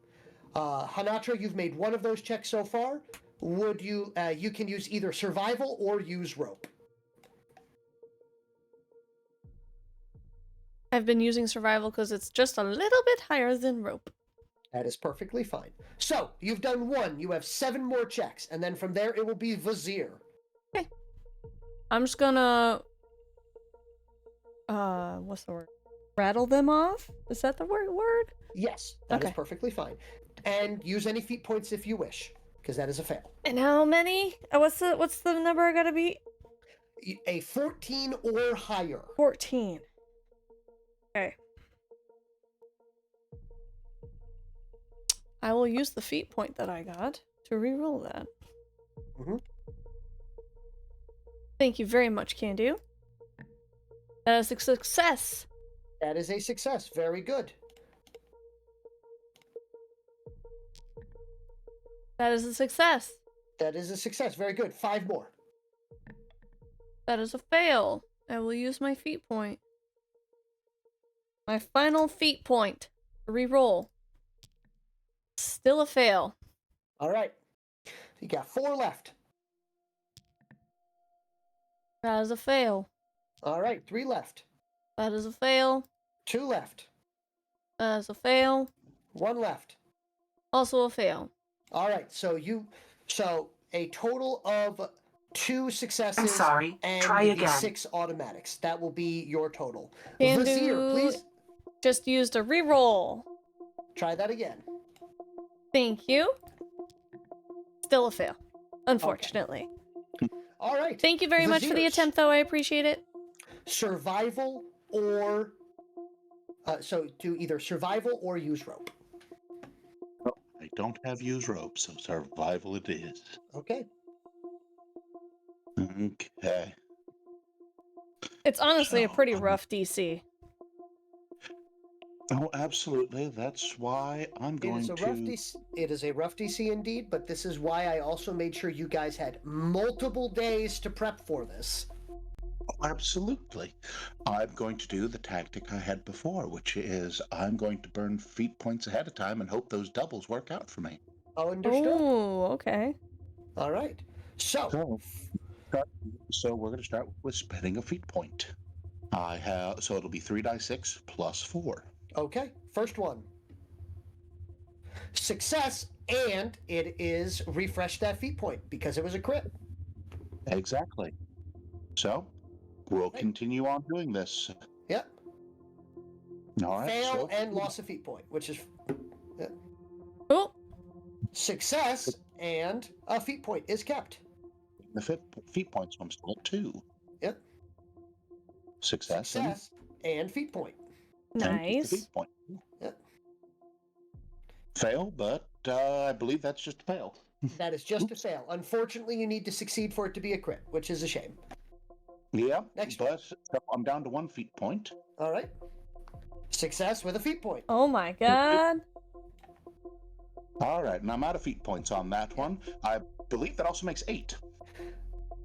Hanatra, you've made one of those checks so far. Would you, you can use either survival or use rope. I've been using survival because it's just a little bit higher than rope. That is perfectly fine. So, you've done 1, you have 7 more checks, and then from there it will be Vizier. Okay. I'm just gonna... what's the word? Rattle them off? Is that the word? Yes, that is Okay. perfectly fine. And use any feat points if you wish, because that is a fail. And how many? What's the number I gotta beat? A 14 or higher. 14. Okay. I will use the feat point that I got to reroll that. Mhm. Thank you very much, Candu. That is a success. That is a success. Very good. That is a success. That is a success. Very good. 5 more. That is a fail. I will use my feat point. My final feat point. Reroll. Still a fail. All right. You got 4 left. That is a fail. All right. 3 left. That is a fail. 2 left. That is a fail. 1 left. Also a fail. All right. So a total of 2 successes. I'm sorry. And Try the again. 6 automatics. That will be your total. Candu Vizier, please just used a reroll. try that again. Thank you. Still a fail. Unfortunately. All right. Thank you very much for the Viziers. attempt, though. I appreciate it. Survival or so do either survival or use rope. I don't have use rope, so survival it is. Okay. Okay. It's honestly a So, pretty rough DC. Oh, absolutely. That's why I'm It going is a to. rough DC. It is a rough DC indeed, but this is why I also made sure you guys had multiple days to prep for this. Oh, absolutely. I'm going to do the tactic I had before, which is I'm going to burn feat points ahead of time and hope those doubles work out for me. Oh, understood. Oh, okay. All right. So, So we're going to start with spending a feat point. So it'll be 3d6 plus 4. okay. First one. Success, and it is refresh that feat point because it was a crit. Exactly. So we'll continue on doing this. Yep. All right. Fail So and loss a feat point, which is Oh, success, and a feat point is kept. the feat points, I'm still at 2. Yep. Success and feat point. and the nice. feat point. Yep. Fail, but I believe that's just a fail. That is just a fail. Unfortunately, you need to succeed for it to be a crit, which is a shame. Yeah, Next but I'm down to 1 feat point. All right. Success with a feat point. Oh my god. All right, and I'm out of feat points on that one. I believe that also makes 8.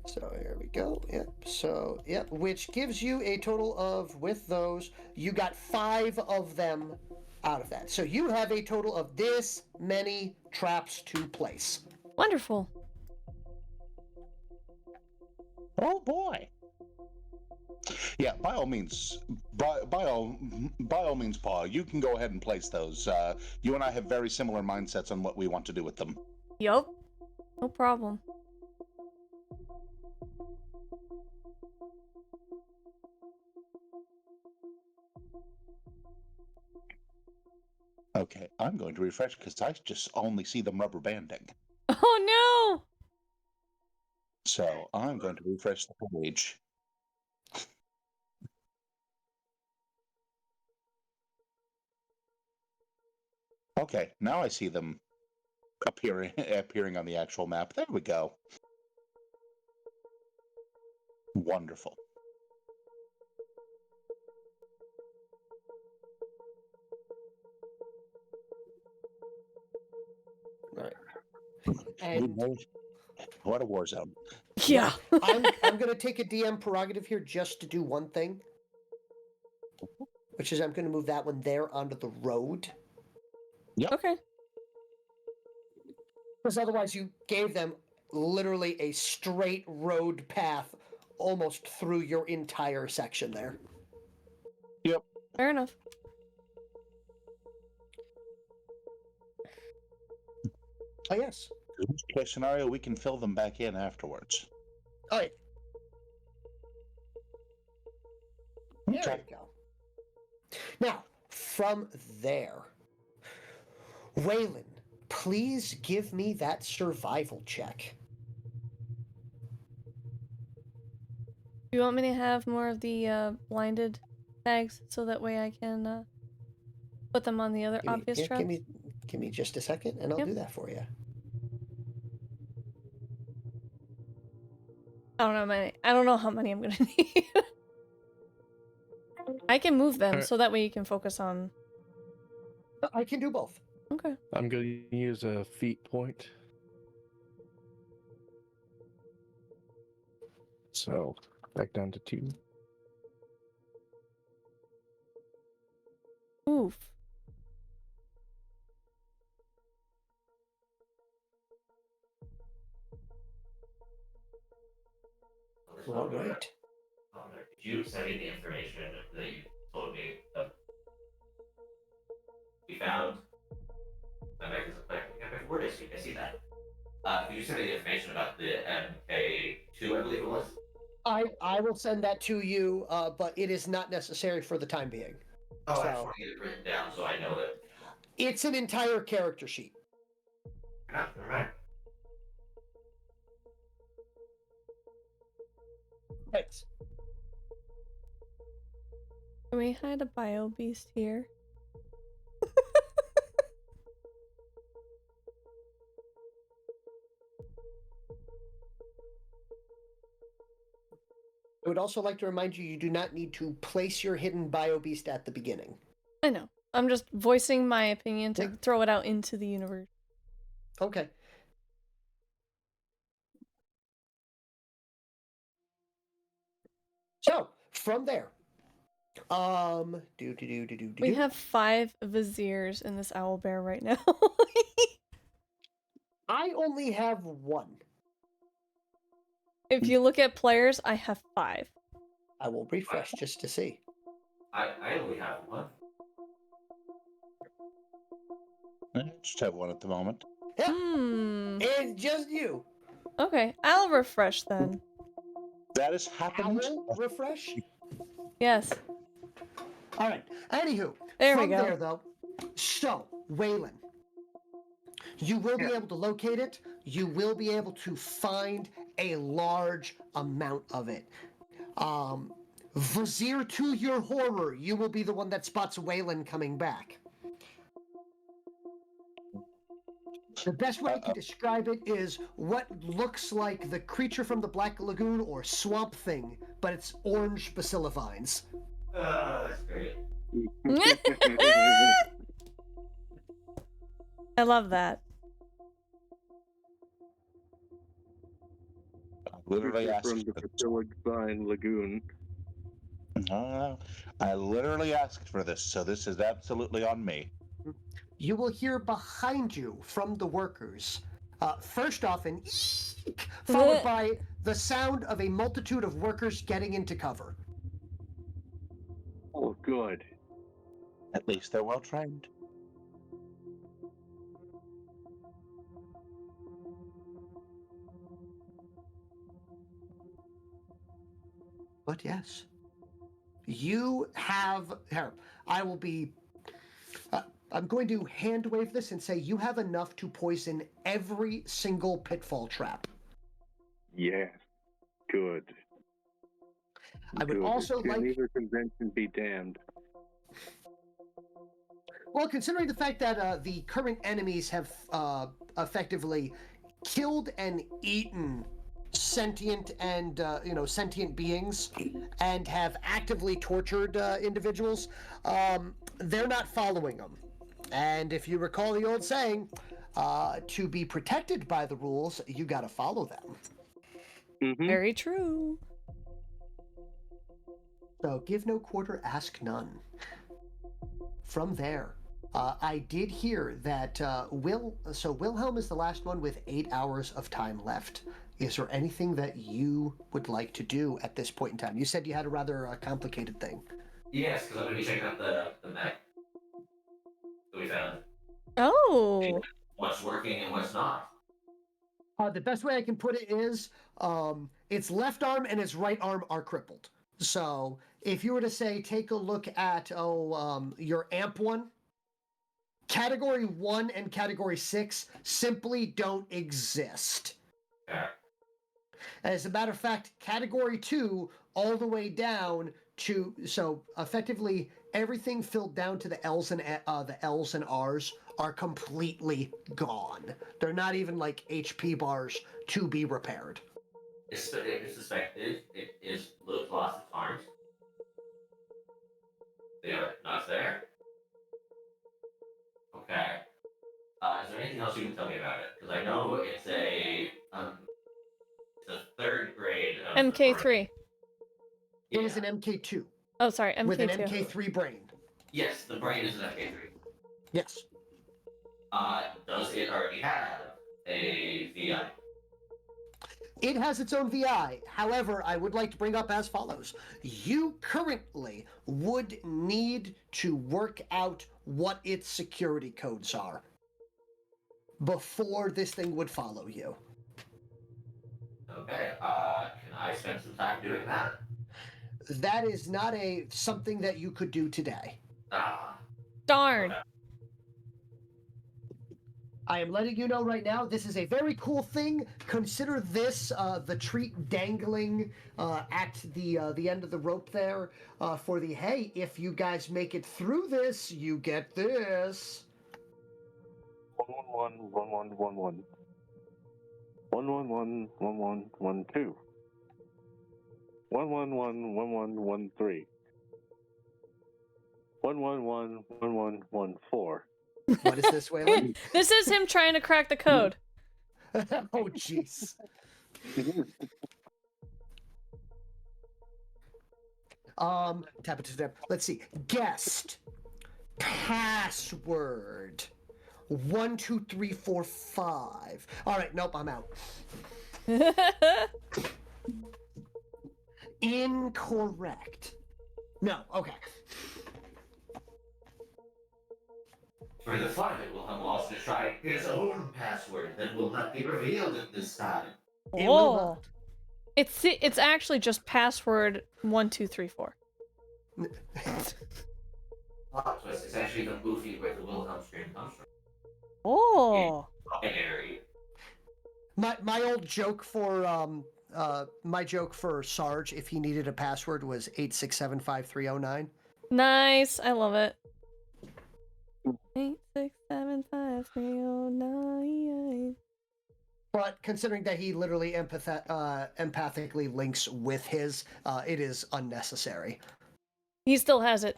So here we go. Yep. So, yep. Which gives you a total of, with those, you got 5 of them out of that. So you have a total of this many traps to place. Wonderful. Oh boy. Yeah, by all means, by all means, Paul, you can go ahead and place those. You and I have very similar mindsets on what we want to do with them. Yup. No problem. Okay, I'm going to refresh because I just only see them rubber banding. Oh no! So I'm going to refresh the page. Okay, now I see them appearing on the actual map. There we go. Wonderful. And What a war zone. Yeah. I'm going to take a DM prerogative here just to do one thing, which is I'm going to move that one there onto the road. Okay. Because otherwise you gave them literally a straight road path almost through your entire section there. Yep. Fair enough. Oh, yes. Worst case scenario, we can fill them back in afterwards. Oh, yeah. There Okay. you go. Now, from there, Waylon, please give me that survival check. Do you want me to have more of the blinded tags so that way I can put them on the other obvious traps? Give me just a second, and I'll Yep. do that for you. I don't know how many I'm gonna need. I can move them Alright. so that way you can focus on. I can do both. Okay. I'm going to use a feat point. So, back down to 2. Oof. All right. Did you send me the information that you told me we found? Where is he? I see that. Did you send me the information about the MK2, I believe it was? I will send that to you, but it is not necessary for the time being. Oh, I So- just want to get it written down so I know that. It's an entire character sheet. All right. Thanks. Can we hide a bio beast here? I would also like to remind you do not need to place your hidden bio beast at the beginning. I know. I'm just voicing my opinion to Yeah. throw it out into the universe. Okay. So, from there. We have 5 viziers in this owl bear right now. I only have 1. If you look at players, I have 5. I will refresh just to see. I only have one. I just have one at the moment. Yeah, Hmm. it's just you. Okay, I'll refresh then. That has happened. Owl refresh. Yes. All right. Anywho, There we from go. there though. So, Waylon, you will be able to locate it. You will be able to find a large amount of it. Vizier, to your horror, you will be the one that spots Waylon coming back. The best way to describe it is what looks like the creature from the Black Lagoon or Swamp Thing, but it's orange bacillivines. That's great. I love that. Literally asked from the for this. Bacillivine Lagoon. I literally asked for this, so this is absolutely on me. You will hear behind you from the workers. First off, an eek, followed by the sound of a multitude of workers getting into cover. Oh, good. At least they're well trained. But yes, you have. Here, I will be. I'm going to hand wave this and say you have enough to poison every single pitfall trap. Yeah. Good. I would Good. also like. Geneva Convention be damned. Well, considering the fact that the current enemies have effectively killed and eaten sentient and sentient beings and have actively tortured individuals, they're not following them. And if you recall the old saying, to be protected by the rules, you got to follow them. Mm-hmm. Very true. So give no quarter, ask none. From there, I did hear that Wilhelm is the last one with 8 hours of time left. Is there anything that you would like to do at this point in time? You said you had a rather complicated thing. Yes, because I'm going to be checking out the mech that we found. Oh. What's working and what's not. The best way I can put it is its left arm and its right arm are crippled. So if you were to say, take a look at your amp one, category 1 and category 6 simply don't exist. Okay. As a matter of fact, category 2 all the way down to, so effectively everything filled down to the L's and R's are completely gone. They're not even like HP bars to be repaired. It's suspected it is lost its arms. They are not there. Okay. Is there anything else you can tell me about it? Because I know it's a third grade of MK3. It is an MK2 Oh, sorry, MK2. with an MK3 brain. Yes, the brain is an MK3. Yes. Does it already have a VI? It has its own VI. However, I would like to bring up as follows. You currently would need to work out what its security codes are before this thing would follow you. Okay, can I spend some time doing that? That is not something that you could do today. Darn. Okay. I am letting you know right now, this is a very cool thing. Consider this the treat dangling at the end of the rope there for the, hey, if you guys make it through this, you get this. 111 111 111 111 1113 111 1114. What is this, Waylon? This is him trying to crack the code. Oh, jeez. Tap it to tap. Let's see. Guest. Password. 1, 2, 3, 4, 5. All right, nope, I'm out. Incorrect. No, okay. For the fun of it, we'll have also try his own password that will not be revealed at this time. It will Oh. It's actually just password 1234. Plot twist. It's actually the movie where the Wilhelm stream comes from. Oh. Binary. My old joke for Sarge, if he needed a password, was 8675309. Nice. I love it. 8675309. But considering that he literally empathically links with his, it is unnecessary. He still has it,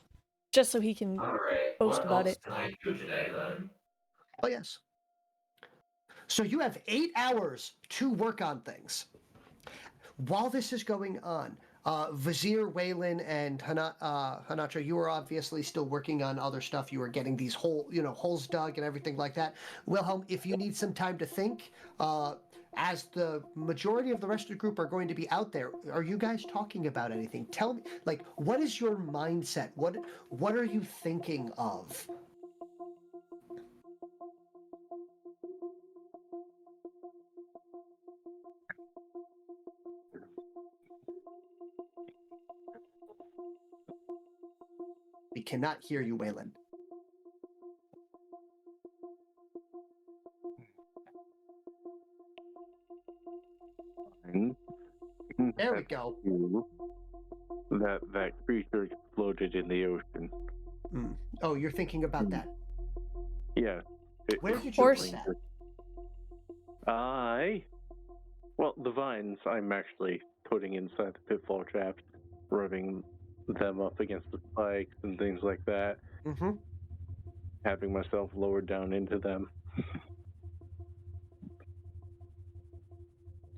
just so he can Alright, boast what about else it. can I do today then? Oh, yes. So you have 8 hours to work on things. While this is going on, Vizier, Waylon, and Hanacho, you are obviously still working on other stuff. You are getting these holes dug and everything like that. Wilhelm, if you need some time to think, as the majority of the rest of the group are going to be out there, are you guys talking about anything? Tell me, like, what is your mindset? What are you thinking of? We cannot hear you, Waylon. There we go. That creature exploded in the ocean. Oh, you're thinking about that. Yeah. Where did you course. bring that? Well, the vines I'm actually putting inside the pitfall traps, rubbing them up against the spikes and things like that, Mm-hmm. having myself lowered down into them.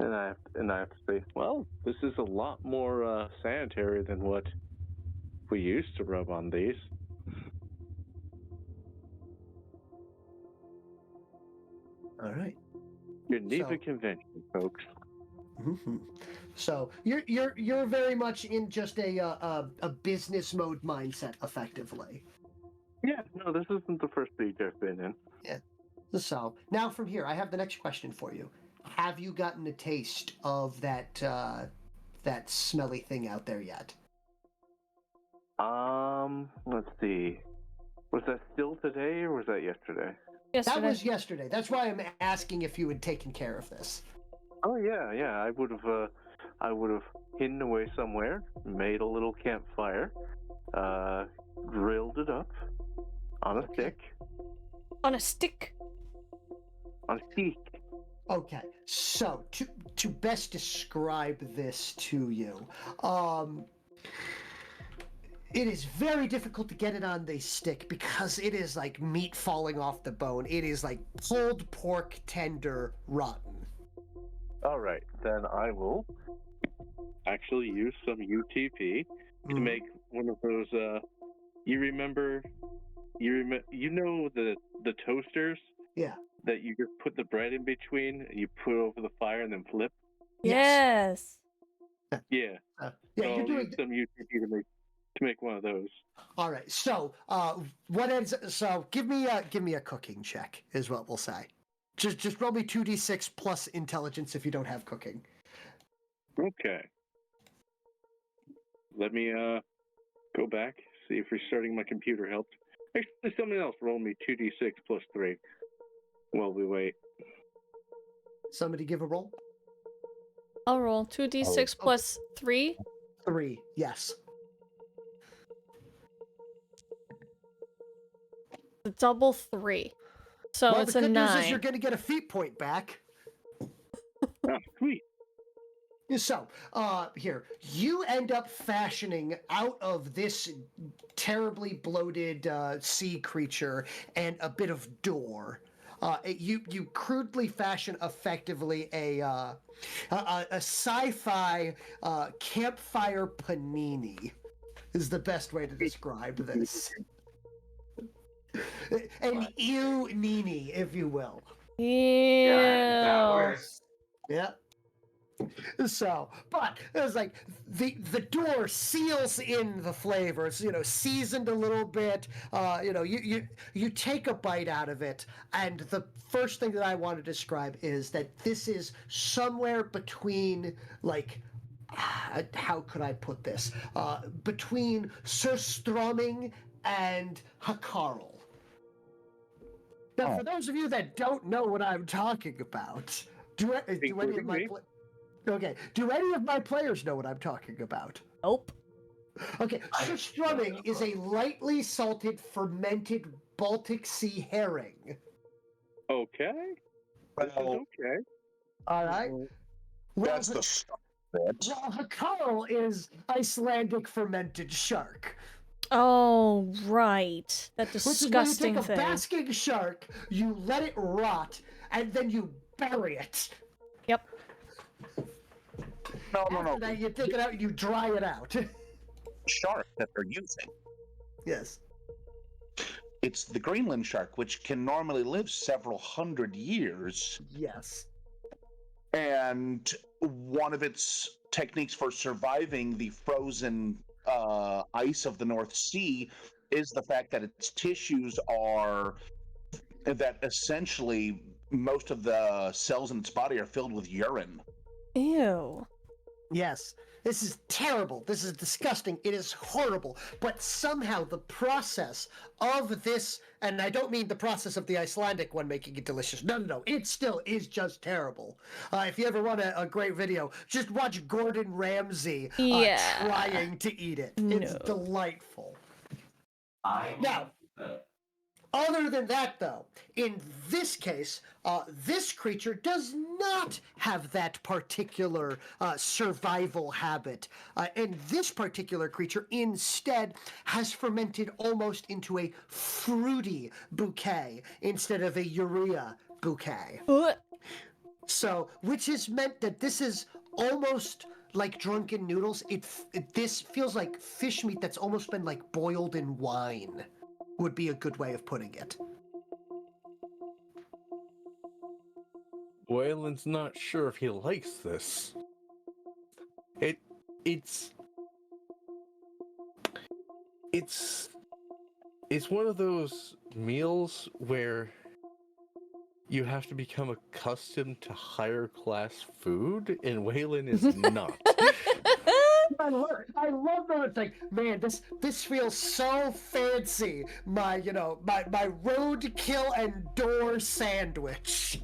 And I have to say, well, this is a lot more sanitary than what we used to rub on these. All right. Geneva So- Convention, folks. Mm-hmm. So you're very much in just a business mode mindset, effectively. Yeah, no, this isn't the first beach I've been in. So now from here, I have the next question for you. Have you gotten a taste of that smelly thing out there yet? Let's see. Was that still today or was that yesterday? Yesterday. That was yesterday. That's why I'm asking if you had taken care of this. Oh yeah. I would have hidden away somewhere, made a little campfire, grilled it up on a stick. On a stick. On a stick. Okay, so to best describe this to you, it is very difficult to get it on the stick because it is like meat falling off the bone. It is like pulled pork tender rotten. All right, then I will actually use some UTP to make one of those. You know the toasters? Yeah. That you just put the bread in between and you put it over the fire and then flip. Yes. Yeah. Yeah, So you're I'll doing. use some UTP to make one of those. All right. So, give me a cooking check is what we'll say. Just roll me 2d6 plus intelligence if you don't have cooking. Okay. Let me go back, see if restarting my computer helped. Actually, something else. Roll me 2d6 plus 3 while we wait. Somebody give a roll. I'll roll 2d6 plus 3. 3. Yes. Double 3. So Well, it's the a good 9. news is you're going to get a feat point back. Ah, sweet. So, here, you end up fashioning out of this terribly bloated sea creature and a bit of door. You crudely fashion effectively a sci-fi campfire panini is the best way to describe this. An ew nini, if you will. Yeah, that Ew. works. Yeah. So, but it was like the door seals in the flavors, seasoned a little bit. You take a bite out of it, and the first thing that I want to describe is that this is somewhere between like. How could I put this? Between Surströmming and Hakarl. Now, for those of you that don't know what I'm talking about, do any of my do any of my players know what I'm talking about? Nope. Okay, Surströmming is a lightly salted, fermented Baltic Sea herring. Okay. This is okay. All right. That's the stuff bit. Well, Hakarl is Icelandic fermented shark. Oh, right. That disgusting Which is where you take a thing. basking shark, you let it rot, and then you bury it. Yep. After that, you take it out and you dry it out. Shark that they're using. Yes. It's the Greenland shark, which can normally live several hundred years. Yes. And one of its techniques for surviving the frozen ice of the North Sea is the fact that its tissues are that essentially most of the cells in its body are filled with urine. Ew. Yes. This is terrible. This is disgusting. It is horrible. But somehow the process of this, and I don't mean the process of the Icelandic one making it delicious. No. It still is just terrible. If you ever want a great video, just watch Gordon Ramsay trying to eat it. It's delightful. Now, Other than that, though, in this case, this creature does not have that particular survival habit. And this particular creature instead has fermented almost into a fruity bouquet instead of a urea bouquet. So, which has meant that this is almost like drunken noodles. This feels like fish meat that's almost been like boiled in wine. Would be a good way of putting it. Waylon's not sure if he likes this. It's one of those meals where you have to become accustomed to higher class food, and Waylon is not. I love that. It's like, man, this feels so fancy. My roadkill and door sandwich.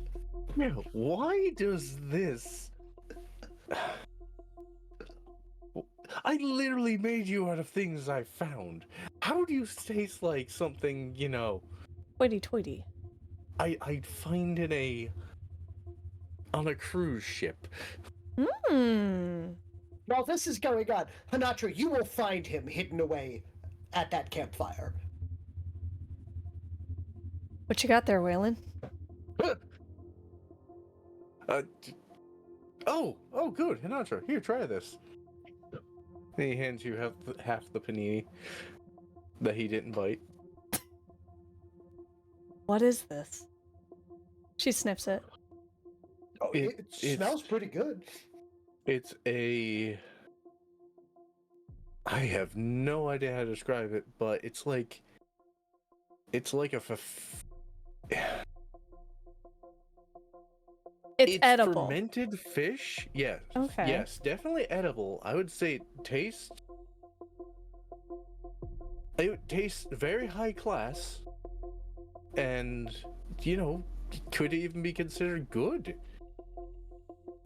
Yeah, why does this? I literally made you out of things I found. How do you taste like something, Hoity-toity. I'd find on a cruise ship? While this is going on, Hanatra, you will find him hidden away at that campfire. What you got there, Waylon? Oh, good, Hinatra. Here, try this. And he hands you half the panini that he didn't bite. What is this? She sniffs it. Oh, it smells pretty good. It's I have no idea how to describe it, but it's like It's it's edible. fermented fish. Yes. Okay. Yes, definitely edible. I would say it tastes very high class, and could even be considered good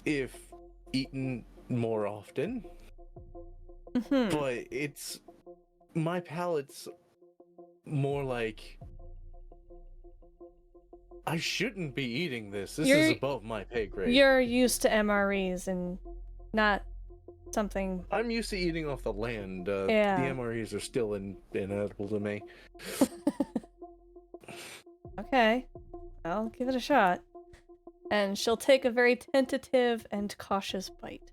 if eaten more often. But my palate's more like, I shouldn't be eating this. This is above my pay grade. You're used to MREs and not something. I'm used to eating off the land. Yeah. The MREs are still inedible to me. Okay, I'll give it a shot. And she'll take a very tentative and cautious bite.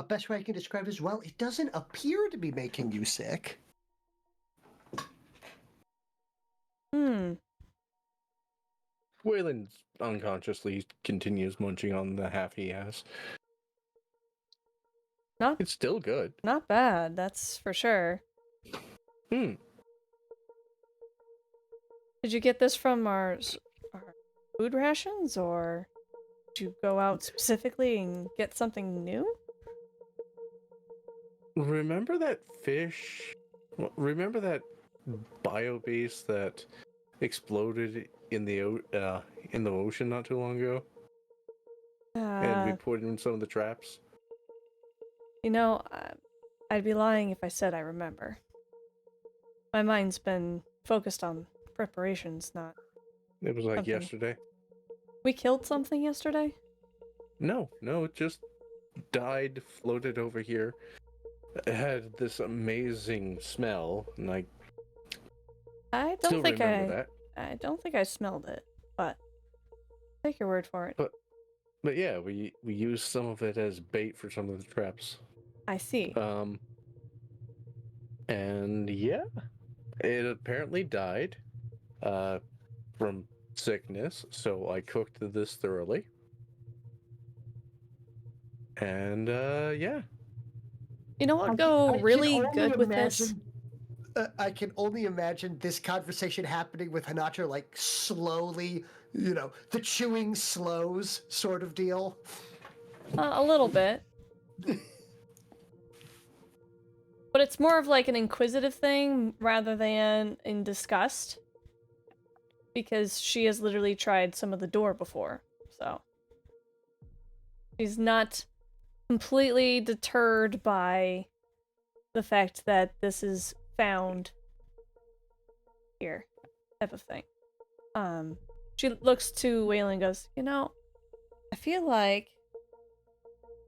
Best way I can describe it as well, it doesn't appear to be making you sick. Waylon unconsciously continues munching on the half he has. It's still good. Not bad, that's for sure. Did you get this from our food rations, or did you go out specifically and get something new? Remember that fish? Remember that bio base that exploded in the ocean not too long ago? And we put in some of the traps? I'd be lying if I said I remember. My mind's been focused on preparations, not... It was like something. Yesterday. We killed something yesterday? No, it just died, floated over here. It had this amazing smell, and I don't think I smelled it, but take your word for it. But yeah, we used some of it as bait for some of the traps. I see. And yeah, it apparently died from sickness, so I cooked this thoroughly. And yeah. You know what would go really good with this? I can only imagine this conversation happening with Hanatra, like, slowly, the chewing slows sort of deal. A little bit. But it's more of like an inquisitive thing rather than in disgust. Because she has literally tried some of the door before, so. She's not completely deterred by the fact that this is found here, type of thing. She looks to Waylon and goes, you know, I feel like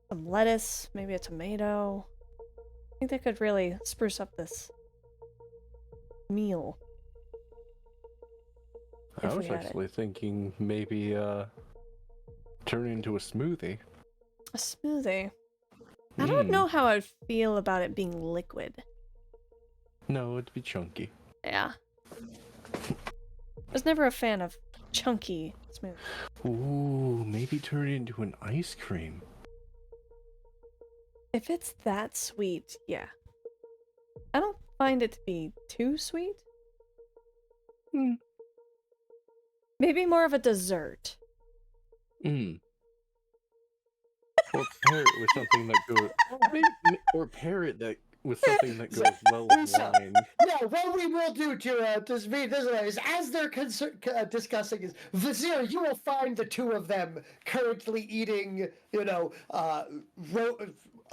some lettuce, maybe a tomato. I think that could really spruce up this meal. I If we was had it. actually thinking maybe turn it into a smoothie. A smoothie. I don't know how I'd feel about it being liquid. No, it'd be chunky. Yeah. I was never a fan of chunky smoothies. Ooh, maybe turn it into an ice cream. If it's that sweet, yeah. I don't find it to be too sweet. Maybe more of a dessert. Or pair it with something that goes... or pair it with something that goes well with wine. No, what we will do to speed this way is, as they're discussing, is Vizier, you will find the two of them currently eating,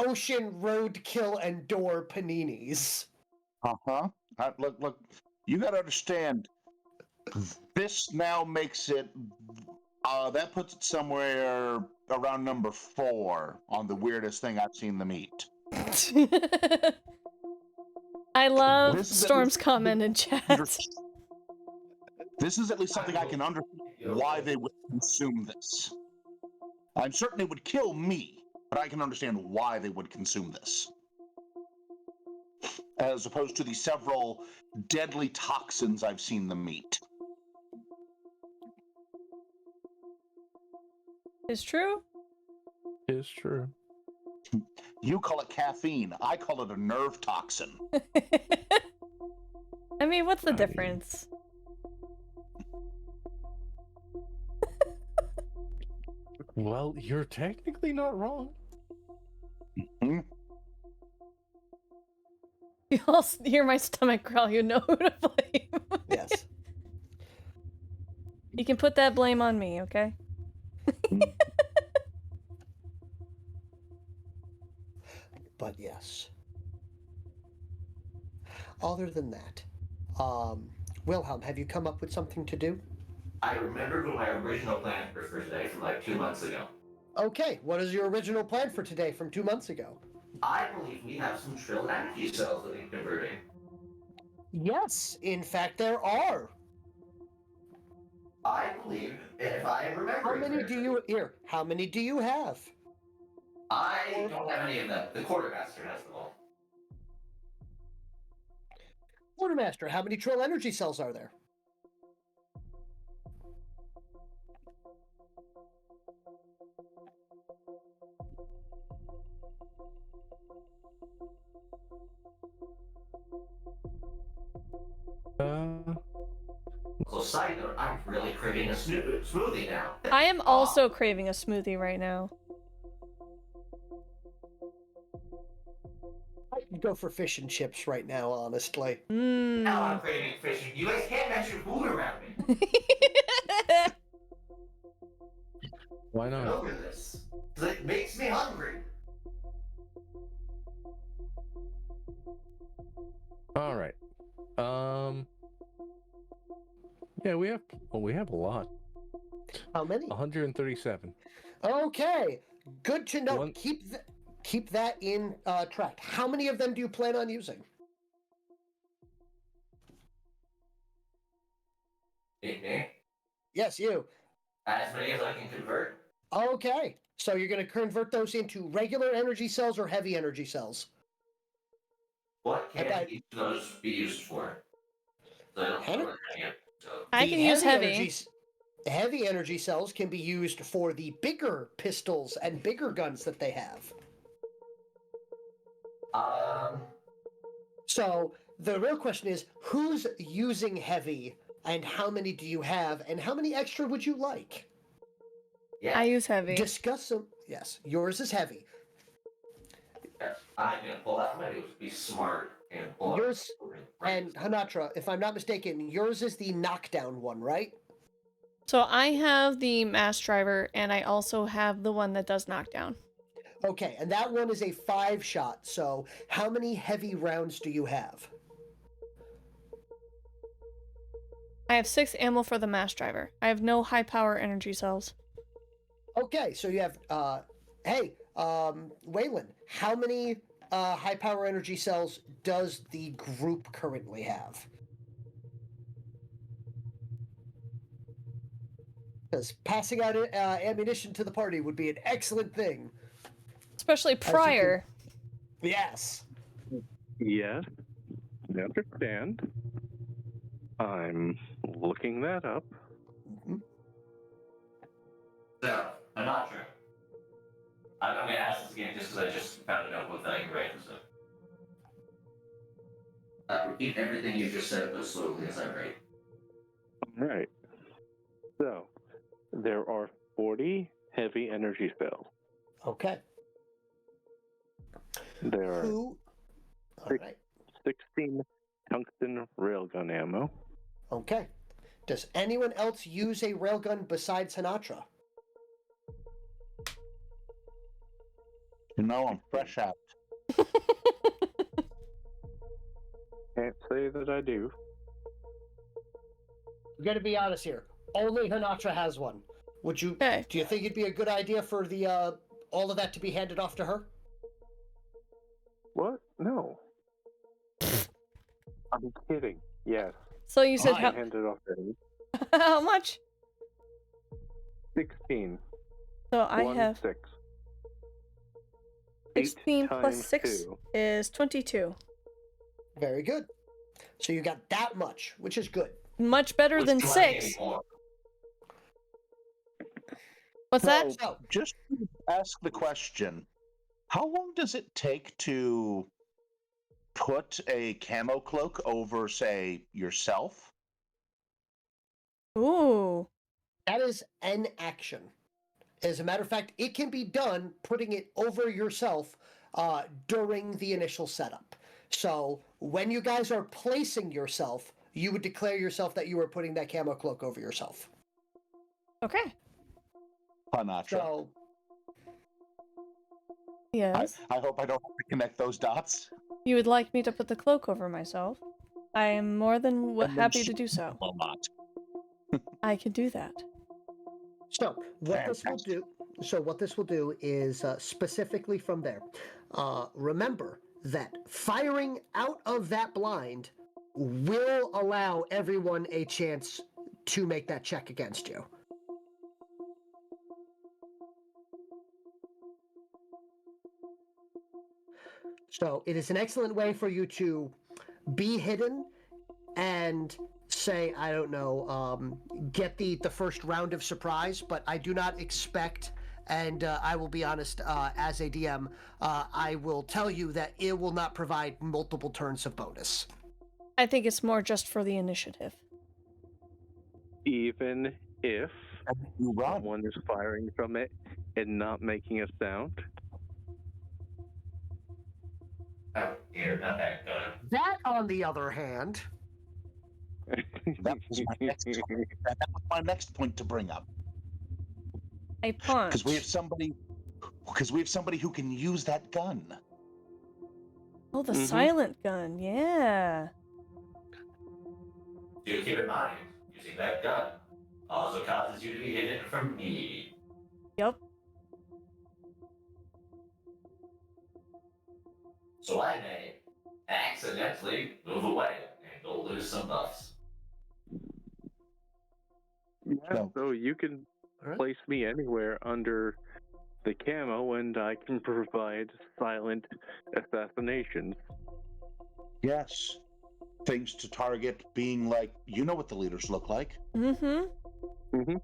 ocean roadkill and door paninis. Uh-huh. Look, you gotta understand, this now makes it, that puts it somewhere around number 4 on the weirdest thing I've seen them eat. I love This is Storm's comment in chat. This is at least something I can understand why they would consume this. I'm certain it would kill me, but I can understand why they would consume this. As opposed to the several deadly toxins I've seen them eat. It's true. It's true. You call it caffeine. I call it a nerve toxin. I mean, what's the difference? Well, you're technically not wrong. Hmm? You all hear my stomach growl, you know who to blame. Yes. You can put that blame on me, okay? But yes. Other than that, Wilhelm, have you come up with something to do? I remembered what my original plan for today from like 2 months ago. Okay, what is your original plan for today from 2 months ago? I believe we have some trill energy cells that need converting. Yes, in fact there are. I believe, if I remember. How many do you have? I don't have any of them. The quartermaster has them all. Quartermaster, how many trill energy cells are there? So side note, I'm really craving a smoothie now. I am also craving a smoothie right now. I could go for fish and chips right now, honestly. Now I'm craving fish. You guys can't mention food around me. Why not? Look at this. 'Cause it makes me hungry. All right. Yeah, we have a lot. How many? 137. Okay, good to know. Keep that in track. How many of them do you plan on using? Me? Yes, you. As many as I can convert. Okay, so you're going to convert those into regular energy cells or heavy energy cells? What can those be used for? So I don't know what any of I can use heavy. Heavy energy cells can be used for the bigger pistols and bigger guns that they have. So the real question is, who's using heavy, and how many do you have, and how many extra would you like? Yeah. I use heavy. Discuss some. Yes, yours is heavy. I'm gonna pull out. Maybe be smart and pull out. Yours and Hanatra, if I'm not mistaken, yours is the knockdown one, right? So I have the mass driver, and I also have the one that does knockdown. Okay, and that one is a 5-shot, so how many heavy rounds do you have? I have 6 ammo for the mass driver. I have no high power energy cells. Okay, so you have, hey, Waylon, how many high power energy cells does the group currently have? Because passing out ammunition to the party would be an excellent thing. Especially prior. Yes. Yes, I understand. I'm looking that up. So, I'm not sure. I'm going to ask this again just because I just found a notebook that I can write this up. Repeat everything you just said as slowly as I write. All right. So, there are 40 heavy energy cells. Okay. There are All right. 16 tungsten railgun ammo. Okay. Does anyone else use a railgun besides Hinatra? You know, I'm fresh out. Can't say that I do. I'm gonna be honest here. Only Hinatra has one. Would you? Okay. Do you think it'd be a good idea for the all of that to be handed off to her? What? No. I'm kidding. Yes. So you said I how, handed off to him. how much? 16. So I 1, have 6. 16 8 plus times 6 2. is 22. Very good. So you got that much, which is good. Much better than 6. What's that? So, just to ask the question, how long does it take to put a camo cloak over, say, yourself? Ooh. That is an action. As a matter of fact, it can be done putting it over yourself during the initial setup. So when you guys are placing yourself, you would declare yourself that you were putting that camo cloak over yourself. Okay. Hinatra. So Yes. I hope I don't have to connect those dots. You would like me to put the cloak over myself? I am more than And then happy to shoot do so. a lot. I can do that. So what this will do is specifically from there. Remember that firing out of that blind will allow everyone a chance to make that check against you. So it is an excellent way for you to be hidden and say, I don't know, get the first round of surprise, but I do not expect, and I will be honest, as a DM, I will tell you that it will not provide multiple turns of bonus. I think it's more just for the initiative. Even if You run. someone is firing from it and not making a sound. Oh, here, not that gun. That, on the other hand, That was my next point to bring up. A punch. Because we have somebody who can use that gun. Oh, the silent gun. Yeah. Do keep in mind, using that gun also causes you to be hidden from me. Yep. So I may accidentally move away and go lose some buffs. Yeah, No. so you can Alright. place me anywhere under the camo and I can provide silent assassinations. Yes. Things to target being like, you know what the leaders look like. Mm-hmm.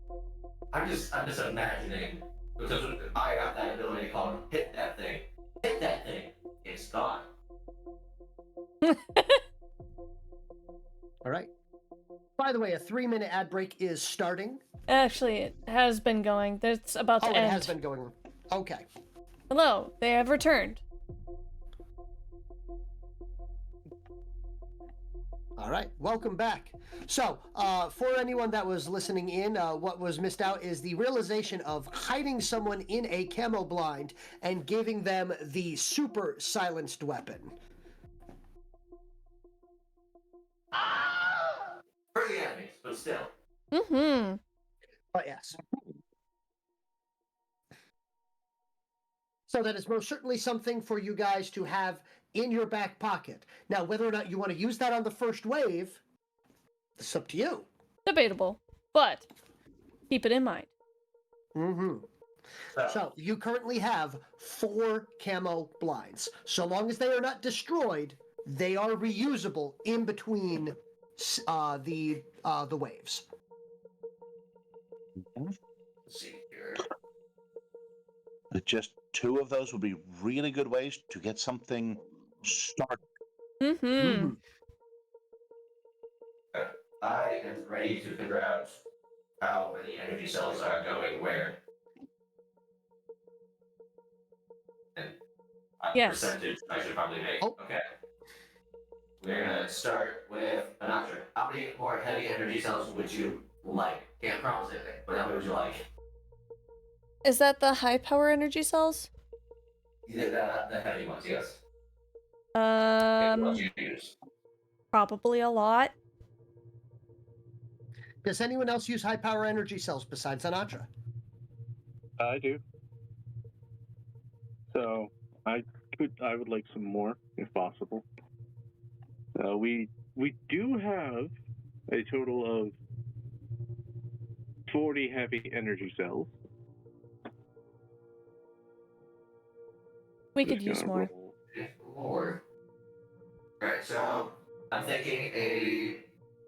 I'm just imagining, because I got that ability called hit that thing. Hit that thing. It's gone. all right. By the way, a 3-minute ad break is starting. Actually, it has been going. It's about to Oh, end. it has been going. Okay. Hello, they have returned. All right, welcome back. So, for anyone that was listening in, what was missed out is the realization of hiding someone in a camo blind and giving them the super silenced weapon. For the enemies. but still. Mm-hmm. But yes. So that is most certainly something for you guys to have in your back pocket. Now, whether or not you want to use that on the first wave, it's up to you. Debatable, but keep it in mind. Mm-hmm. So you currently have 4 camo blinds. So long as they are not destroyed, they are reusable in between the waves. Mhm. Let's see here. Just 2 of those would be really good ways to get something started. Mm-hmm. Mm-hmm. I am ready to figure out how many energy cells are going where. And Yes. percentage I should probably make. Oh. Okay. We're gonna start with an option. How many more heavy energy cells would you like? Can't promise anything, but how many would you like? Is that the high power energy cells? The heavy ones, yes. What ones you use? Probably a lot. Does anyone else use high power energy cells besides Anatra? I do. So I would like some more if possible. We do have a total of 40 heavy energy cells. We could Just use gonna more. roll. More. Alright, so I'm thinking a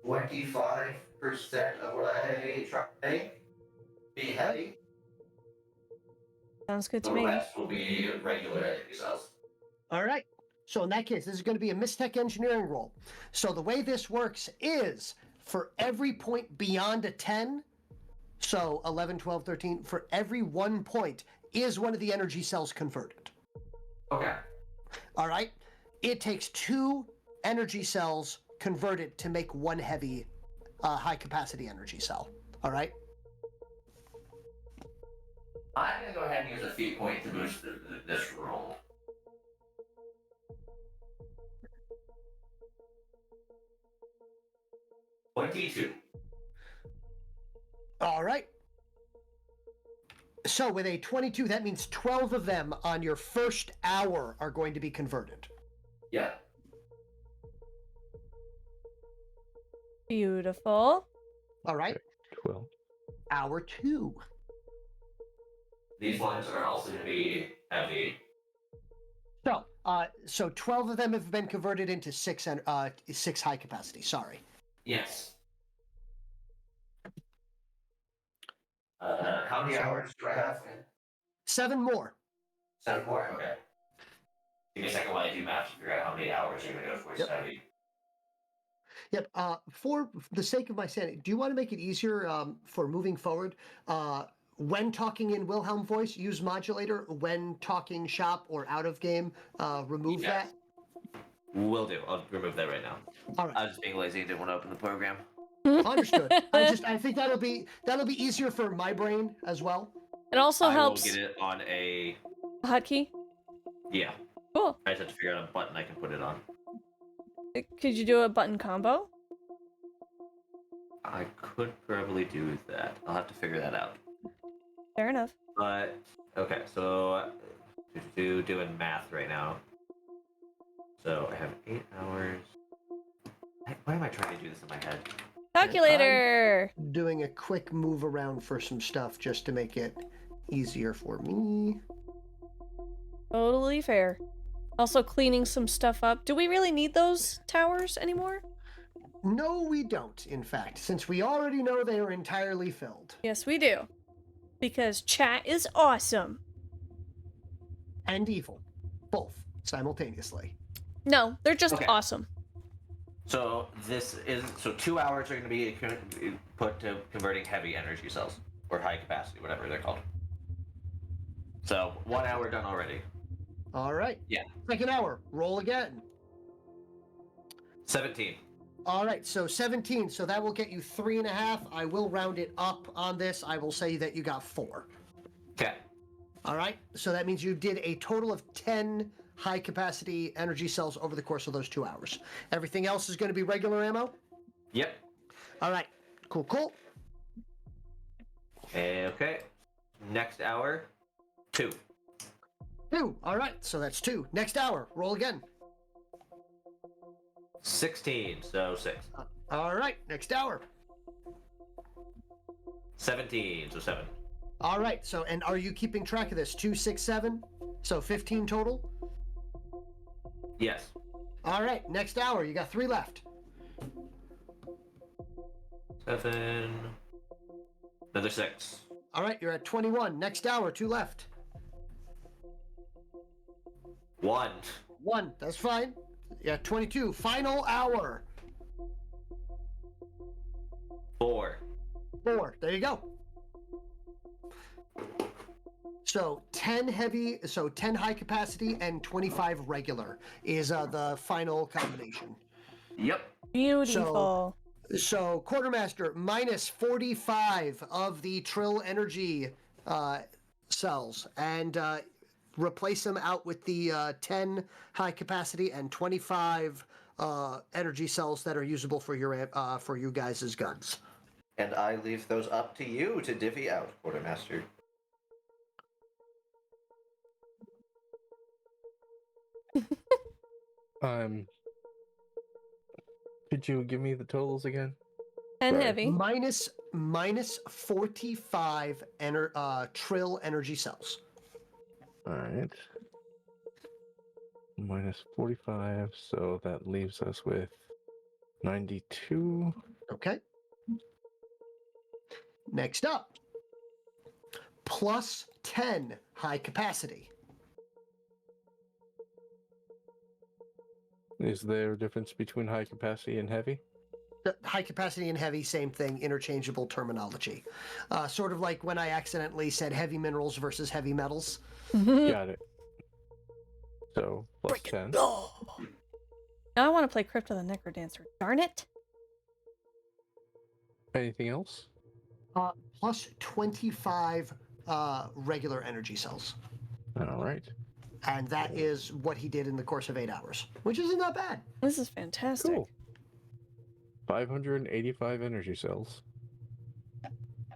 25% of what I take be heavy. Sounds good to The me. rest will be regular energy cells. All right. So in that case, this is going to be a Mystech engineering roll. So the way this works is for every point beyond a 10, so 11, 12, 13, for every 1 point is one of the energy cells converted. Okay. All right. It takes 2 energy cells converted to make 1 heavy high capacity energy cell. All right. I'm gonna go ahead and use a feat point to boost this roll. $22. All right. So with a 22, that means 12 of them on your first hour are going to be converted. Yeah. Beautiful. All right. 12. Hour 2. These ones are also gonna be heavy. So 12 of them have been converted into 6 high capacity. Sorry. Yes. How many hours do I have? 7 more. 7 more? Okay. Give me a second while I do math to figure out how many hours you're gonna go for Yep. study. Yep. For the sake of my sanity, do you want to make it easier for moving forward? When talking in Wilhelm voice, use modulator. When talking shop or out of game, remove Yes. Will do. I'll remove that right now. that. All right. I was just being lazy. Didn't want to open the program. Understood. I think that'll be easier for my brain as well. It also I helps. will get it on a. Hotkey. Yeah. Cool. I just have to figure out a button I can put it on. Could you do a button combo? I could probably do that. I'll have to figure that out. Fair enough. But okay, so doing math right now. So I have 8 hours. Why am I trying to do this in my head? Calculator. Doing a quick move around for some stuff just to make it easier for me. Totally fair. Also cleaning some stuff up. Do we really need those towers anymore? No, we don't, in fact, since we already know they are entirely filled. Yes, we do. Because chat is awesome. And evil. Both, simultaneously. No, they're just Okay. awesome. So 2 hours are going to be put to converting heavy energy cells or high capacity, whatever they're called. So 1 hour done already. All right. Yeah. Second hour. Roll again. 17. All right, so 17. So that will get you 3.5. I will round it up on this. I will say that you got 4. Okay. All right. So that means you did a total of 10 high capacity energy cells over the course of those 2 hours. Everything else is going to be regular ammo? Yep. All right. Cool. Okay. Next hour, 2. 2. All right, so that's 2. Next hour, roll again. 16, so 6. All right, next hour. 17, so 7. All right, so, and are you keeping track of this? 2, 6, 7? So 15 total? Yes. All right, next hour, you got 3 left. 7. Another 6. All right, you're at 21. Next hour, 2 left. 1. 1, that's fine. Yeah, 22. Final hour. 4. 4. There you go. So 10 heavy, so 10 high capacity and 25 regular is the final combination. Yep. Beautiful. So Quartermaster minus 45 of the Trill energy cells and replace them out with the 10 high capacity and 25 energy cells that are usable for you guys' guns. And I leave those up to you to divvy out, Quartermaster. Could you give me the totals again? And Sorry. heavy. Minus 45 Trill energy cells. Alright. Minus 45, so that leaves us with 92. Okay. Next up, plus 10 high capacity. Is there a difference between high capacity and heavy? High capacity and heavy, same thing, interchangeable terminology. Sort of like when I accidentally said heavy minerals versus heavy metals. Got it. So, plus 10. Now I want to play Crypt of the Necrodancer. Darn it. Anything else? Plus 25 regular energy cells. Alright. And that is what he did in the course of 8 hours, which isn't that bad. This is fantastic. Cool. 585 energy cells.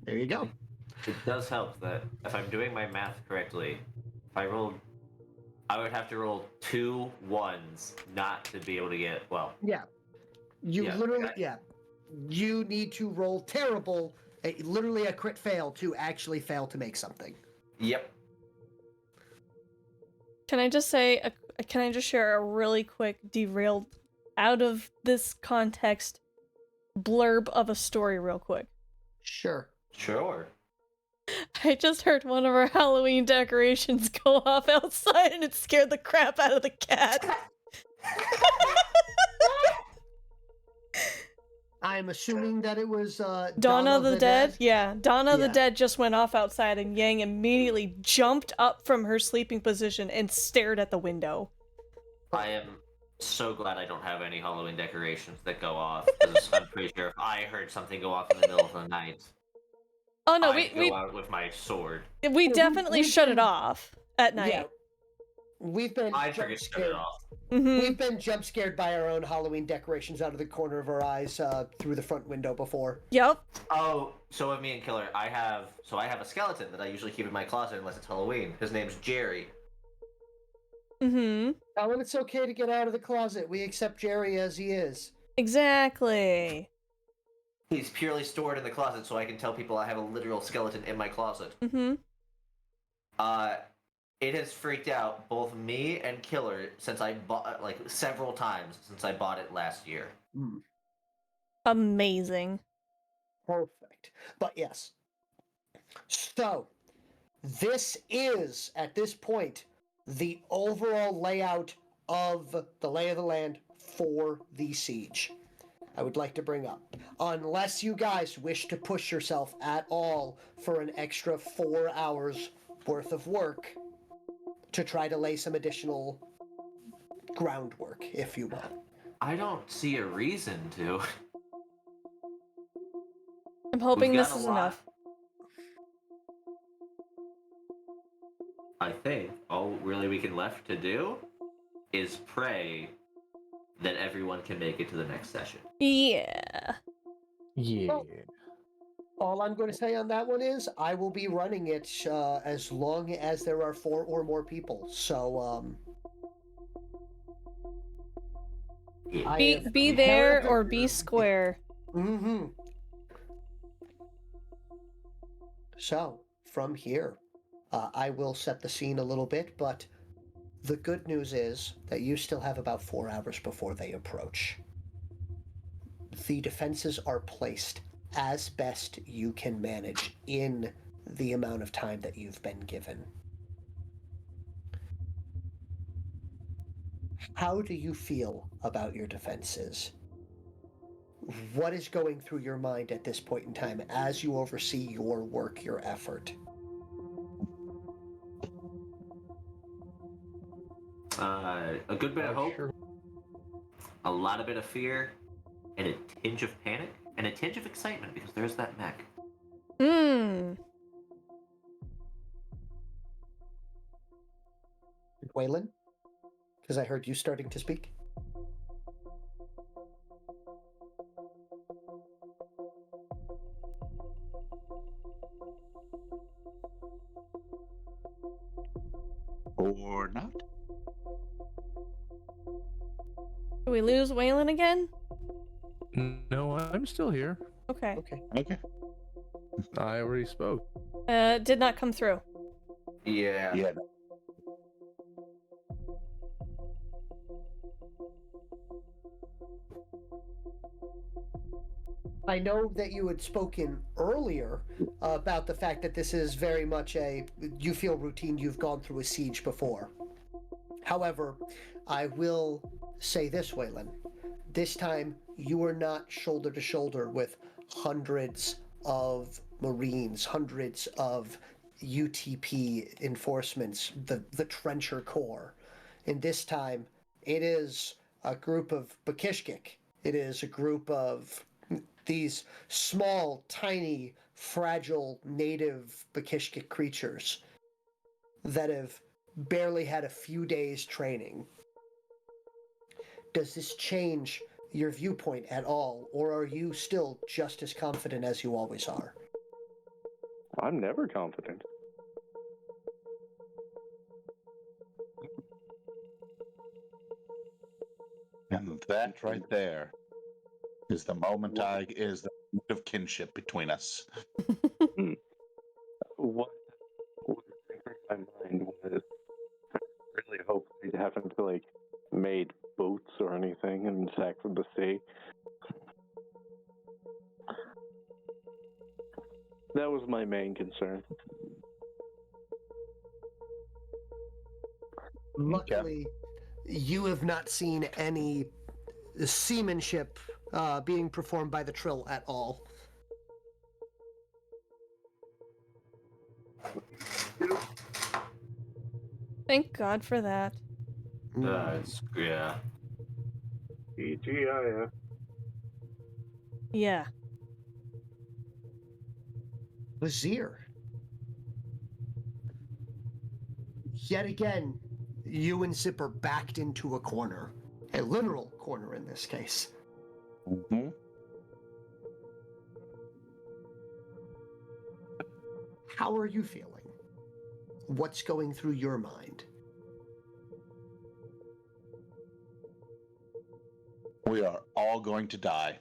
There you go. It does help that if I'm doing my math correctly, if I would have to roll 2 1s not to be able to get, well. Yeah. You need to roll terrible, literally a crit fail to actually fail to make something. Yep. Can I just share a really quick derailed out of this context blurb of a story real quick? Sure. I just heard one of our Halloween decorations go off outside and it scared the crap out of the cat. I'm assuming that it was Dawn of the Dead? Yeah, Dawn of the Yeah. Dead just went off outside and Yang immediately jumped up from her sleeping position and stared at the window. I am so glad I don't have any Halloween decorations that go off, because I'm pretty sure if I heard something go off in the middle of the night, Oh no, I'd go out with my sword. we definitely shut it off at night. Yeah. We've been I jump figured shut it scared. off. Mm-hmm. We've been jump scared by our own Halloween decorations out of the corner of our eyes through the front window before. Yep. Oh, so with me and Killer, I have a skeleton that I usually keep in my closet unless it's Halloween. His name's Jerry. Mm-hmm. Oh, and it's okay to get out of the closet. We accept Jerry as he is. Exactly. He's purely stored in the closet so I can tell people I have a literal skeleton in my closet. Mm-hmm. It has freaked out both me and Killer since I bought, like, several times since I bought it last year. Amazing. Perfect. But yes. So, this is, at this point, the overall layout of the lay of the land for the siege. I would like to bring up. Unless you guys wish to push yourself at all for an extra 4 hours worth of work to try to lay some additional groundwork, if you will. I don't see a reason to. I'm hoping We've this got a is lot. enough. I think all really we can left to do is pray that everyone can make it to the next session. Yeah. Yeah. All I'm going to say on that one is I will be running it as long as there are 4 or more people. So, Be there or be square. Mm-hmm. So, from here, I will set the scene a little bit, but the good news is that you still have about 4 hours before they approach. The defenses are placed as best you can manage in the amount of time that you've been given. How do you feel about your defenses? What is going through your mind at this point in time as you oversee your work, your effort? A good bit of hope, a lot of bit of fear, and a tinge of panic, and a tinge of excitement because there's that mech. Waylon? Because I heard you starting to speak. Or not? Do we lose Waylon again? No, I'm still here. Okay. Okay. I already spoke. Did not come through. Yeah. Yeah. I know that you had spoken earlier about the fact that this is very much you feel routine, you've gone through a siege before. However, I will say this, Waylon. This time, you are not shoulder to shoulder with hundreds of Marines, hundreds of UTP enforcements, the Trencher Corps. And this time, it is a group of Bakishkik. It is a group of these small, tiny, fragile, native Bakishkik creatures that have barely had a few days training. Does this change your viewpoint at all, or are you still just as confident as you always are? I'm never confident. And that right there is the moment is the moment of kinship between us. What was in my mind was really hope they haven't made boats or anything and sacked the sea. That was my main concern. Luckily, you have not seen any seamanship being performed by the Trill at all. Thank God for that. Yeah. TGIF. Yeah. Vizier. Yet again, you and Zipper backed into a corner. A literal corner in this case. Mm-hmm. How are you feeling? What's going through your mind? We are all going to die.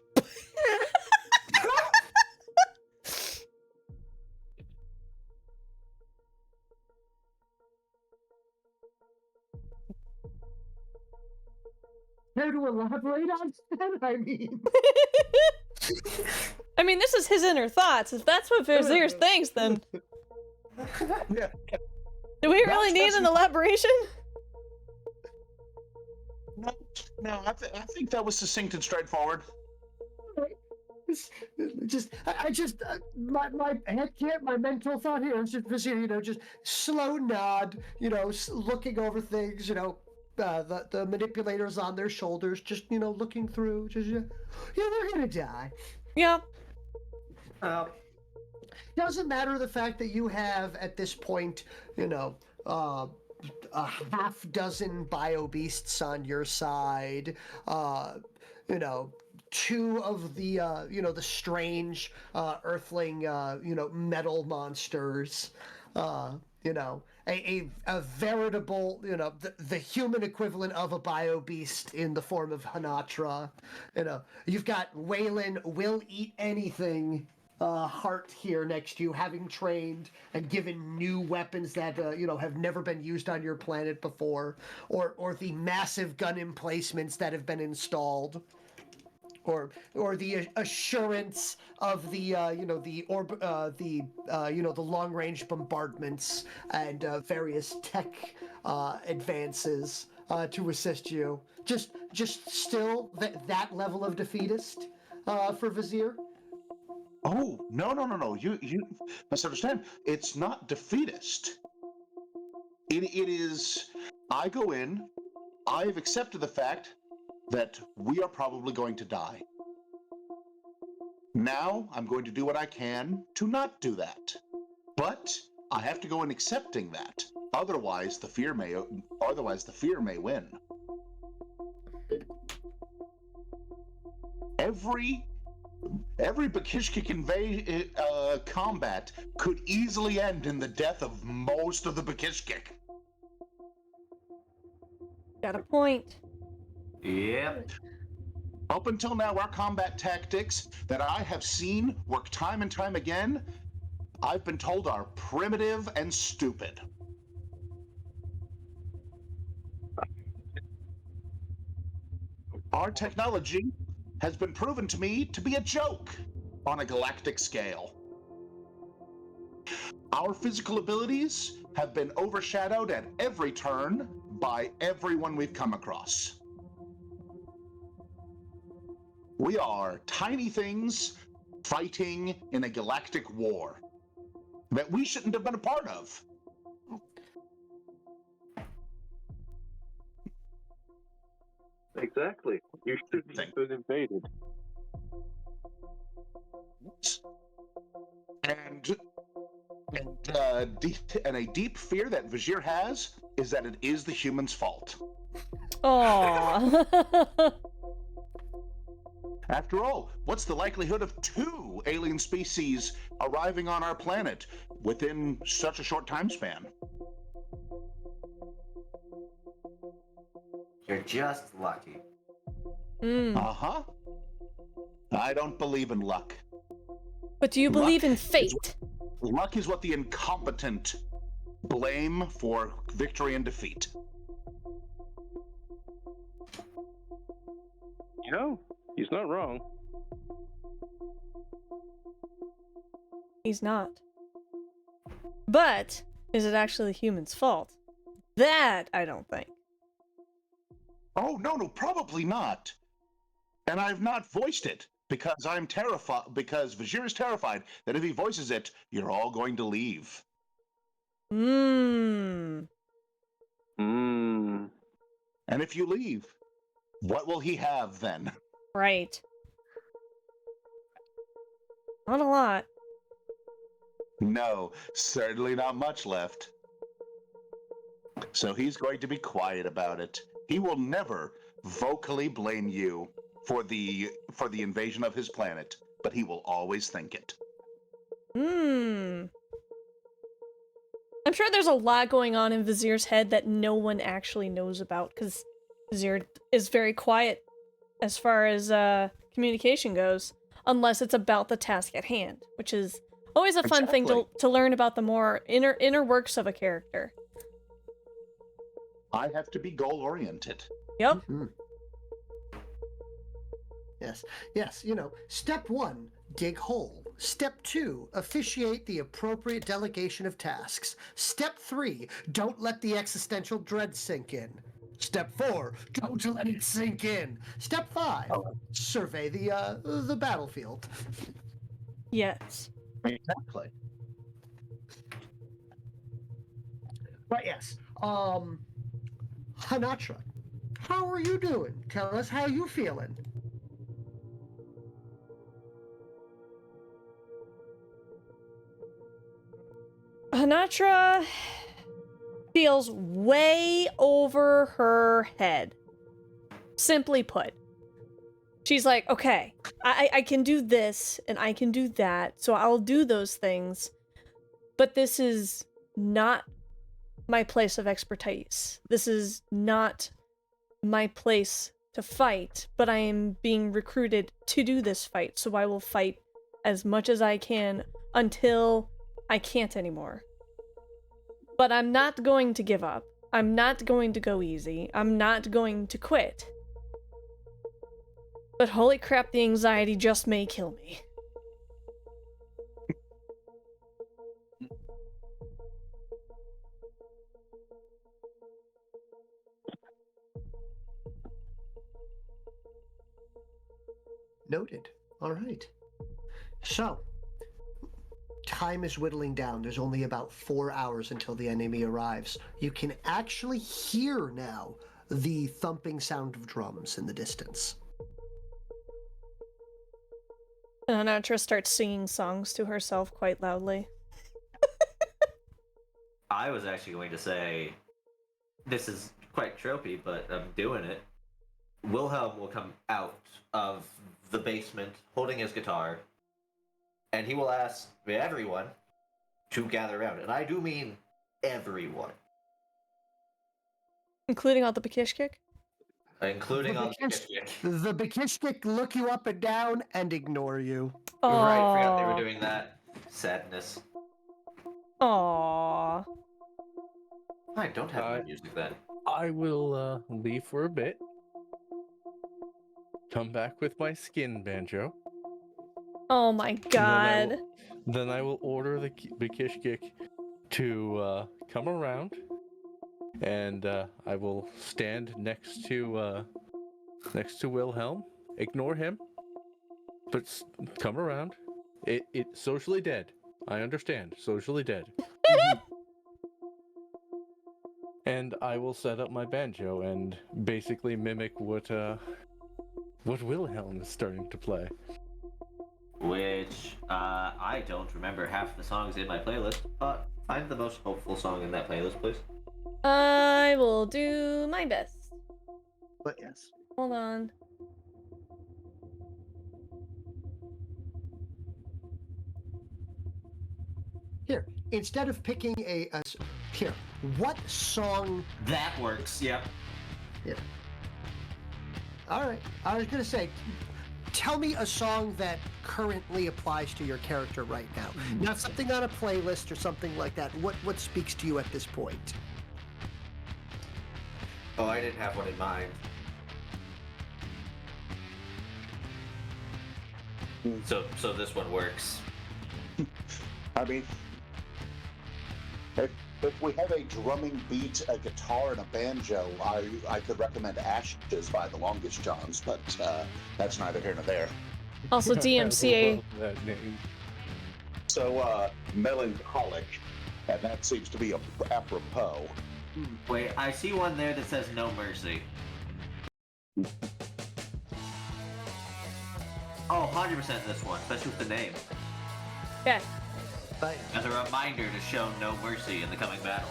How to elaborate on that? I mean, this is his inner thoughts. If that's what Vizier thinks, then Yeah. do we really need an elaboration? No, I think that was succinct and straightforward. My head can't, my mental thought here is just Vizier, just slow nod, looking over things, the manipulators on their shoulders, just, looking through, just, they're gonna die. Yeah. Doesn't matter the fact that you have, at this point, a half dozen bio beasts on your side, two of the the strange earthling metal monsters, a veritable the human equivalent of a bio beast in the form of Hanatra. You've got Waylon will eat anything. Hart here next to you, having trained and given new weapons that have never been used on your planet before, or the massive gun emplacements that have been installed, or the assurance of the long range bombardments and various tech advances to assist you. Just still that level of defeatist for Vizier. Oh, no. You misunderstand. It's not defeatist. It is. I go in. I've accepted the fact that we are probably going to die. Now I'm going to do what I can to not do that. But I have to go in accepting that. Otherwise, the fear may win. Every Bakishkik combat could easily end in the death of most of the Bakishkik. Got a point. Yep. Up until now, our combat tactics that I have seen work time and time again, I've been told are primitive and stupid. Our technology has been proven to me to be a joke on a galactic scale. Our physical abilities have been overshadowed at every turn by everyone we've come across. We are tiny things fighting in a galactic war that we shouldn't have been a part of. Exactly. You shouldn't have been invaded. And a deep fear that Vizier has is that it is the human's fault. Aww. After all, what's the likelihood of 2 alien species arriving on our planet within such a short time span? You're just lucky. Uh-huh. I don't believe in luck. But do you believe in fate? Luck is what the incompetent blame for victory and defeat. You know, he's not wrong. He's not. But is it actually the human's fault? That I don't think. Oh, no, probably not. And I've not voiced it because I'm terrified, because Vizier is terrified that if he voices it, you're all going to leave. Hmm. And if you leave, what will he have then? Right. Not a lot. No, certainly not much left. So he's going to be quiet about it. He will never vocally blame you for the invasion of his planet, but he will always think it. I'm sure there's a lot going on in Vizier's head that no one actually knows about, because Vizier is very quiet as far as communication goes, unless it's about the task at hand, which is always a fun thing to learn about the more inner works of a character. I have to be goal-oriented. Yep. Mm-hmm. Yes, step 1, dig hole. Step 2, officiate the appropriate delegation of tasks. Step 3, don't let the existential dread sink in. Step 4, don't let it sink in. Step 5, survey the battlefield. Yes. Exactly. Right, yes. Hanatra, how are you doing? Tell us how you feeling. Hanatra feels way over her head. Simply put. She's like, okay, I can do this and I can do that, so I'll do those things, but this is not my place of expertise. This is not my place to fight, but I am being recruited to do this fight, so I will fight as much as I can until I can't anymore. But I'm not going to give up. I'm not going to go easy. I'm not going to quit. But holy crap, the anxiety just may kill me. Noted. All right. So, time is whittling down. There's only about 4 hours until the enemy arrives. You can actually hear now the thumping sound of drums in the distance. And Anatra starts singing songs to herself quite loudly. I was actually going to say, this is quite tropey, but I'm doing it. Wilhelm will come out of the basement holding his guitar, and he will ask everyone to gather around. And I do mean everyone. Including all the Bakishkik? Including all the The Bakishkik look you up and down and ignore you. Right, forgot they were doing that. Sadness. Aww. I don't have my music then. I will leave for a bit. Come back with my skin banjo. Oh my god. Then I will order the Bakishkik to come around, and I will stand next to Wilhelm. Ignore him, but come around. It socially dead. I understand. Socially dead. And I will set up my banjo and basically mimic what Wilhelm is starting to play. Which, I don't remember half the songs in my playlist, but find the most hopeful song in that playlist, please. I will do my best. But yes. Hold on. Here, instead of picking here, what song... That works, yep. Yeah. All right, I was gonna say, tell me a song that currently applies to your character right now. Not something on a playlist or something like that. What speaks to you at this point? Oh, I didn't have one in mind. So this one works. I mean, if we have a drumming beat, a guitar, and a banjo, I could recommend Ashes by the Longest Johns, but that's neither here nor there. Also DMCA. I love that name. So, melancholic, and that seems to be apropos. Wait, I see one there that says No Mercy. Oh, 100% this one, especially with the name. Okay. But As a reminder to show no mercy in the coming battle.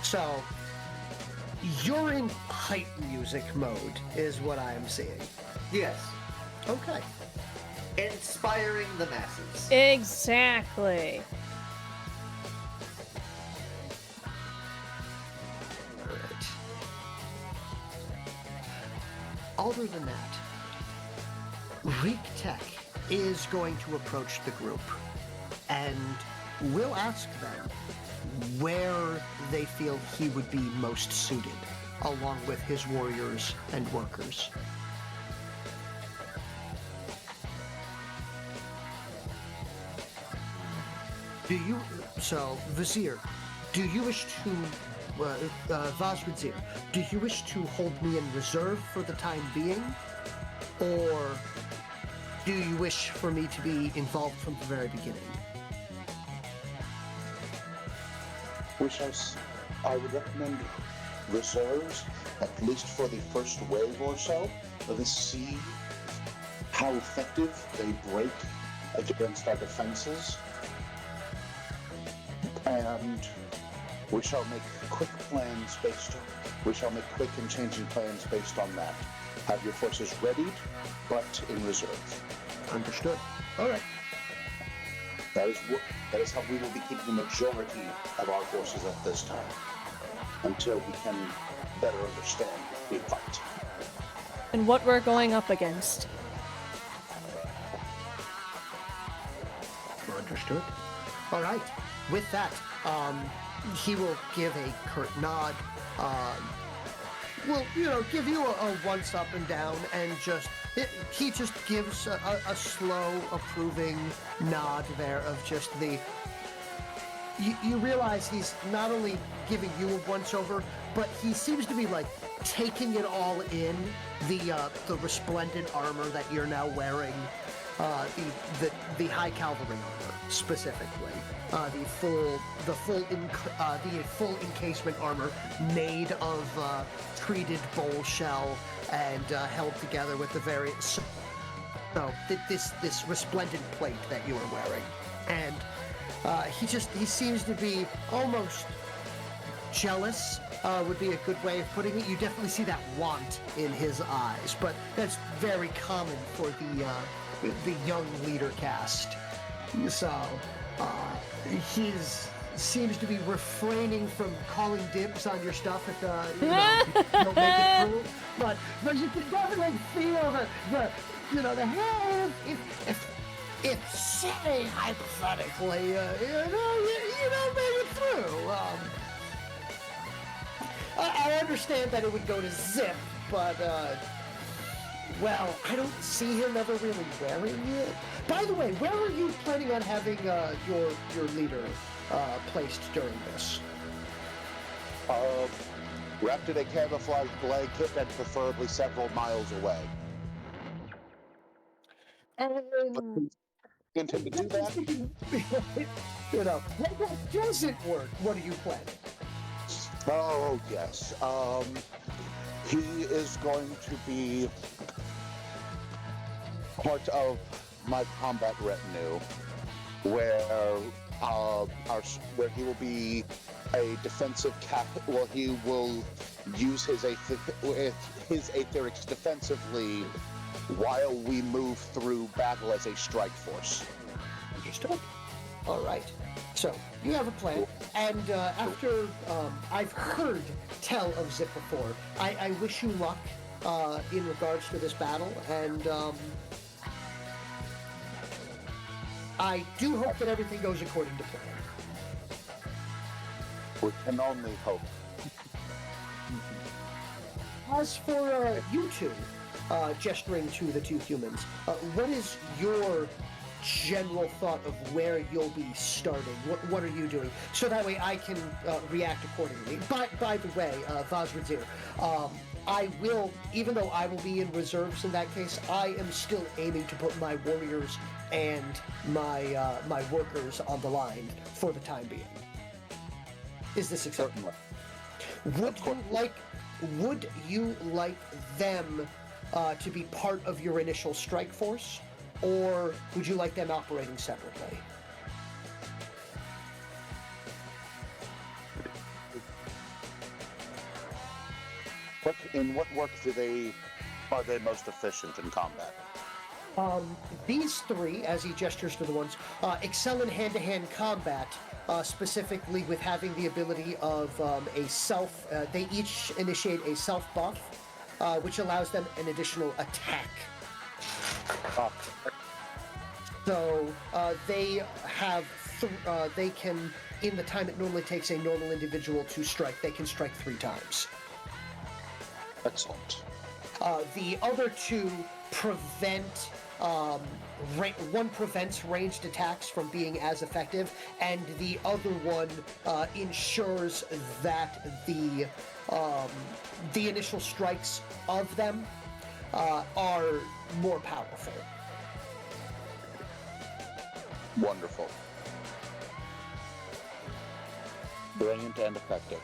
so, you're in hype music mode, is what I am seeing. Yes. Okay. Inspiring the masses. Exactly. Alright. Other than that, Reek Tech is going to approach the group and will ask them where they feel he would be most suited, along with his warriors and workers. Vizier, do you wish to, Vazvizier, do you wish to hold me in reserve for the time being? Or do you wish for me to be involved from the very beginning? I would recommend reserves, at least for the first wave or so. Let's see how effective they break against our defenses. And We shall make quick plans based on. We shall make quick and changing plans based on that. Have your forces readied, but in reserve. Understood. All right. That is how we will be keeping the majority of our forces at this time, until we can better understand the fight. And what we're going up against. Understood. All right. With that, he will give a curt nod. Will, give you a once up and down, and he just gives a slow, approving nod there of just the. You realize he's not only giving you a once over, but he seems to be like taking it all in, the resplendent armor that you're now wearing, the high cavalry armor specifically, the full encasement armor made of treated bowl shell and held together with the various this resplendent plate that you are wearing, and he seems to be almost jealous, would be a good way of putting it. You definitely see that want in his eyes, but that's very common for the young leader caste. So he seems to be refraining from calling dibs on your stuff if you don't make it through. But you can definitely feel the hey, if say hypothetically, you don't make it through. I understand that it would go to Zip, but well, I don't see him ever really wearing it. By the way, where are you planning on having your leader placed during this? Wrapped in a camouflage blanket and preferably several miles away. Intend to do that? When that doesn't work, what are you planning? Oh, yes. He is going to be part of my combat retinue, where he will be a defensive cap. Well, he will use his aetherics defensively while we move through battle as a strike force. Understood. All right. So you have a plan, and after I've heard tell of Zip before, I wish you luck in regards to this battle, and I do hope that everything goes according to plan. We can only hope. As for you two, gesturing to the two humans, what is your general thought of where you'll be starting? What are you doing? So that way I can react accordingly. By the way, Vazrazir, I will, even though I will be in reserves in that case, I am still aiming to put my warriors and my workers on the line for the time being. Is this acceptable? Would you like them to be part of your initial strike force, or would you like them operating separately? In what work are they most efficient in combat? These three, as he gestures to the ones, excel in hand-to-hand combat, specifically with having the ability of they each initiate a self-buff, which allows them an additional attack. So they have, they can, in the time it normally takes a normal individual to strike, they can strike 3 times. Excellent. The other two prevent, one prevents ranged attacks from being as effective, and the other one ensures that the initial strikes of them are more powerful. Wonderful. Brilliant and effective.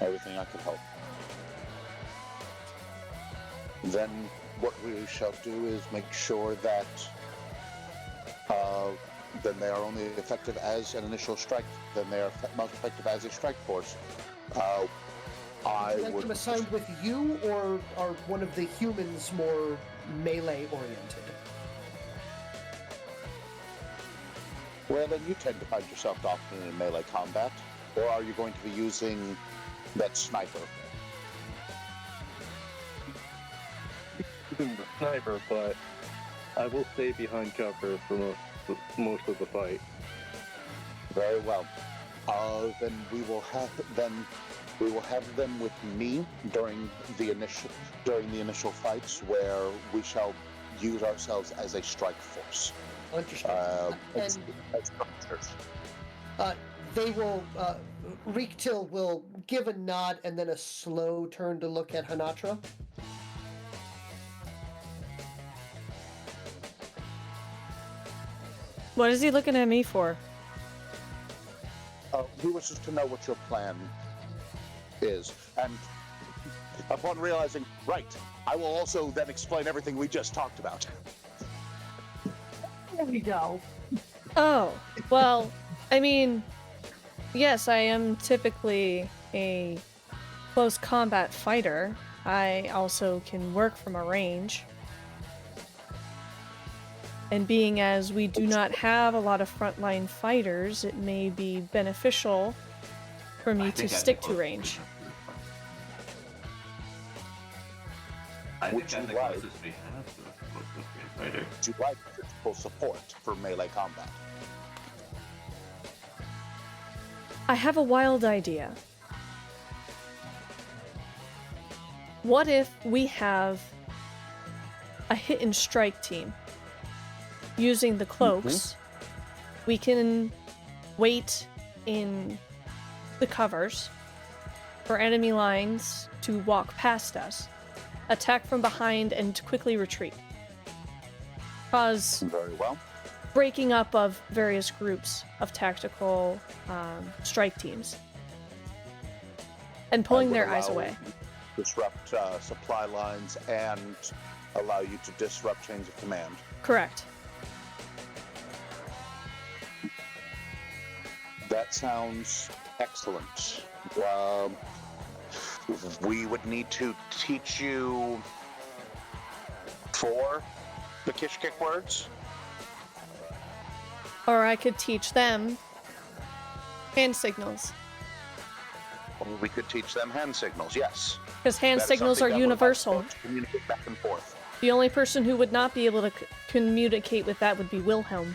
Everything I could hope. Then what we shall do is make sure that then they are only effective as an initial strike. Then they are most effective as a strike force. I Would you like would them assigned with you, or are one of the humans more melee oriented? Well, then you tend to find yourself often in melee combat, or are you going to be using that sniper? The sniper, but I will stay behind cover for most of the fight. Very well. Then we will have them with me during the initial fights, where we shall use ourselves as a strike force. Interesting. As structures. They will. Riktil will give a nod and then a slow turn to look at Hanatra. What is he looking at me for? He wishes to know what your plan is, and upon realizing, right, I will also then explain everything we just talked about. There we go. Oh, well, I mean, yes, I am typically a close combat fighter. I also can work from a range. And being as we do not have a lot of frontline fighters, it may be beneficial for me to stick to range. I Would think I'm you the like- closest we have to a close fighter. Would you like physical support for melee combat? I have a wild idea. What if we have a hit and strike team? Using the cloaks, we can wait in the covers for enemy lines to walk past us, attack from behind, and quickly retreat. Cause Very well. breaking up of various groups of tactical strike teams. And pulling would their eyes allow- away. Disrupt supply lines and allow you to disrupt chains of command. Correct. That sounds excellent. We would need to teach you 4 Bakishkik words. Or I could teach them hand signals. We could teach them hand signals, yes. Because hand That is signals something are that would allow universal. folks to communicate back and forth. The only person who would not be able to communicate with that would be Wilhelm.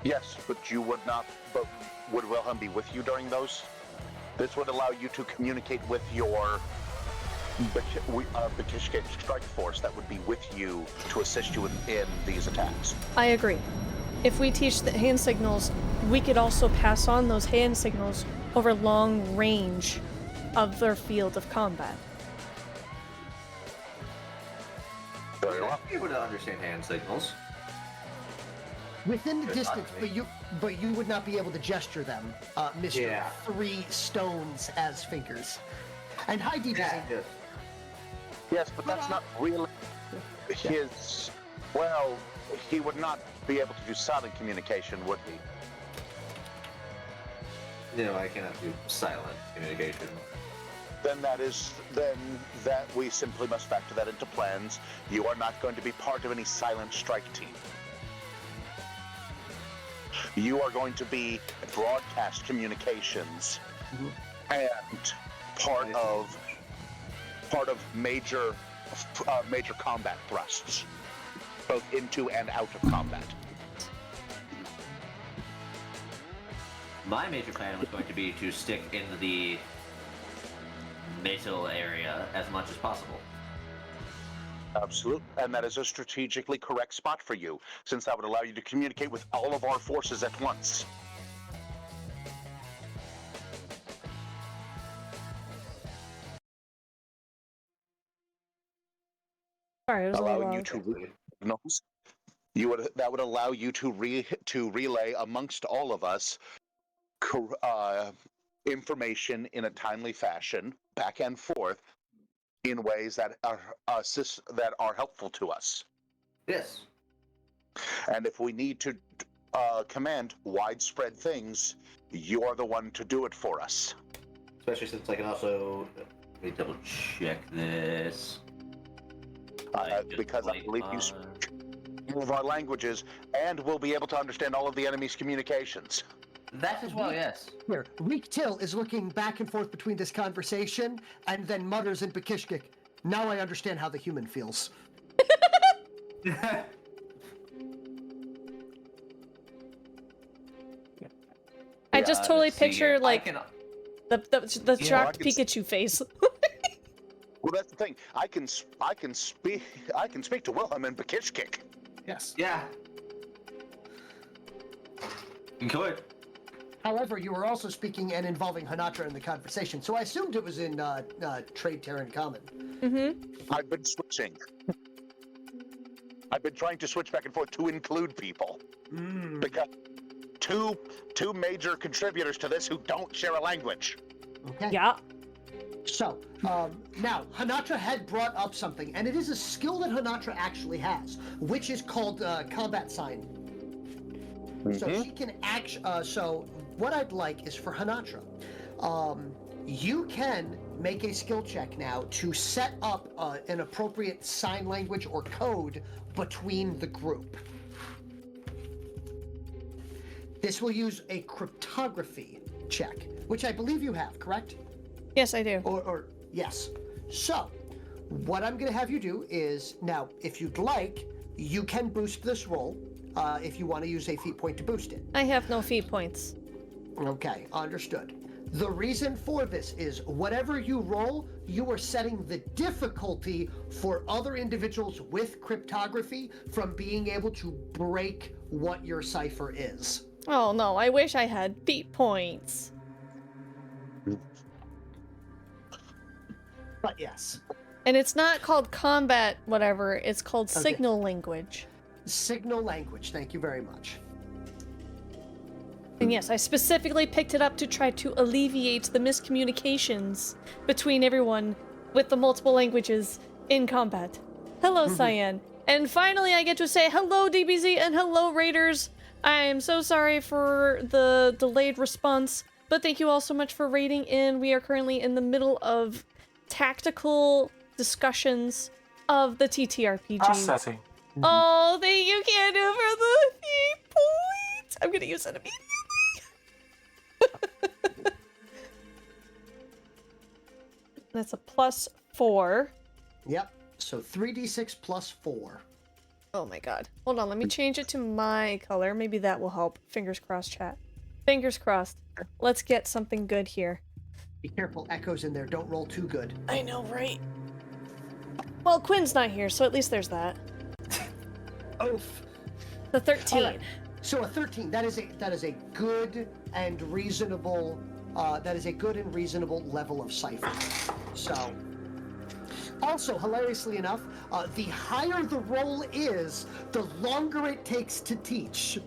Yes, but you would not. But would Wilhelm be with you during those? This would allow you to communicate with your Bakishkik strike force that would be with you to assist you in these attacks. I agree. If we teach the hand signals, we could also pass on those hand signals over long range of their field of combat. Very well. I'd be able to understand hand signals. Within the Good distance, luck to but you would not be able to gesture them, Mr. Yeah. 3 stones as fingers. And hi, DBZ. Yes, but that's not really his. Well, he would not be able to do silent communication, would he? No, I cannot do silent communication. Then that we simply must factor that into plans. You are not going to be part of any silent strike team. You are going to be broadcast communications and part of major combat thrusts, both into and out of combat. My major plan was going to be to stick in the middle area as much as possible. Absolutely, and that is a strategically correct spot for you, since that would allow you to communicate with all of our forces at once. Sorry, it was a little Allowing you long. to read signals. That would allow you to relay amongst all of us information in a timely fashion, back and forth, in ways that are helpful to us. Yes. And if we need to command widespread things, you're the one to do it for us. Especially since I can also... Let me double check this. Because I believe you speak all of our languages, and we'll be able to understand all of the enemy's communications. That as well, yes. Here, Reek Till is looking back and forth between this conversation and then mutters in Bakishkik, now I understand how the human feels. I just totally let's see picture here. like the shocked I can Pikachu face. Well, that's the thing. I can speak to Wilhelm in Bakishkik. Yes. Yeah. You could. However, you were also speaking and involving Hanatra in the conversation, so I assumed it was in Trade Terran Common. Mm-hmm. I've been switching. I've been trying to switch back and forth to include people. Because two major contributors to this who don't share a language. Okay. Yeah. So, now, Hanatra had brought up something, and it is a skill that Hanatra actually has, which is called combat sign. So she can so what I'd like is for Hanatra, you can make a skill check now to set up an appropriate sign language or code between the group. This will use a cryptography check, which I believe you have, correct? Yes, I do. Or yes. So, what I'm going to have you do is, now, if you'd like, you can boost this roll, if you want to use a feat point to boost it. I have no feat points. Okay, understood. The reason for this is, whatever you roll, you are setting the difficulty for other individuals with cryptography from being able to break what your cipher is. Oh no, I wish I had feat points. But yes. And it's not called combat whatever, it's called Okay. signal language. Signal language, thank you very much. And yes, I specifically picked it up to try to alleviate the miscommunications between everyone with the multiple languages in combat. Hello, Cyan. And finally, I get to say hello, DBZ, and hello, Raiders. I'm so sorry for the delayed response, but thank you all so much for raiding in. We are currently in the middle of tactical discussions of the TTRPG. Processing. Oh, thank you, Candu, for the feat points. I'm gonna use that immediately. That's a +4. Yep, so 3d6 plus 4. Oh my god. Hold on, let me change it to my color. Maybe that will help. Fingers crossed, chat. Fingers crossed. Let's get something good here. Be careful, Echo's in there, don't roll too good. I know, right? Well, Quinn's not here, so at least there's that. Oof. The 13. All right. So a 13, that is a good and reasonable level of cipher. So, also, hilariously enough, the higher the roll is, the longer it takes to teach.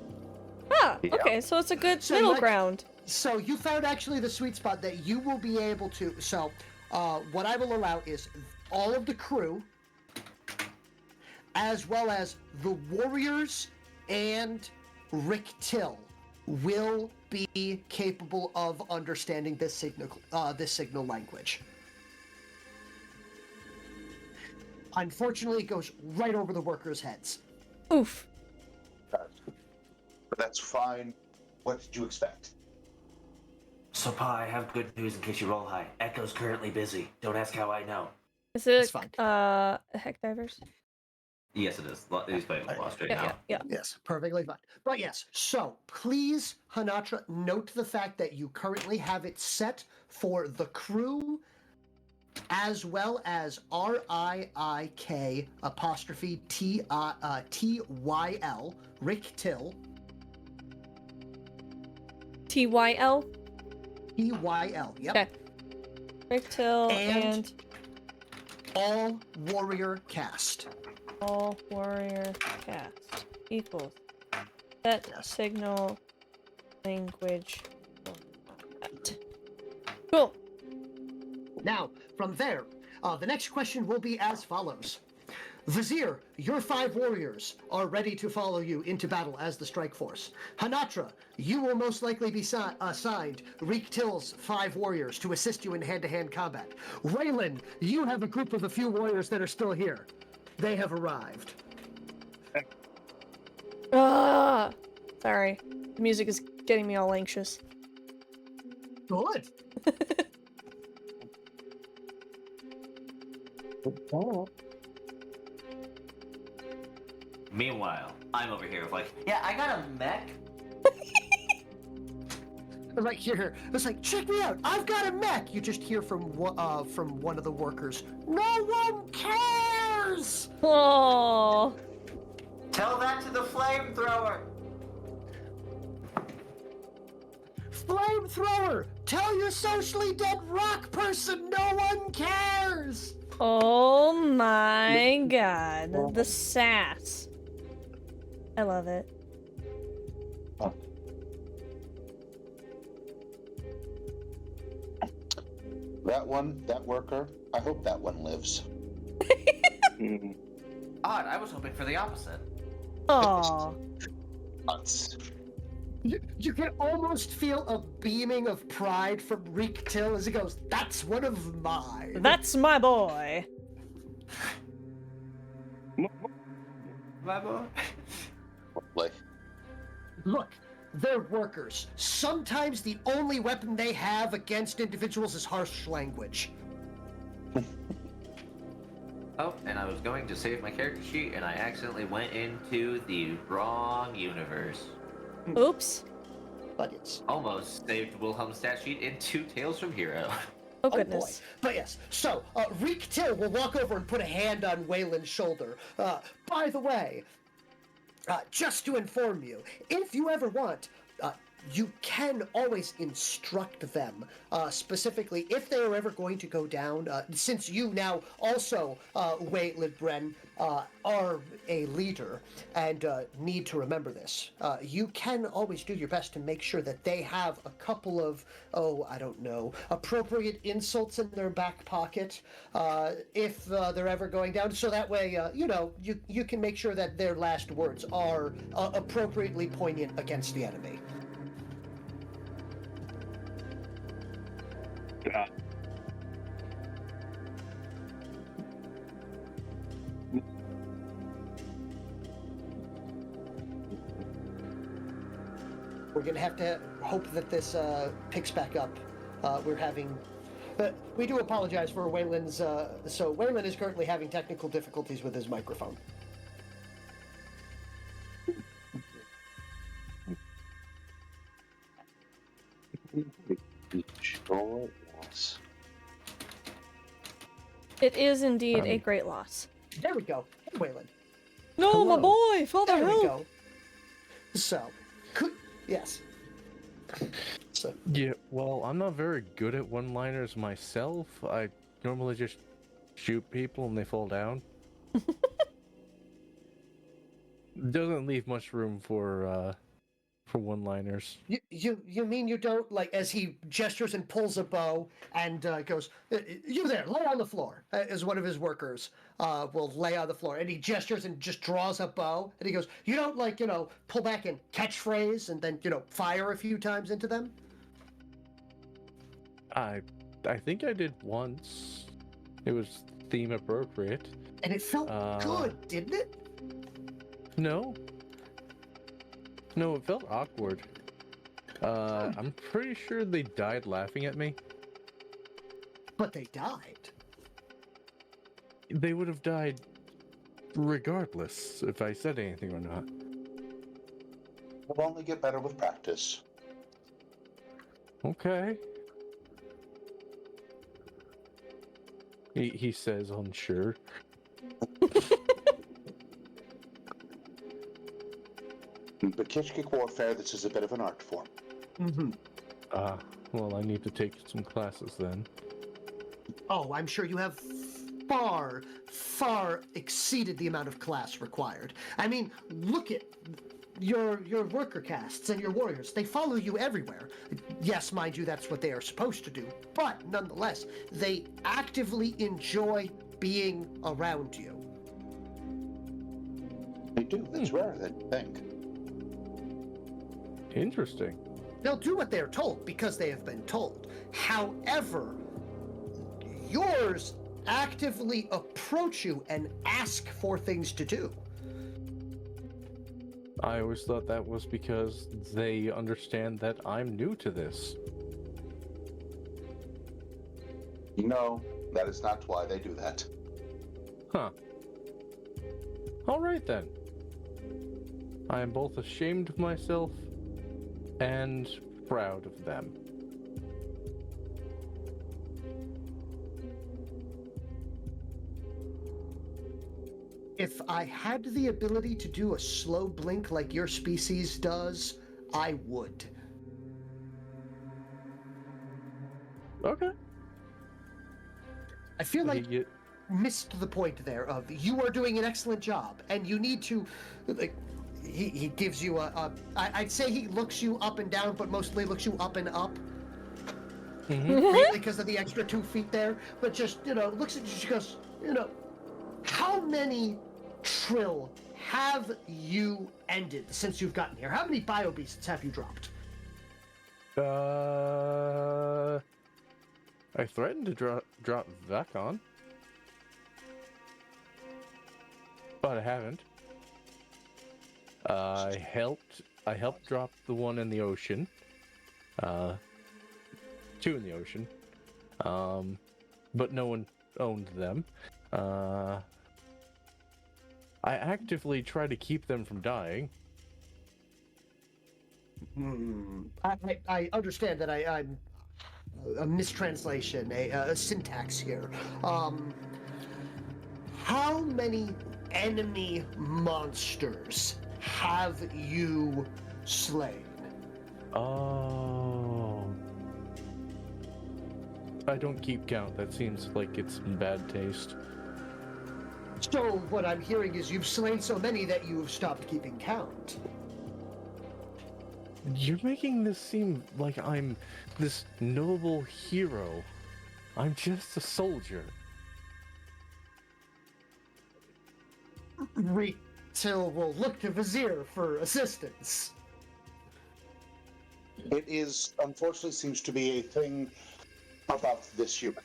Ah, okay, so it's a good middle ground. So you found actually the sweet spot that you will be able to. So, what I will allow is all of the crew, as well as the warriors and Rick Till, will be capable of understanding this signal language. Unfortunately, it goes right over the workers' heads. Oof. But that's fine. What did you expect? So, Pa, I have good news in case you roll high. Echo's currently busy. Don't ask how I know. Is it, It's fine. Heck Divers? Yes, it is. He's playing with Lost right Yeah, now. yeah. Yes, perfectly fine. But yes, so please, Hanatra, note the fact that you currently have it set for the crew, as well as RIIK apostrophe TYL, Rick Till, TYL? TYL, yep. Okay. Rick Till And all warrior cast. all warrior cast equals set signal language format. Cool. Now, from there, the next question will be as follows. Vizier, your 5 warriors are ready to follow you into battle as the strike force. Hanatra, you will most likely be assigned Reek Till's 5 warriors to assist you in hand-to-hand combat. Waylon, you have a group of a few warriors that are still here. They have arrived. Ah, sorry. The music is getting me all anxious. Good. Meanwhile, I'm over here with like, yeah, I got a mech. Like here, it's like, check me out, I've got a mech. You just hear from one of the workers, no one cares. Oh. Tell that to the flamethrower. Flamethrower, tell your socially dead rock person no one cares. Oh my god. The sass. I love it. That worker, I hope that one lives. Odd, I was hoping for the opposite. Oh. Nuts. You can almost feel a beaming of pride from Reek Till as he goes, that's one of mine. That's my boy. My boy. Like, Look, they're workers. Sometimes the only weapon they have against individuals is harsh language. Oh, and I was going to save my character sheet, and I accidentally went into the wrong universe. Oops. But it's... Almost saved Wilhelm's stat sheet into Tales from Hero. Oh boy. goodness. But yes, so, Reek Till will walk over and put a hand on Waylon's shoulder. By the way, just to inform you, if you ever want, you can always instruct them, specifically if they are ever going to go down, since you now also, Waylon Bren, are a leader and need to remember this. You can always do your best to make sure that they have a couple of, I don't know, appropriate insults in their back pocket if they're ever going down, so that way, you can make sure that their last words are appropriately poignant against the enemy. We're gonna have to hope that this picks back up. We're having, but we do apologize for Waylon's. So Waylon is currently having technical difficulties with his microphone. It is indeed a great loss. There we go, hey, Waylon. No, Hello. my boy, father There we help. go. So, yes. So, Yeah, well, I'm not very good at one-liners myself. I normally just shoot people and they fall down. Doesn't leave much room for one-liners. you mean you don't, like, as he gestures and pulls a bow and goes, you there, lay on the floor, as one of his workers will lay on the floor, and he gestures and just draws a bow, and he goes, you don't, like, pull back and catchphrase and then, fire a few times into them? I think I did once. It was theme appropriate. And it felt good, didn't it? No, it felt awkward. I'm pretty sure they died laughing at me. But they died. They would have died regardless if I said anything or not. we'll only get better with practice. Okay. He says unsure. But Kishkik warfare, this is a bit of an art form. Mm-hmm. Well, I need to take some classes then. Oh, I'm sure you have far, far exceeded the amount of class required. I mean, look at your worker castes and your warriors. They follow you everywhere. Yes, mind you, that's what they are supposed to do. But nonetheless, they actively enjoy being around you. They do. It's rarer than you think. Interesting. They'll do what they're told because they have been told. However, yours actively approach you and ask for things to do. I always thought that was because they understand that I'm new to this. No, that is not why they do that. Huh. All right then. I am both ashamed of myself and proud of them. If I had the ability to do a slow blink like your species does, I would. Okay. I feel like You- missed the point there of you are doing an excellent job and you need to, like, he gives you I'd say he looks you up and down, but mostly looks you up and up. Mainly because of the extra 2 feet there, but just, looks at you, she goes, how many trill have you ended since you've gotten here? How many bio beasts have you dropped? I threatened to drop Vacon, but I haven't. I helped drop the one in the ocean. 2 in the ocean. But no one owned them. I actively try to keep them from dying. I understand that I'm a mistranslation, a syntax here. How many enemy monsters have you slain? Oh. I don't keep count. That seems like it's in bad taste. So what I'm hearing is you've slain so many that you've stopped keeping count. You're making this seem like I'm this noble hero. I'm just a soldier. Till we'll look to Vizier for assistance. It is, unfortunately, seems to be a thing about this human.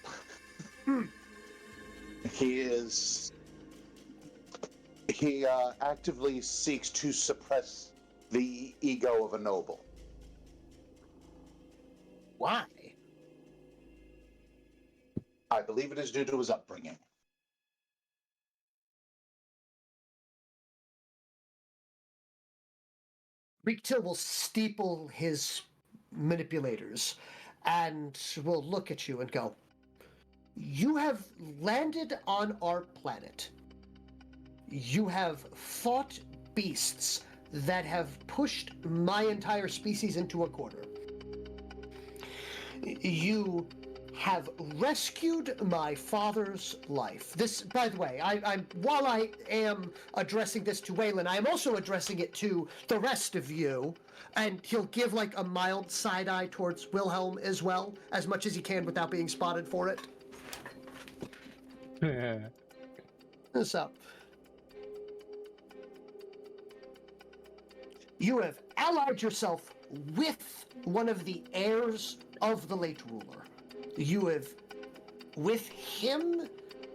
He actively seeks to suppress the ego of a noble. Why? I believe it is due to his upbringing. Reektil will steeple his manipulators and will look at you and go, you have landed on our planet. You have fought beasts that have pushed my entire species into a corner. You have rescued my father's life. This, by the way, while I am addressing this to Waylon, I am also addressing it to the rest of you, and he'll give like a mild side eye towards Wilhelm as well, as much as he can without being spotted for it. So, you have allied yourself with one of the heirs of the late ruler. You have, with him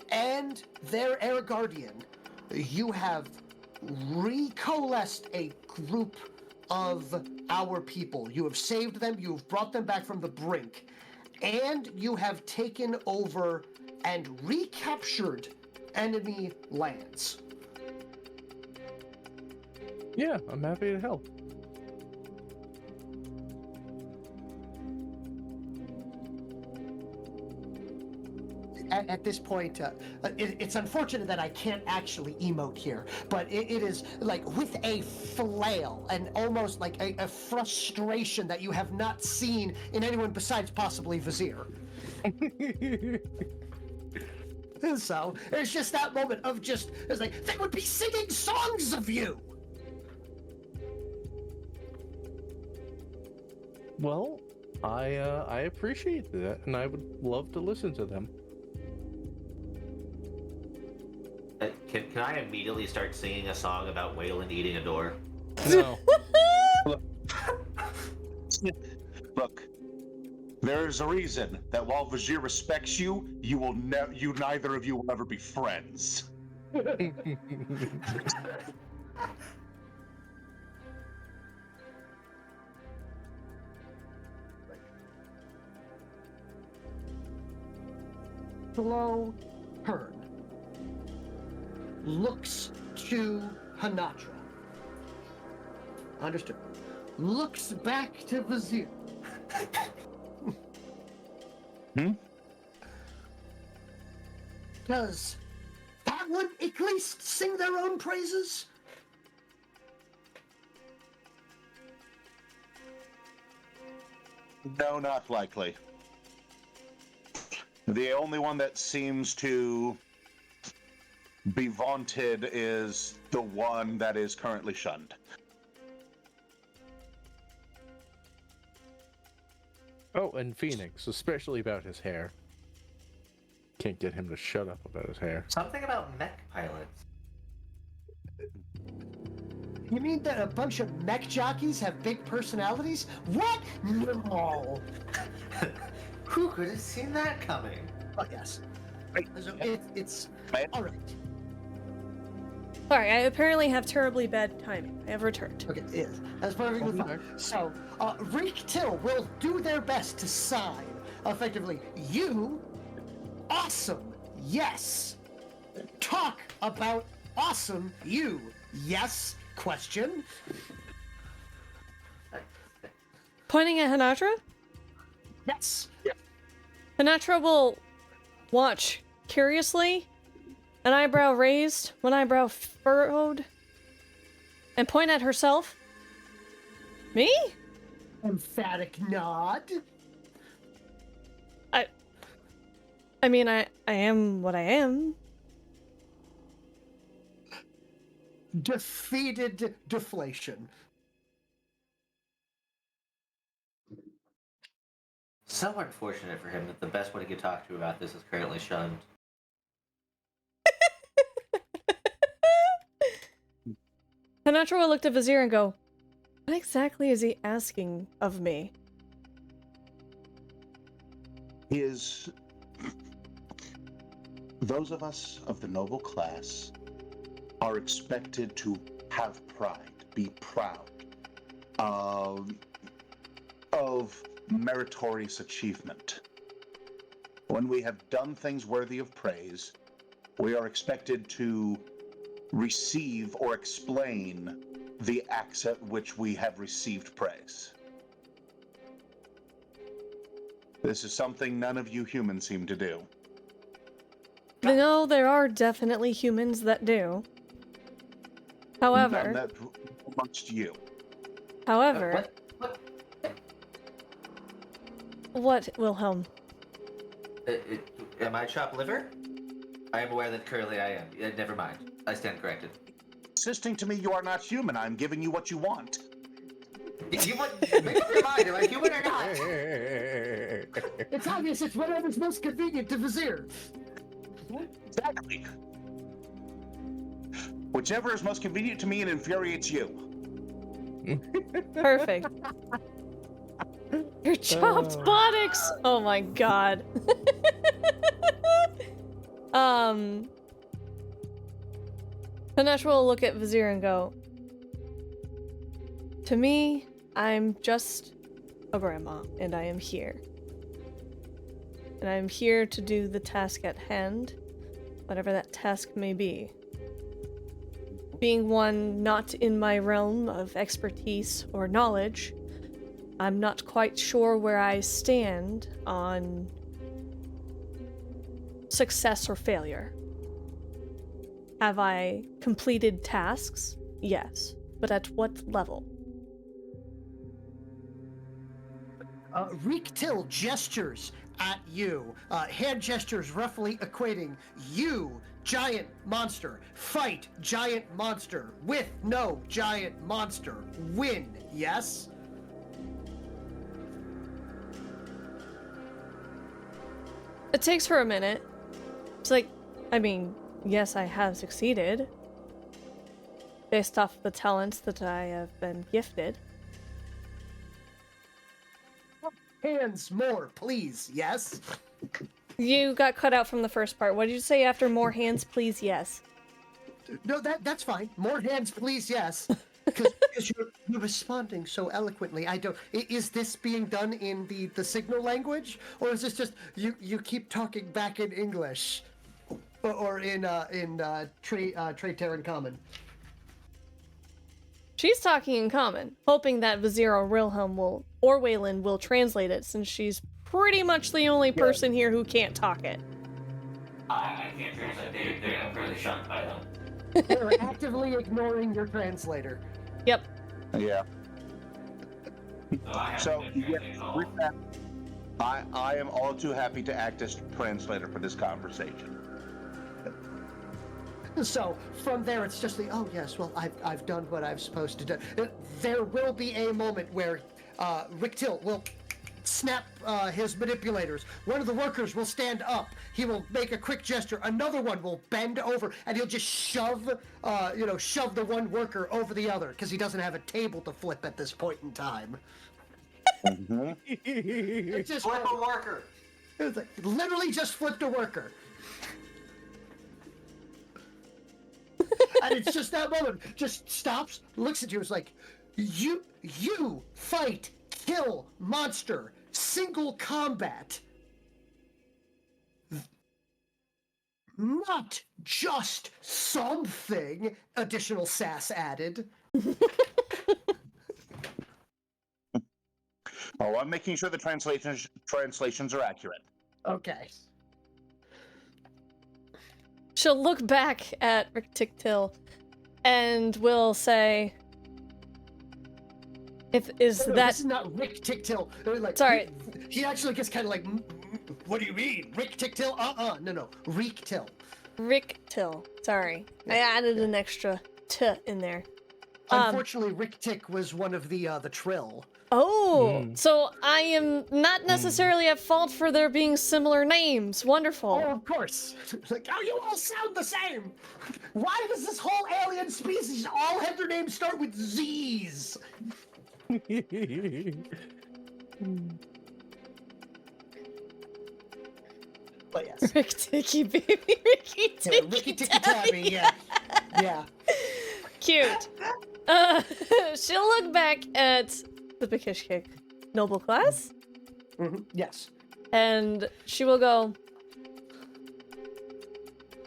and their heir guardian, you have recoalesced a group of our people. You have saved them, you have brought them back from the brink, and you have taken over and recaptured enemy lands. Yeah, I'm happy to help. At this point, it's unfortunate that I can't actually emote here, but it is like with a flail and almost like a frustration that you have not seen in anyone besides possibly Vizier. So it's just that moment of just, it's like, they would be singing songs of you! Well, I appreciate that, and I would love to listen to them. can I immediately start singing a song about Wayland eating a door? No. Look, there's a reason that while Vizier respects you, you neither of you will ever be friends. Slow turn. Looks to Hanatra. Understood. Looks back to Vizier. Does that one at least sing their own praises? No, not likely. The only one that seems to be vaunted is the one that is currently shunned. Oh, and Phoenix, especially about his hair. Can't get him to shut up about his hair. Something about mech pilots. You mean that a bunch of mech jockeys have big personalities? What? No. Who could have seen that coming? Oh, yes. So it's all right. Sorry, I apparently have terribly bad timing. I have returned. Okay, yes, that's perfectly fine. So, Reek Till will do their best to sign effectively. You, awesome, yes. Talk about awesome, you, yes. Question. Pointing at Hanatra? Yes. Hanatra will watch curiously, an eyebrow raised, one eyebrow furrowed, and point at herself. Me? Emphatic nod. I mean, I am what I am. Defeated deflation. So unfortunate for him that the best one he could talk to about this is currently shunned. Hanatra will look at Vizier and go, what exactly is he asking of me? Those of us of the noble class are expected to have pride, be proud of meritorious achievement. When we have done things worthy of praise, we are expected to receive or explain the acts at which we have received praise. This is something none of you humans seem to do. No, there are definitely humans that do. However... None that amongst you. However... What? What, Wilhelm? Am I chopped liver? I am aware that currently I am. Never mind. I stand corrected. Insisting to me you are not human. I'm giving you what you want. You want make up your mind, am I human or not? It's obvious it's whatever's most convenient to Vizier. Exactly. Whichever is most convenient to me and infuriates you. Perfect. Your chopped bonics! Oh my god. Hanatra will look at Vizier and go, to me, I'm just a grandma, and I am here. And I'm here to do the task at hand, whatever that task may be. Being one not in my realm of expertise or knowledge, I'm not quite sure where I stand on success or failure. Have I completed tasks? Yes. But at what level? Reek Till gestures at you. Hand gestures roughly equating you, giant monster, fight giant monster, with no giant monster, win, yes? It takes her a minute. It's like, I mean, yes, I have succeeded. Based off the talents that I have been gifted. Hands more, please. Yes. You got cut out from the first part. What did you say after more hands, please? Yes. No, that's fine. More hands, please. Yes. Because you're responding so eloquently. I don't. Is this being done in the signal language, or is this just you keep talking back in English, or in Trade-Terran Common? She's talking in common, hoping that Vizier or Waylon will translate it, since she's pretty much the only person here who can't talk it. I can't translate. They're fairly shocked by them. They're actively ignoring your translator. Yep. Yeah. So I have So, to translate all. with that, I am all too happy to act as translator for this conversation. So from there, it's just oh yes, well I've done what I'm supposed to do. There will be a moment where Rick Till will snap his manipulators. One of the workers will stand up. He will make a quick gesture. Another one will bend over, and he'll just shove the one worker over the other because he doesn't have a table to flip at this point in time. It just Flip a worker. It was literally just flipped a worker. And it's just that moment, just stops, looks at you, it's like, you fight, kill, monster, single combat. Not just something, additional sass added. Oh, I'm making sure the translations are accurate. Okay. She'll look back at Rick Ticktill and will say, This is not Rick Ticktill. Like, sorry. He actually gets kind of like, what do you mean? Rick Ticktill? No. Reek Till. Rick Till. Sorry. I added an extra t in there. Unfortunately, Rick Tick was one of the Trill. Oh, so I am not necessarily at fault for there being similar names. Wonderful. Oh, of course. Like, you all sound the same. Why does this whole alien species all have their names start with Z's? But yes. Rick Ticky baby, Ricky Ticky, Ricky Ticky Tabby, yeah. Cute. She'll look back at the Bakishkik noble class. Yes. And she will go,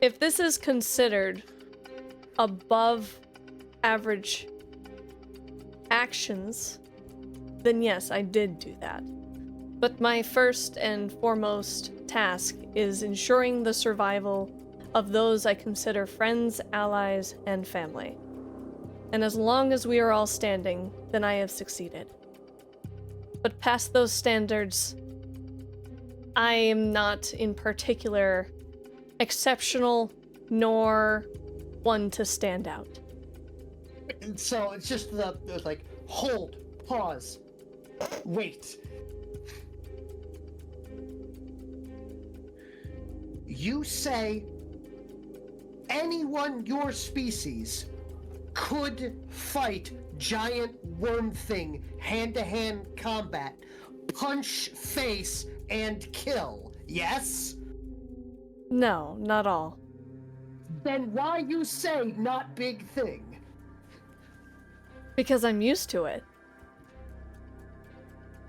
if this is considered above average actions, then yes, I did do that. But my first and foremost task is ensuring the survival of those I consider friends, allies, and family. And as long as we are all standing, then I have succeeded. But past those standards, I am not in particular exceptional nor one to stand out. And so it's just it's like, hold, pause, wait. You say anyone your species could fight giant worm thing hand-to-hand combat, punch face, and kill, yes? No, not all. Then why you say not big thing? Because I'm used to it.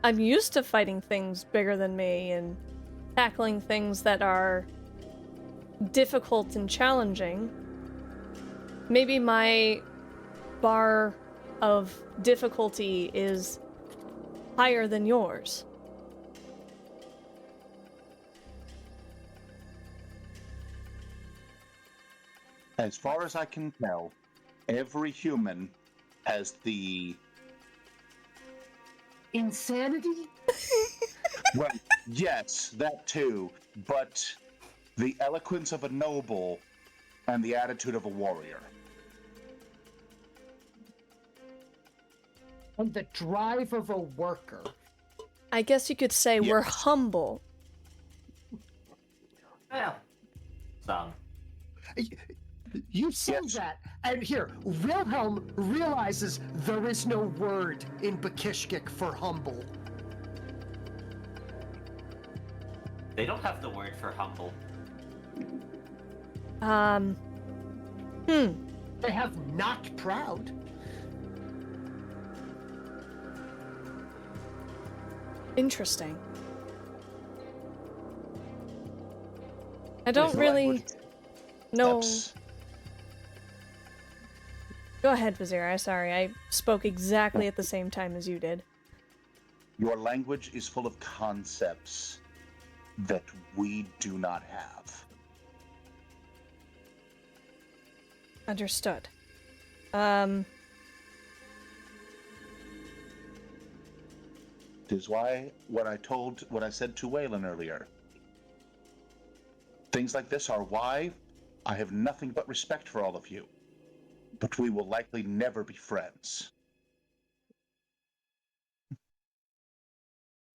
I'm used to fighting things bigger than me and tackling things that are difficult and challenging. Maybe my bar of difficulty is higher than yours. As far as I can tell, every human has the... Insanity? Well, yes, that too, but the eloquence of a noble and the attitude of a warrior. And the drive of a worker. I guess you could say we're humble. Yeah. Some. You say Yes. that, and here, Wilhelm realizes there is no word in Bakishkik for humble. They don't have the word for humble. They have not proud. Interesting. I don't Is the really language- know. That's- Go ahead, Vizier. I'm sorry. I spoke exactly at the same time as you did. Your language is full of concepts that we do not have. Understood. This is why what I said to Waylon earlier. Things like this are why I have nothing but respect for all of you. But we will likely never be friends.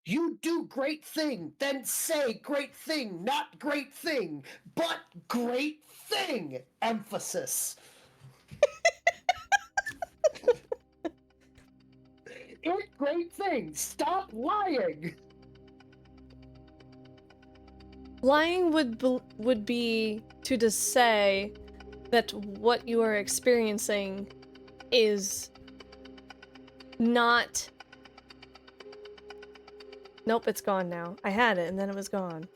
You do great thing, then say great thing, not great thing, but great thing. Emphasis. It's great thing. Stop lying. Lying would be to just say that what you are experiencing is not. Nope, it's gone now. I had it and then it was gone.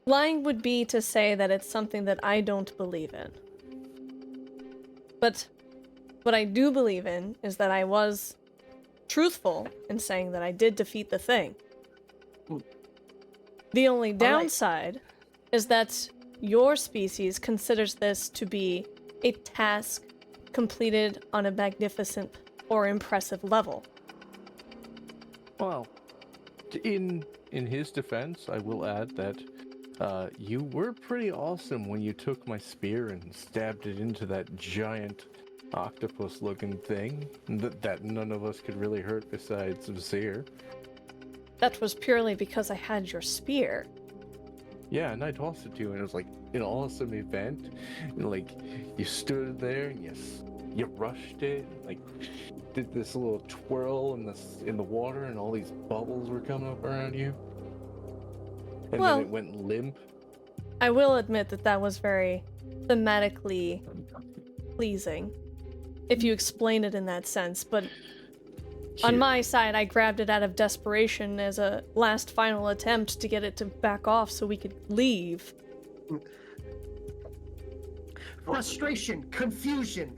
Lying would be to say that it's something that I don't believe in. But what I do believe in is that I was truthful in saying that I did defeat the thing. The only downside is that your species considers this to be a task completed on a magnificent or impressive level. Well, in his defense, I will add that you were pretty awesome when you took my spear and stabbed it into that giant octopus-looking thing that none of us could really hurt besides Vizier. That was purely because I had your spear. Yeah, and I tossed it to you, and it was like an awesome event. And like you stood there and you rushed it, like did this little twirl in the water, and all these bubbles were coming up around you. And Well, then it went limp. I will admit that that was very thematically pleasing, if you explain it in that sense, but on Here. my side, I grabbed it out of desperation as a last final attempt to get it to back off so we could leave. Frustration, confusion.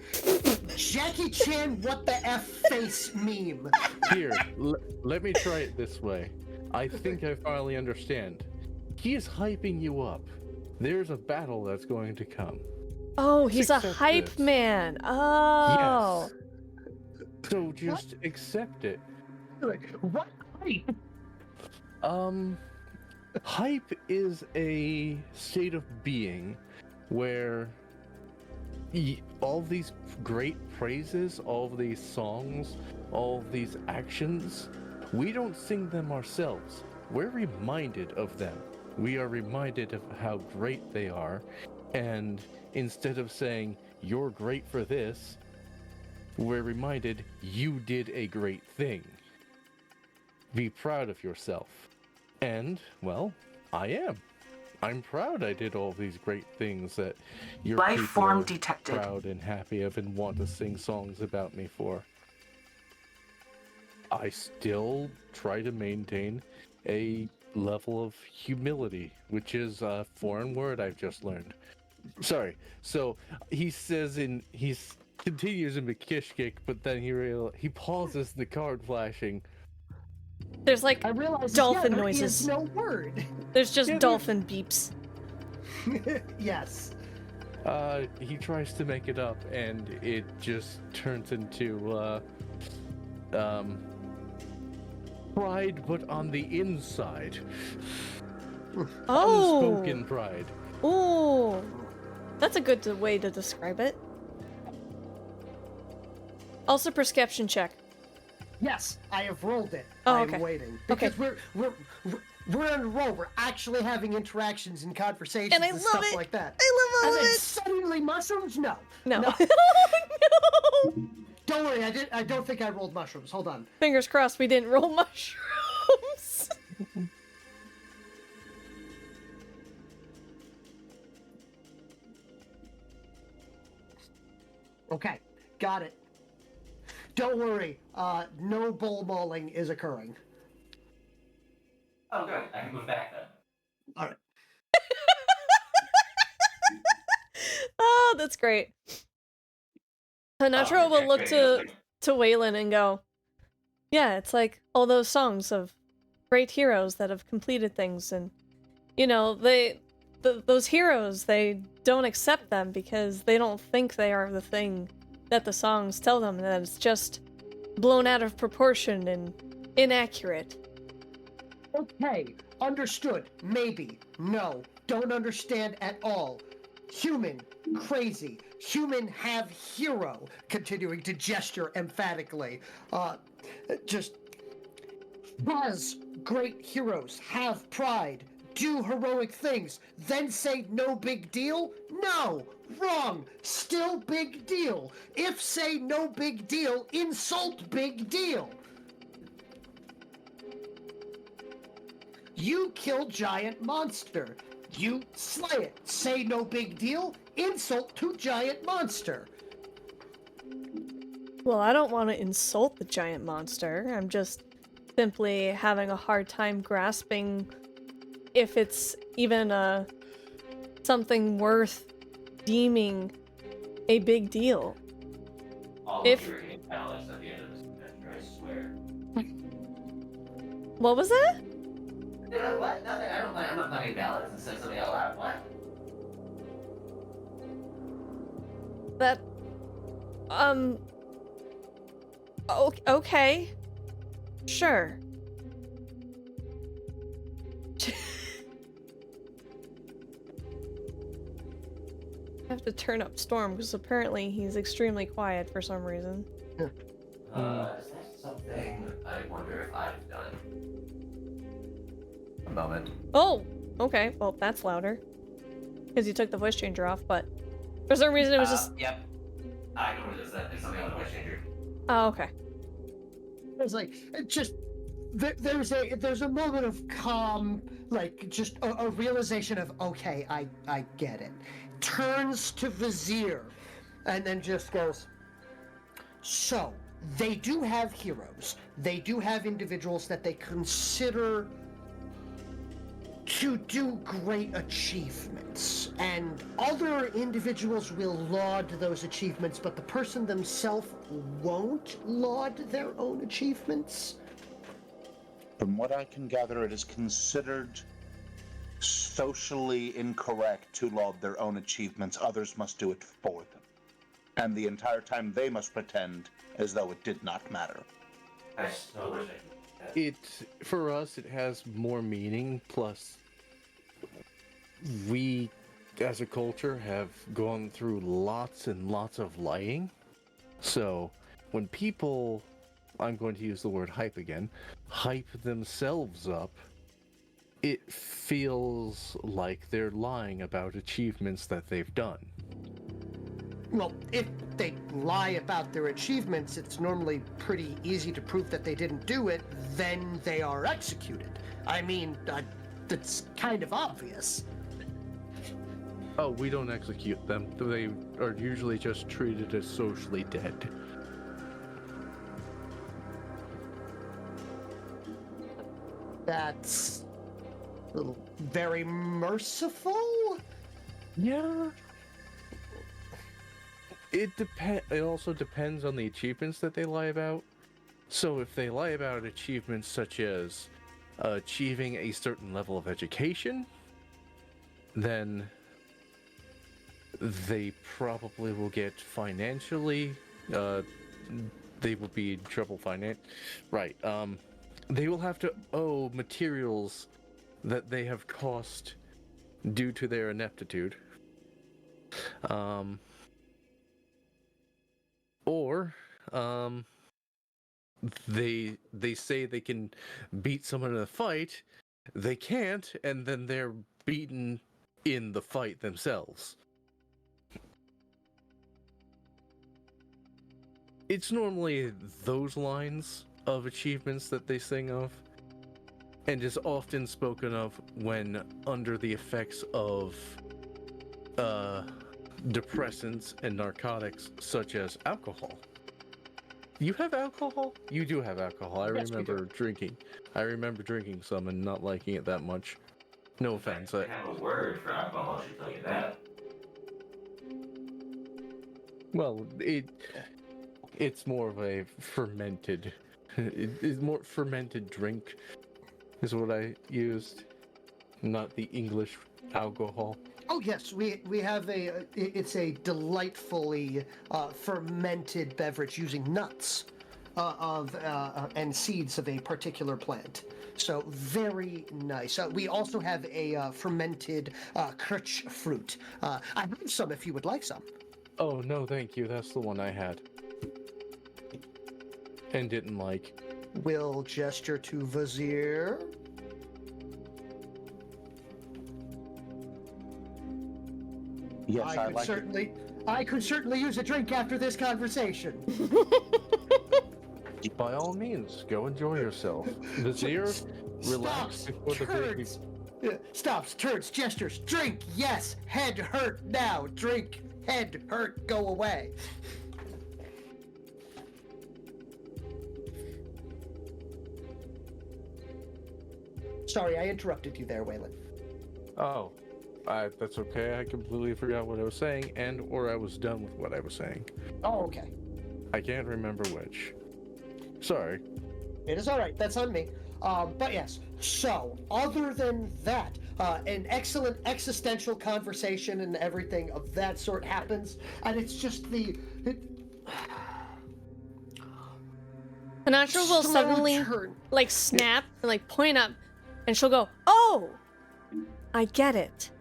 Jackie Chan, what the F face meme. Here, let me try it this way. I think I finally understand. He is hyping you up. There's a battle that's going to come. Oh, he's a Accept hype this. man. Oh. Yes. So just accept it. What hype? Hype is a state of being where all these great praises, all of these songs, all of these actions, we don't sing them ourselves. We're reminded of them. We are reminded of how great they are, and instead of saying, "You're great for this," we're reminded, "You did a great thing." Be proud of yourself. And, well, I am. I'm proud I did all these great things that your Life people form are detected. proud and happy of and want to sing songs about me for. I still try to maintain a level of humility, which is a foreign word I've just learned. Sorry. So he says he continues in Makishkik, but then he pauses the card flashing. There's like I realize dolphin there noises. is no word. There's just Yeah, dolphin beeps. Yes. He tries to make it up, and it just turns into pride, but on the inside. Oh. Unspoken pride. Oh. That's a good way to describe it. Also, perception check. Yes, I have rolled it. Oh, I okay. am waiting. Okay. Because we're We're on a roll. We're actually having interactions and conversations And I and love stuff it. like that. I love all And of then it. suddenly mushrooms? No. No. No. No. Don't worry. I don't think I rolled mushrooms. Hold on. Fingers crossed we didn't roll mushrooms. Okay. Got it. Don't worry. No bull mauling is occurring. Oh, good. I can move back then. All right. Oh, that's great. So Natural will look to Waylon and go, yeah, it's like all those songs of great heroes that have completed things, and you know, those heroes, they don't accept them because they don't think they are the thing that the songs tell them, that it's just blown out of proportion and inaccurate. Okay. Understood. Maybe. No. Don't understand at all. Human. Crazy. Human have hero. Continuing to gesture emphatically. Just has great heroes. Have pride. Do heroic things. Then say no big deal? No. Wrong. Still big deal. If say no big deal, insult big deal. You kill giant monster. You slay it. Say no big deal. Insult to giant monster. Well, I don't want to insult the giant monster. I'm just simply having a hard time grasping if it's even something worth deeming a big deal. All If- of you are getting penalized at the end of this adventure, I swear. What was that? What? Nothing. I'm not playing ballads and say something out loud. What? That... Okay. Sure. I have to turn up Storm because apparently he's extremely quiet for some reason. Is that something I wonder if I've done? A moment. Oh! Okay, well, that's louder. Because you took the voice changer off, but for some reason it was just... Yep. I know what it is. That is something on the voice changer. Oh, okay. It's like, it just... There's a moment of calm, like, just a realization of, okay, I get it. Turns to Vizier, and then just goes, so, they do have heroes. They do have individuals that they consider to do great achievements, and other individuals will laud those achievements, but the person themselves won't laud their own achievements. From what I can gather, it is considered socially incorrect to laud their own achievements. Others must do it for them. And the entire time they must pretend as though it did not matter. I still wish I could. For us, it has more meaning, plus we, as a culture, have gone through lots and lots of lying. So, when people, I'm going to use the word hype again, hype themselves up, it feels like they're lying about achievements that they've done. Well, if they lie about their achievements, it's normally pretty easy to prove that they didn't do it, then they are executed. I mean, that's kind of obvious. Oh, we don't execute them. They are usually just treated as socially dead. That's very merciful? Yeah. It also depends on the achievements that they lie about. So if they lie about achievements such as achieving a certain level of education, then they probably will get financially, they will be in trouble Right. They will have to owe materials that they have cost due to their ineptitude. Or they say they can beat someone in a fight, they can't, and then they're beaten in the fight themselves. It's normally those lines of achievements that they sing of, and is often spoken of when under the effects of depressants and narcotics such as alcohol. You have alcohol? You do have alcohol. I Yes, we remember drinking. I remember drinking some and not liking it that much. No offense. I have a word for alcohol, I should tell you that. Well, it's more of a fermented. It's more fermented drink, is what I used, not the English alcohol. Oh yes, we have it's a delightfully fermented beverage using nuts and seeds of a particular plant. So very nice. We also have a fermented kirch fruit. I have some if you would like some. Oh no, thank you. That's the one I had and didn't like. Will gesture to Vizier. Yes, I like I could certainly use a drink after this conversation. it. By all means, go enjoy yourself. Vizier, relax before the baby. Stops, turns, gestures, drink, yes, head hurt now, drink, head hurt, go away. Sorry, I interrupted you there, Waylon. Oh, that's okay. I completely forgot what I was saying, or I was done with what I was saying. Oh, okay. I can't remember which. Sorry. It is all right. That's on me. But yes, so other than that, an excellent existential conversation and everything of that sort happens, and it's just Sinatra will slow suddenly turn. like snap and like point up, and she'll go, "Oh, I get it."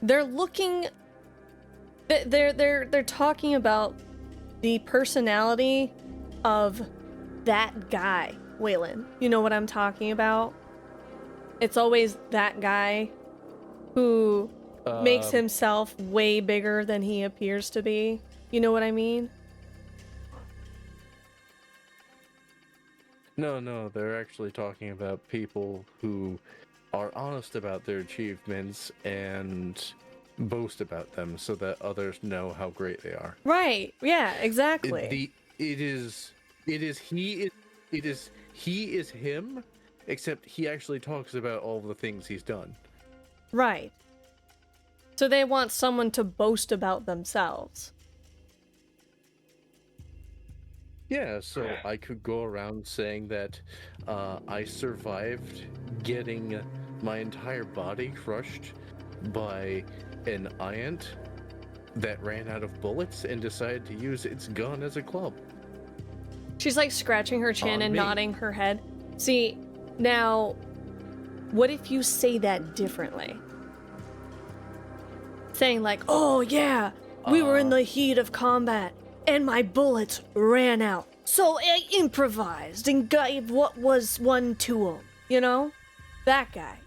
They're looking. They're talking about the personality of that guy, Waylon. You know what I'm talking about? It's always that guy who makes himself way bigger than he appears to be. You know what I mean? No, they're actually talking about people who are honest about their achievements and boast about them so that others know how great they are. Right. Yeah, exactly. He is him, except he actually talks about all the things he's done. Right. So they want someone to boast about themselves. Yeah, so I could go around saying that I survived getting my entire body crushed by an ant that ran out of bullets and decided to use its gun as a club. She's like scratching her chin On and me. nodding her head. See, now, what if you say that differently? Saying like, "Oh yeah, we were in the heat of combat, and my bullets ran out. So I improvised and gave what was one to him." You know? That guy.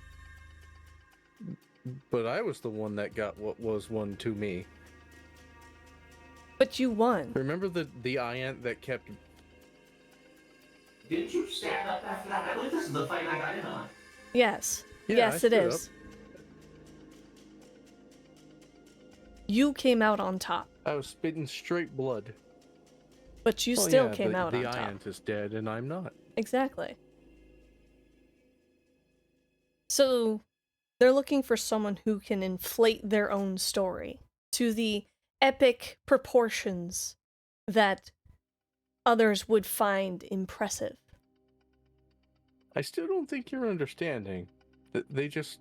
But I was the one that got what was one to me. But you won. Remember the ant that kept... Didn't you stand up after that? I believe this is the fight I got in on. Yes. Yeah, yes, I it stood is. up. You came out on top. I was spitting straight blood. But you Well, still yeah, came but out on the top. ant is dead and I'm not. Exactly. So they're looking for someone who can inflate their own story to the epic proportions that others would find impressive. I still don't think you're understanding. They just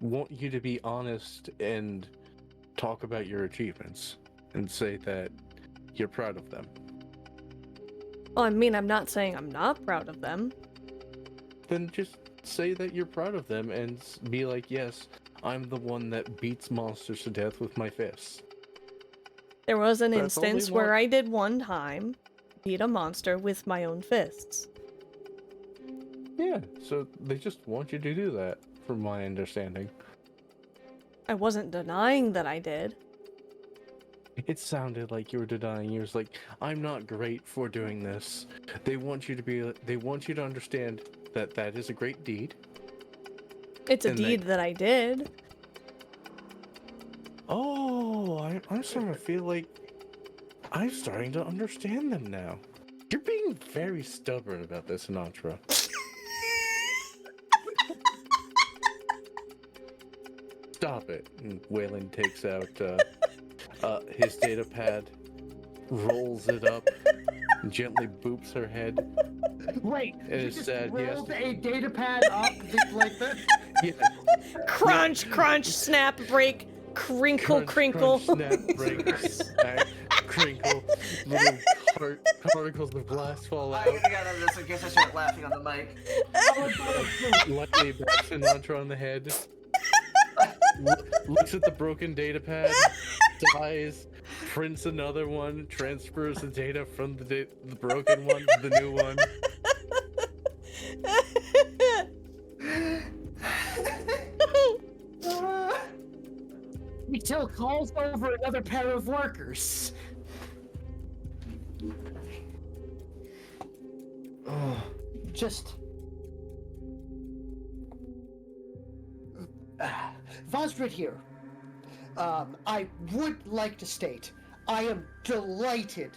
want you to be honest and talk about your achievements and say that you're proud of them. Well, I mean, I'm not saying I'm not proud of them. Then just say that you're proud of them and be like, yes, I'm the one that beats monsters to death with my fists. There was an That's all they instance where want. I did one time beat a monster with my own fists. Yeah, so they just want you to do that, from my understanding. I wasn't denying that I did. It sounded like you were denying. You was like, I'm not great for doing this. They want you to understand that that is a great deed. It's a And deed that I did. Oh, I'm starting to feel like I'm starting to understand them now. You're being very stubborn about this, Sinatra. Stop it. And Waylon takes out his data pad, rolls it up, gently boops her head. Wait, And you it's just sad, yes. rolled a data pad up like that? Yeah. Crunch, crunch, snap, break, crinkle, Crunch, crinkle. crunch, snap, break, smack, crinkle. Little particles of glass fall out. I got out of this in case I start laughing on the mic. Lightly bats Sinatra on the head. Looks at the broken data pad, dies, prints another one, transfers the data from the broken one to the new one. He still calls over another pair of workers. Oh, just... Vosbrit here. I would like to state, I am delighted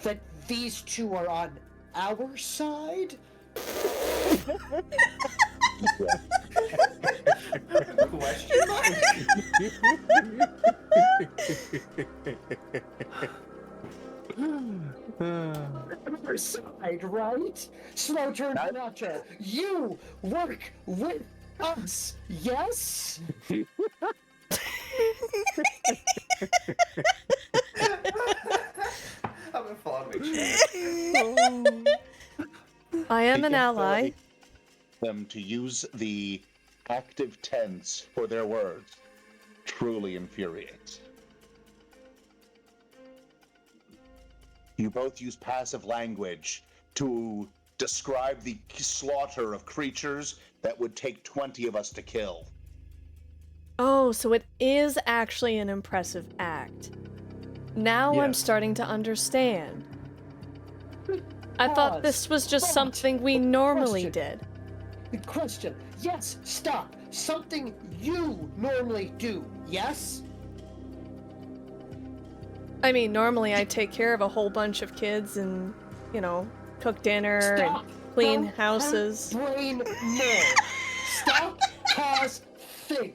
that these two are on our side. Question mark? Our side, right? Slow turn Sinatra. You work with us, yes? I'm a farming. I am To an get ally. Them to use the active tense for their words truly infuriates. You both use passive language to describe the slaughter of creatures that would take 20 of us to kill. Oh, so it is actually an impressive act. Now I'm Yes. starting to understand. I thought this was just something we normally did. Question. Yes, stop. Something you normally do, yes? I mean, normally I take care of a whole bunch of kids and, you know, cook dinner Stop. and clean Don't houses. hurt brain more. Stop, pause, think.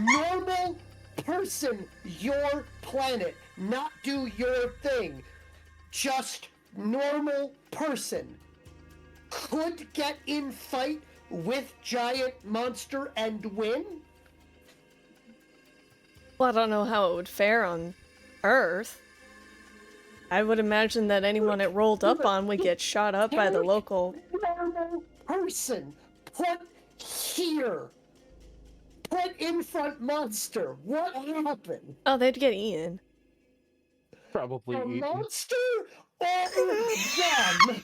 Normal person, your planet, not do your thing. Just normal person. Could get in fight with giant monster and win? Well, I don't know how it would fare on Earth. I would imagine that anyone it rolled up on would get shot up by the local. Normal person. Put here. Put in front monster. What happened? Oh, they'd get eaten. Probably The eaten. monster or them?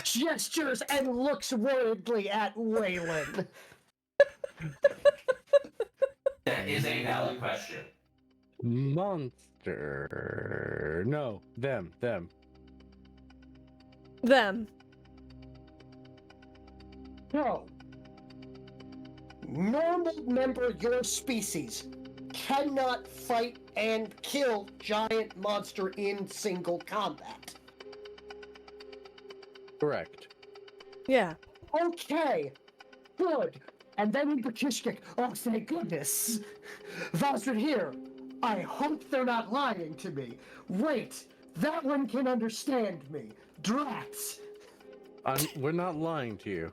Gestures and looks worriedly at Waylon. That is a valid question. Monster. No, them. Them. No. Normal member your species cannot fight and kill giant monster in single combat. Correct. Yeah. Okay, good. And then into Kishkik. Oh, thank goodness. Vosbrit here. I hope they're not lying to me. Wait, that one can understand me. Drats. We're not lying to you.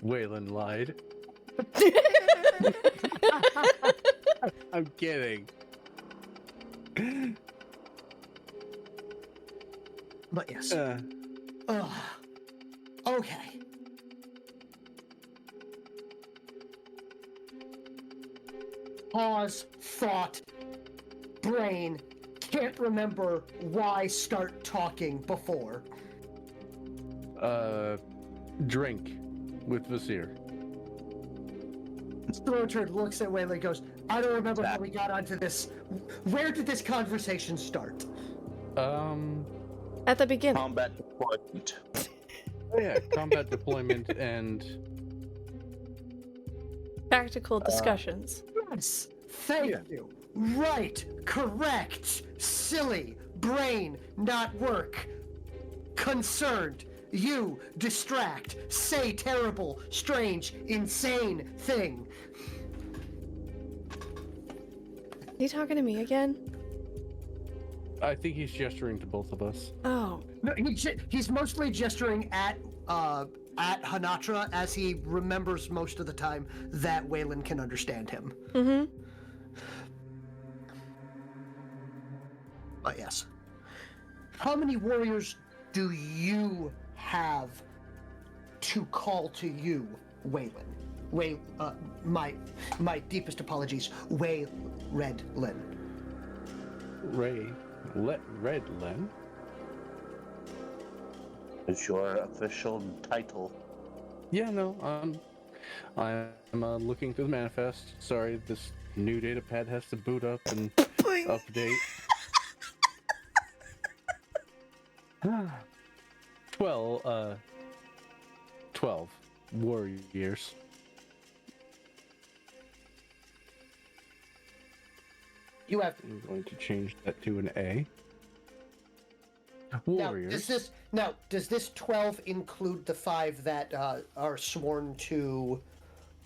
Waylon lied. I'm kidding. But yes. Okay. Pause, thought, brain, can't remember why start talking before. Drink with Vizier. Stormtrooper looks at Waylon and goes, I don't remember how we got onto this. Where did this conversation start? At the beginning. Combat deployment. Oh yeah, combat deployment and Tactical discussions. Yes, thank you. Right, correct, silly, brain, not work, concerned, you, distract, say terrible, strange, insane thing. Are you talking to me again? I think he's gesturing to both of us. Oh. No, he's mostly gesturing at Hanatra as he remembers most of the time that Waylon can understand him. Mm-hmm. But yes. How many warriors do you have to call to you, Waylon? My deepest apologies, Redlin. Redlen? Is your official title? Yeah, no, I'm looking through the manifest. Sorry, this new data pad has to boot up and update. 12 warriors. You have I'm going to change that to an A. now. Warriors. Does this 12 include the 5 that are sworn to?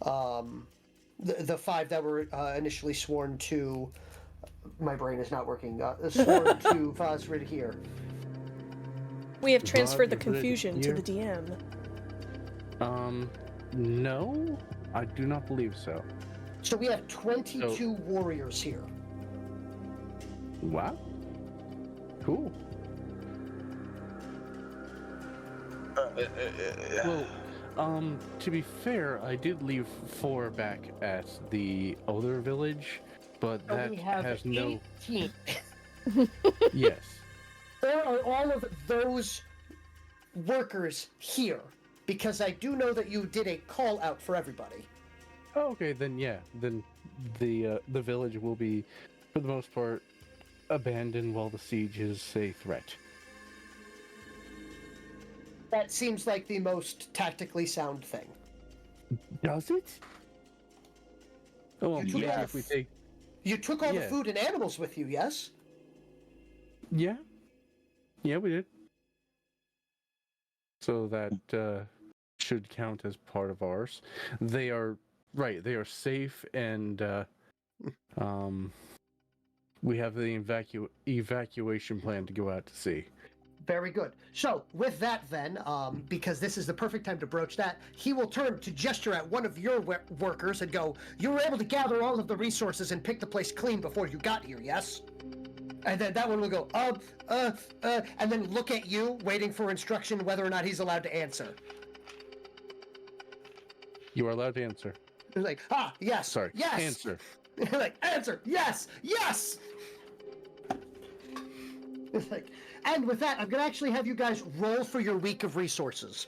The 5 that were initially sworn to. My brain is not working. Sworn to Vazrid here. We have transferred the Vazrid confusion to here? the DM. No, I do not believe so. So we have 22 warriors here. Wow. Cool. Well, to be fair, I did leave 4 back at the other village, but So that we have has no. 18. Yes. Or are all of those workers here? Because I do know that you did a call out for everybody. Oh, okay, then yeah, then the village will be, for the most part, abandoned while the siege is a threat. That seems like the most tactically sound thing. Does it? Oh, You took yeah. all If we take, You took all the Yeah. food and animals with you, yes? yeah, we did. So that should count as part of ours. They are right. They are safe, and we have the evacuation plan to go out to sea. Very good. So, with that then, because this is the perfect time to broach that, he will turn to gesture at one of your workers and go, you were able to gather all of the resources and pick the place clean before you got here, yes? And then that one will go, and then look at you, waiting for instruction whether or not he's allowed to answer. You are allowed to answer. He's like, yes, Sorry. yes. Answer. Like, answer, yes, yes! It's like, and with that, I'm going to actually have you guys roll for your week of resources.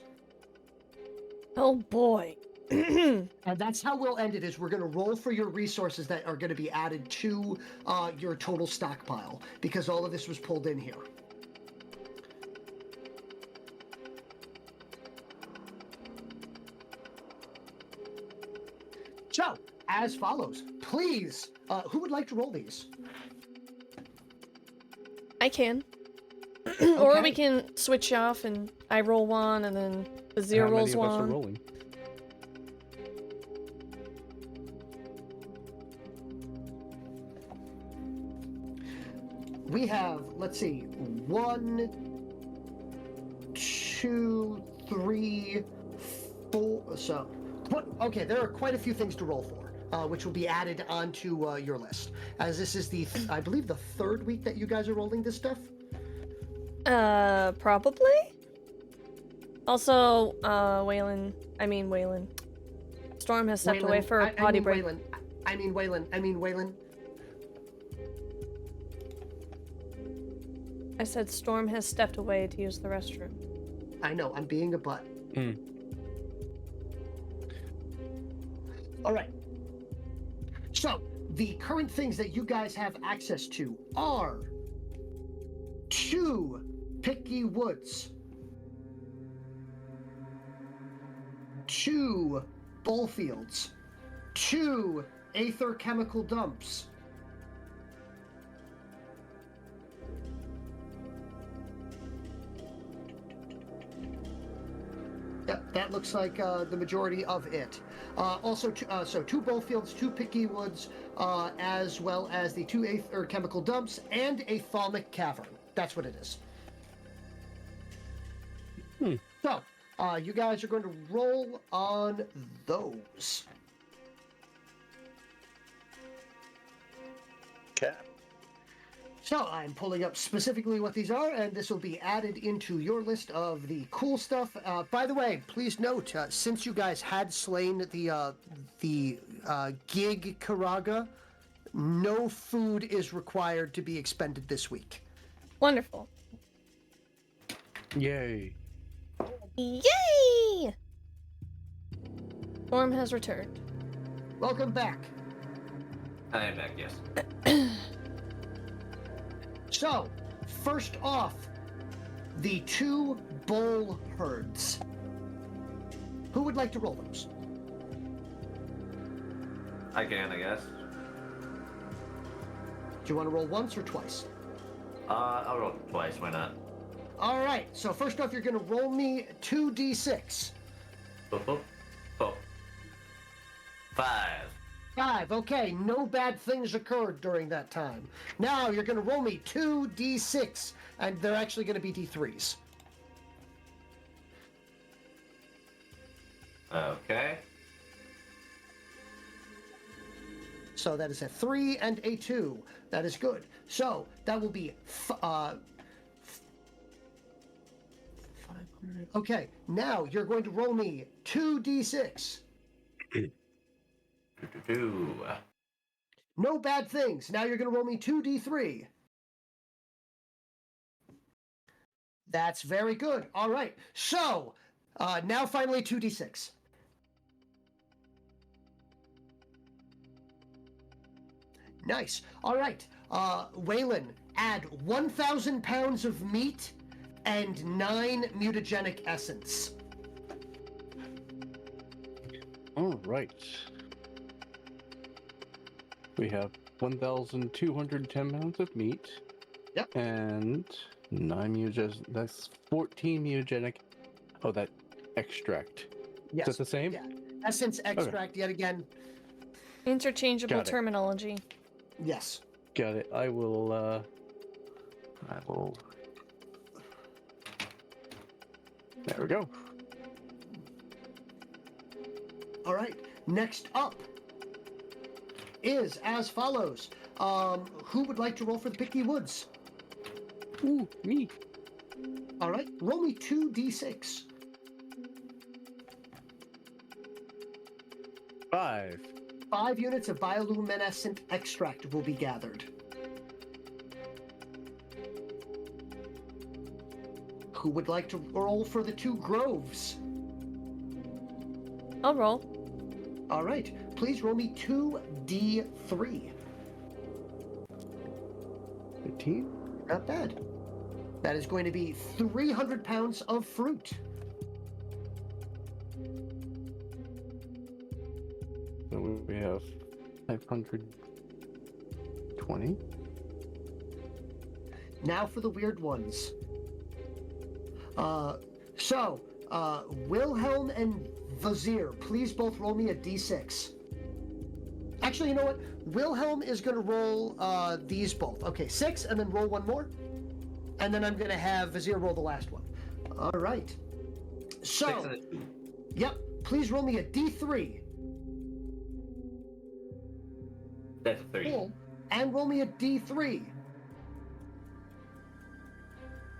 Oh boy. And that's how we'll end it, is we're going to roll for your resources that are going to be added to your total stockpile, because all of this was pulled in here. So, as follows, please, who would like to roll these? I can. Or Okay. we can switch off and I roll one and then the zero How rolls many of us are one. rolling? We have, let's see, 1, 2, 3, 4. So, okay, there are quite a few things to roll for, which will be added onto your list. As this is the, I believe, the 3rd week that you guys are rolling this stuff. Probably? Also, Waylon. Storm has stepped away for a potty break. Waylon. I said Storm has stepped away to use the restroom. I know, I'm being a butt. Hmm. All right. So, the current things that you guys have access to are 2 picky woods, 2 bull fields, 2 aether chemical dumps, Yep, that looks like the majority of it. Also, so 2 bull fields, 2 picky woods, as well as the 2 aether chemical dumps, and a thalmic cavern. That's what it is. So, you guys are going to roll on those. Okay. So I'm pulling up specifically what these are, and this will be added into your list of the cool stuff. By the way, please note, since you guys had slain the gig Karaga, no food is required to be expended this week. Wonderful. Yay. Yay! Storm has returned. Welcome back. I am back, yes. So, first off, the 2 bull herds. Who would like to roll those? I can, I guess. Do you want to roll once or twice? I'll roll twice, why not? All right, so first off, you're going to roll me 2d6. Boop, boop, boop. 5. 5, okay, no bad things occurred during that time. Now you're going to roll me 2d6, and they're actually going to be d3s. Okay. So that is a 3 and a 2. That is good. So that will be 500. Okay, now you're going to roll me 2d6. No bad things. Now you're going to roll me 2d3. That's very good. All right. So, now finally 2d6. Nice. All right. Waylon, add 1,000 pounds of meat and 9 mutagenic essence. All right. We have 1,210 pounds of meat. Yep. And 9 mutagenic. That's 14 mutagenic. Oh, that extract. Yes. Is that the same? Yeah. Essence extract, yet again. Interchangeable Got it. terminology. Yes. Got it. I will. There we go. All right. Next up is as follows. Who would like to roll for the Picky Woods? Ooh, me. All right. Roll me 2d6. 5. 5 units of bioluminescent extract will be gathered. Who would like to roll for the 2 groves? I'll roll. All right. Please roll me 2d3. 15. Not bad. That is going to be 300 pounds of fruit. So we have 520. Now for the weird ones. Wilhelm and Vizier, please both roll me a d6. Actually, you know what? Wilhelm is going to roll these both. Okay, 6, and then roll 1 more. And then I'm going to have Vizier roll the last one. All right. 6 So, and a 2. yep, please roll me a d3. That's a 3. Cool. And roll me a d3.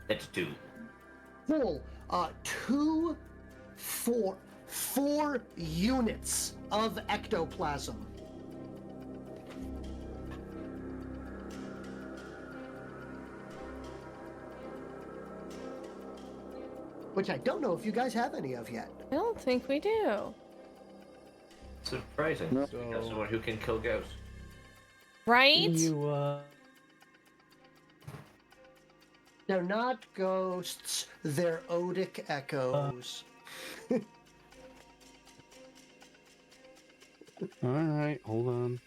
That's a 2. Cool. 4 units of ectoplasm. which I don't know if you guys have any of yet. I don't think we do. Surprising. No. We got someone who can kill ghosts. Right? You, They're not ghosts, they're odic echoes. Alright, hold on.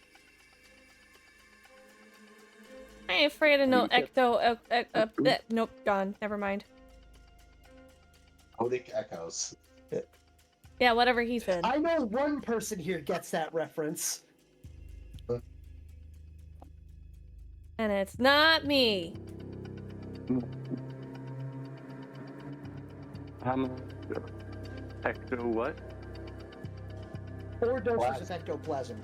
I ain't afraid of no You get- ecto. Nope, gone. Never mind. Odic echoes. Yeah, whatever he said. I know one person here gets that reference. And it's not me. How much? Ecto what? 4 doses of ectoplasm.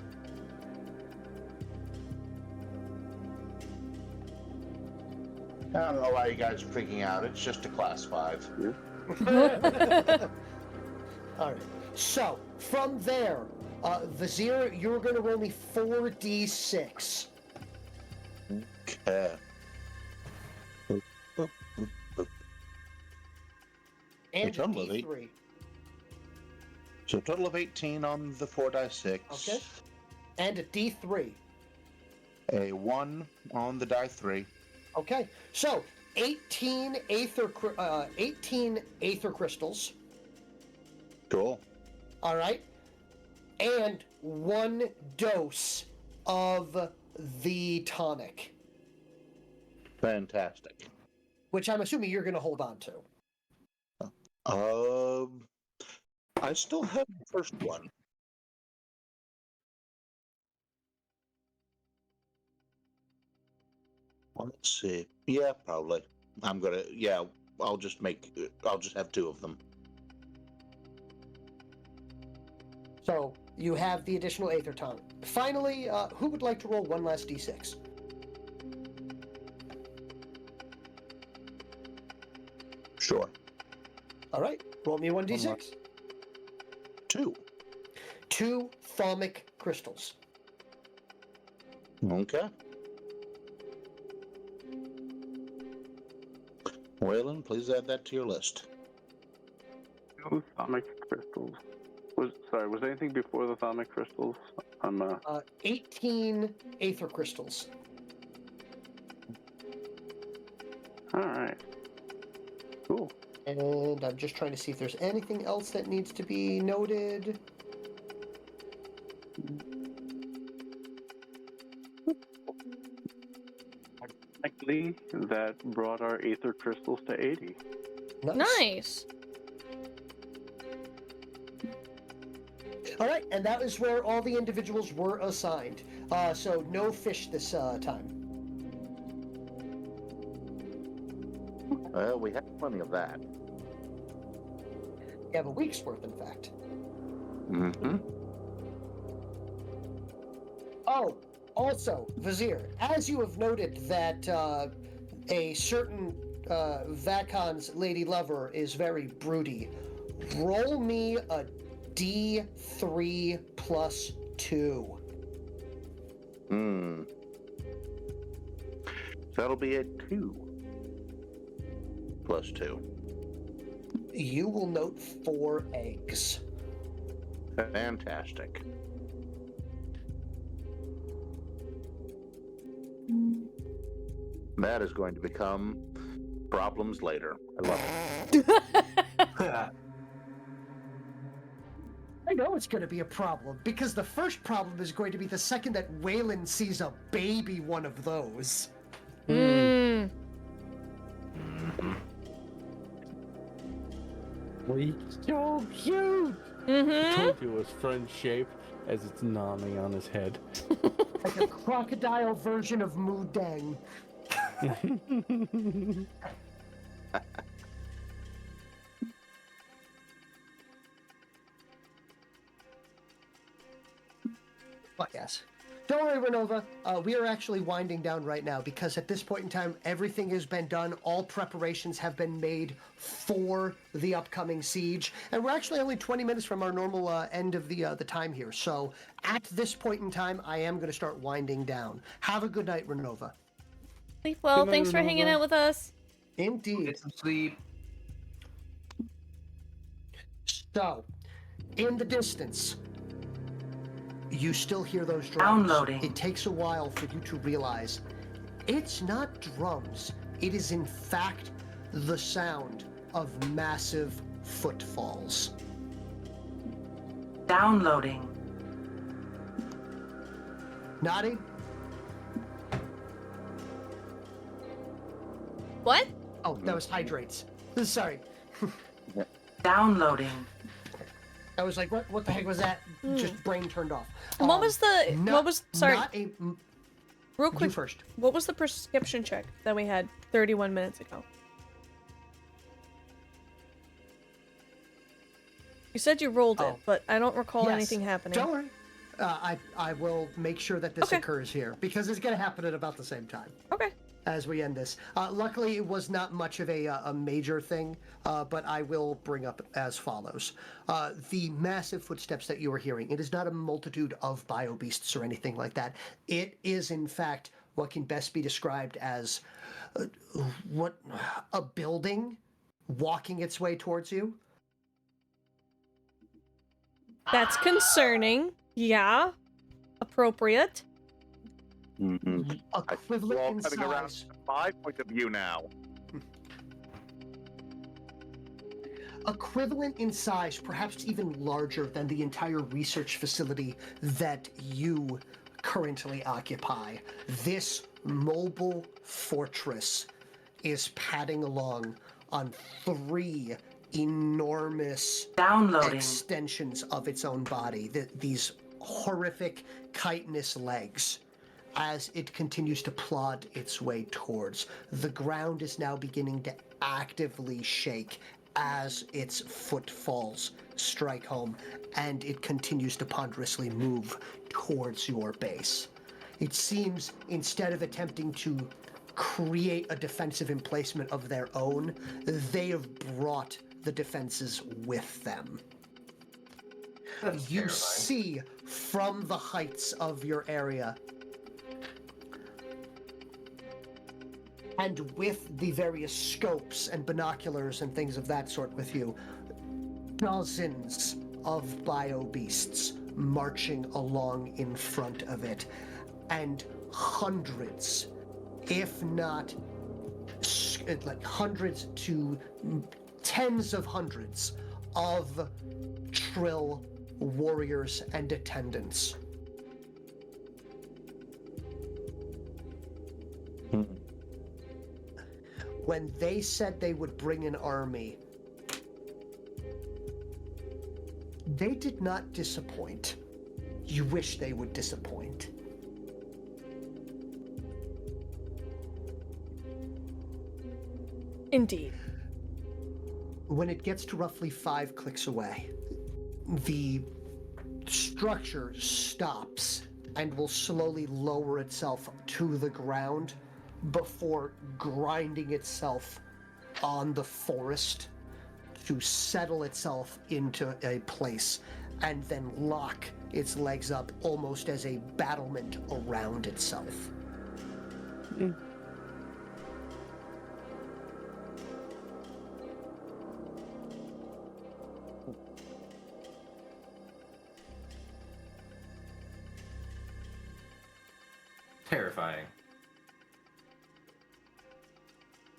I don't know why you guys are freaking out. It's just a class 5. Alright, so from there, Vizier, you're going to roll me 4d6. Okay. And A total of eight. d3. So a total of 18 on the 4d6. Okay. And a d3. A 1 on the die 3. Okay, so 18 aether crystals. Cool. All right, and 1 dose of the tonic, Fantastic. which I'm assuming you're going to hold on to. I still have the first one. Well, let's see. Yeah, probably. I'll just have 2 of them. So you have the additional aether tonic. Finally, who would like to roll one last d6? Sure. All right, roll me 1d6. 2. 2 thalmic crystals. Okay. Waylon, please add that to your list. Two thaumic crystals. Was anything before the thaumic crystals? 18 aether crystals. Alright. Cool. And I'm just trying to see if there's anything else that needs to be noted. Technically, that brought our aether crystals to 80. Nice. All right, and that is where all the individuals were assigned. So no fish this time. Well, we have plenty of that. We have a week's worth, in fact. Mm-hmm. Oh, also, Vizier, as you have noted that a certain Vacon's lady lover is very broody, roll me a D3 plus 2. That'll be a 2 plus 2. You will note 4 eggs. Fantastic. That is going to become problems later. I love it. I know it's going to be a problem, because the first problem is going to be the second that Waylon sees a baby one of those. Mm. He's so cute! Mm-hmm. Told you it was friend-shaped as it's nomming on his head. Like a crocodile version of Mudang. But yes. Don't worry, Renova. We are actually winding down right now because at this point in time, everything has been done. All preparations have been made for the upcoming siege, and we're actually only 20 minutes from our normal end of the time here. So at this point in time, I am going to start winding down. Have a good night, Renova. Sleep well. Good night, Thanks for hanging Renova. out with us. Indeed. Get some sleep. So, in the distance, you still hear those drums. Downloading. It takes a while for you to realize it's not drums. It is in fact the sound of massive footfalls. Downloading. Nadi? What? Oh, that was hydrates. Sorry. Downloading. I was like, what the heck was that? Just brain turned off. What was the... Sorry. Real You quick. first. What was the prescription check that we had 31 minutes ago? You said you rolled it, but I don't recall Yes. anything happening. Don't worry. I will make sure that this Okay. occurs here, because it's going to happen at about the same time. Okay. As we end this. Luckily, it was not much of a major thing, but I will bring up as follows. The massive footsteps that you are hearing, it is not a multitude of biobeasts or anything like that. It is, in fact, what can best be described as a building walking its way towards you. That's concerning. Yeah. Appropriate. Mm-hmm. Equivalent We're all in coming around size. to my point of view now. Equivalent in size, perhaps even larger than the entire research facility that you currently occupy. This mobile fortress is padding along on 3 enormous Downloading. extensions of its own body. These horrific chitinous legs. As it continues to plod its way towards, the ground is now beginning to actively shake as its footfalls strike home, and it continues to ponderously move towards your base. It seems, instead of attempting to create a defensive emplacement of their own, they have brought the defenses with them. That's You terrifying. see from the heights of your area, and with the various scopes and binoculars and things of that sort with you, dozens of biobeasts marching along in front of it, and hundreds, if not like hundreds to tens of hundreds of Trill warriors and attendants. When they said they would bring an army, they did not disappoint. You wish they would disappoint. Indeed. When it gets to roughly 5 clicks away, the structure stops and will slowly lower itself to the ground before grinding itself on the forest to settle itself into a place and then lock its legs up almost as a battlement around itself. Terrifying.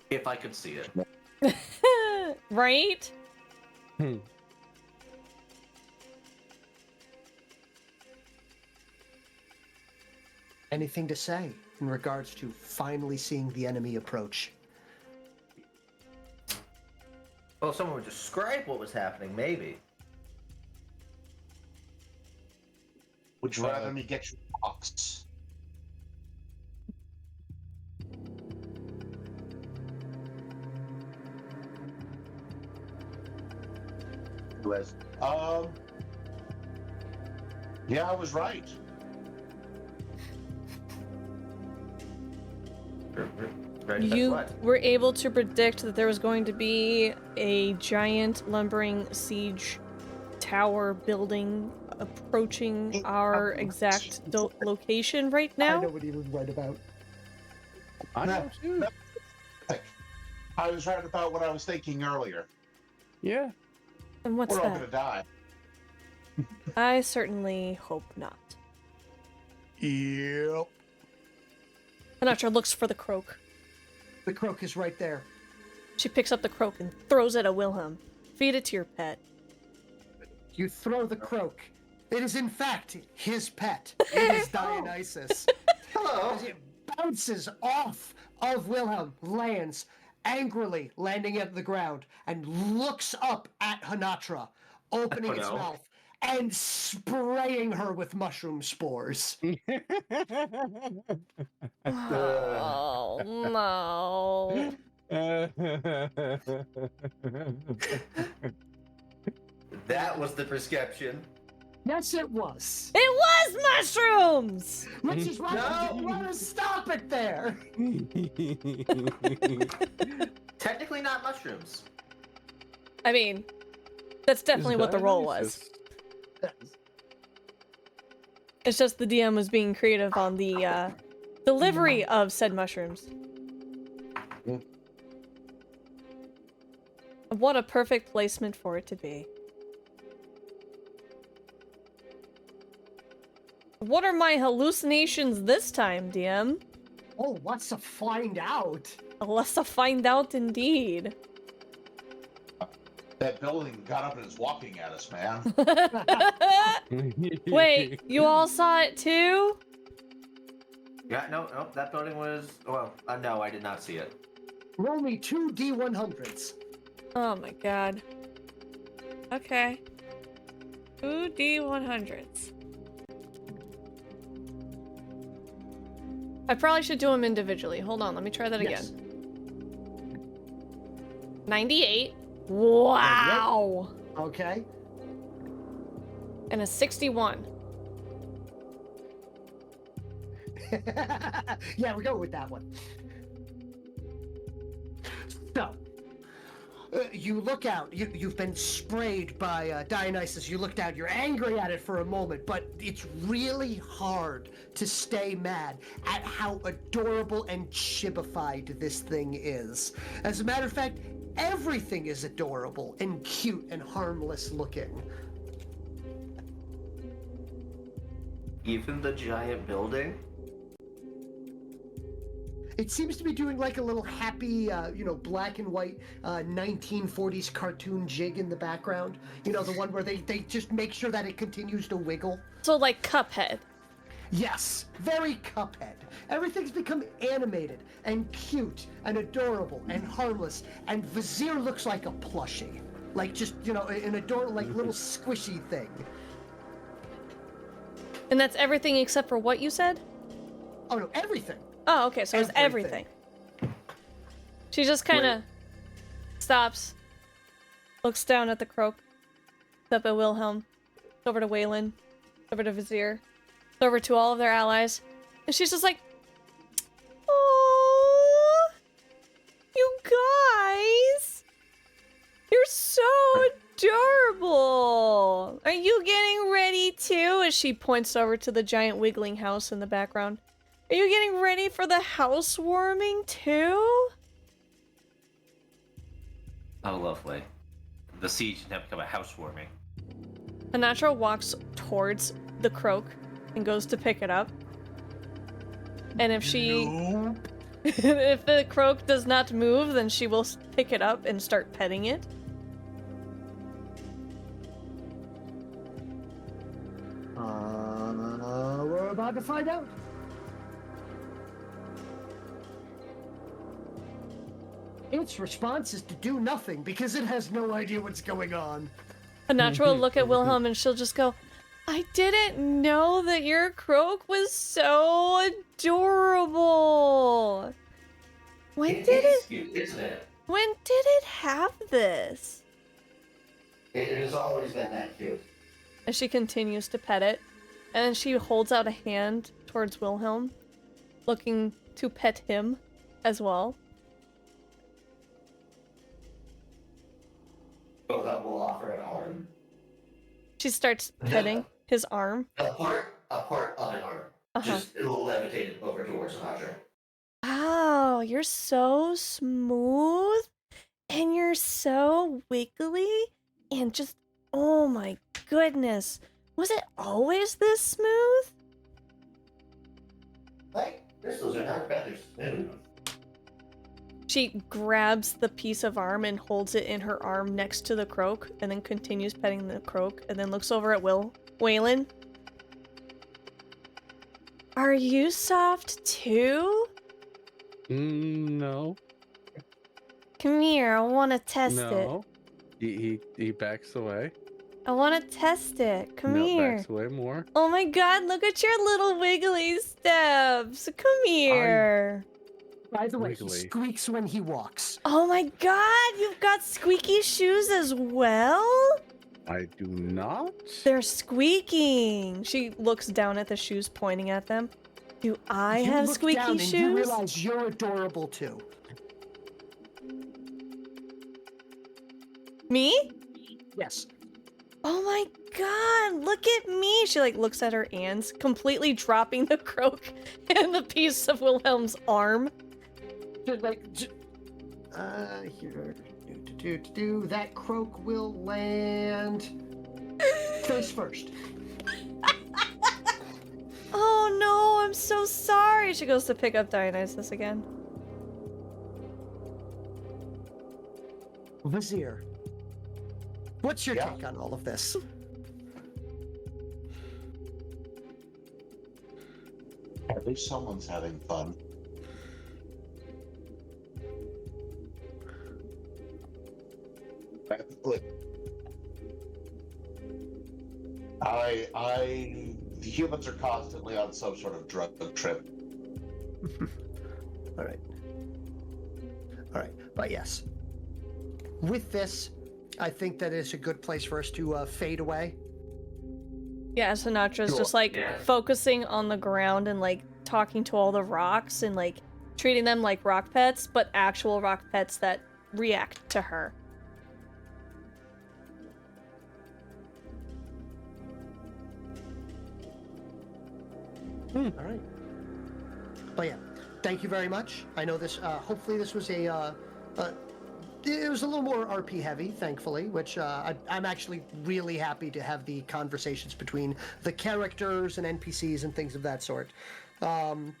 If I could see it. Right? Anything to say in regards to finally seeing the enemy approach? Well, if someone would describe what was happening, maybe. Would you rather me get you box? Was yeah, I was right. Right, that's You what? were able to predict that there was going to be a giant lumbering siege tower building approaching our exact location right I know now. what he was right about. I know too. I was right about what I was thinking earlier. Yeah. And what's We're all that? gonna die. I certainly hope not. Yep. Sinatra looks for the croak. The croak is right there. She picks up the croak and throws it at Wilhelm. Feed it to your pet. You throw the croak. It is in fact his pet. It is Dionysus. Hello. As it bounces off of Wilhelm, lands angrily, landing at the ground, and looks up at Hanatra, opening its no. mouth and spraying her with mushroom spores. Oh, no. That was the prescription. Yes, it was. It was mushrooms! Which is why I didn't want to stop it there. Technically not mushrooms. I mean, that's definitely what the role was. It's just the DM was being creative on the delivery of said mushrooms. What a perfect placement for it to be. What are my hallucinations this time, DM? Oh, let's find out. Let's find out indeed. That building got up and is walking at us, man. Wait, you all saw it too? Yeah, no, that building was... Well, no, I did not see it. Roll me 2 D100s. Oh my god. Okay. 2 D100s. I probably should do them individually. Hold on, let me try that Yes. again. 98. Wow! Okay. And a 61. Yeah, we go with that one. So, you look out. You've been sprayed by Dionysus. You looked out. You're angry at it for a moment, but it's really hard to stay mad at how adorable and chibified this thing is. As a matter of fact, everything is adorable and cute and harmless looking. Even the giant building? It seems to be doing like a little happy, black and white 1940s cartoon jig in the background. You know, the one where they just make sure that it continues to wiggle. So like Cuphead. Yes, very Cuphead. Everything's become animated and cute and adorable and harmless, and Vizier looks like a plushie. Like just, an adorable, like little squishy thing. And that's everything except for what you said? Oh no, everything. Oh, okay, so it's everything. She just kind of stops, looks down at the croak, up at Wilhelm, over to Waylon, over to Vizier, over to all of their allies, and she's just like, "Oh, you guys, you're so adorable. Are you getting ready too?" As she points over to the giant wiggling house in the background. Are you getting ready for the housewarming too? Oh, lovely. The siege can become a housewarming. Hanatra walks towards the croak and goes to pick it up. And if if the croak does not move, then she will pick it up and start petting it. We're about to find out. Its response is to do nothing because it has no idea what's going on. Hanatra will look at Wilhelm and she'll just go, "I didn't know that your croak was so adorable. When did it? Cute, isn't it? When did it have this?" It has always been that cute. As she continues to pet it, and then she holds out a hand towards Wilhelm, looking to pet him as well. Well, that will offer an arm. She starts petting his arm. A part of an arm. Just levitated over towards Hanatra. Wow, you're so smooth, and you're so wiggly, And just, oh my goodness. Was it always this smooth? Hey, crystals are not rather smooth. She grabs the piece of arm and holds it in her arm next to the croak, and then continues petting the croak, and then looks over at Waylon. Are you soft too? No. Come here, I want to test it. No. He backs away. I want to test it. Come No, here. backs away more. Oh my god, look at your little wiggly steps. Come here. By the way, he Wiggly. squeaks when he walks. Oh my god, you've got squeaky shoes as well? I do not. They're squeaking. She looks down at the shoes, pointing at them. Do I You have look squeaky down shoes? And you realize you're adorable too. Me? Yes. Oh my god, look at me. She like looks at her hands, completely dropping the croak and the piece of Wilhelm's arm. Here. That croak will land face first. Oh no, I'm so sorry. She goes to pick up Dionysus again. Vizier, what's your take on all of this? At least someone's having fun. Look, the humans are constantly on some sort of drug trip. All right. But yes, with this, I think that it's a good place for us to fade away. Yeah, Sinatra's just like focusing on the ground and like talking to all the rocks and like treating them like rock pets, but actual rock pets that react to her. All right. But yeah, thank you very much. I know this. Hopefully, this was it was a little more RP heavy, thankfully, which I'm actually really happy to have the conversations between the characters and NPCs and things of that sort. Do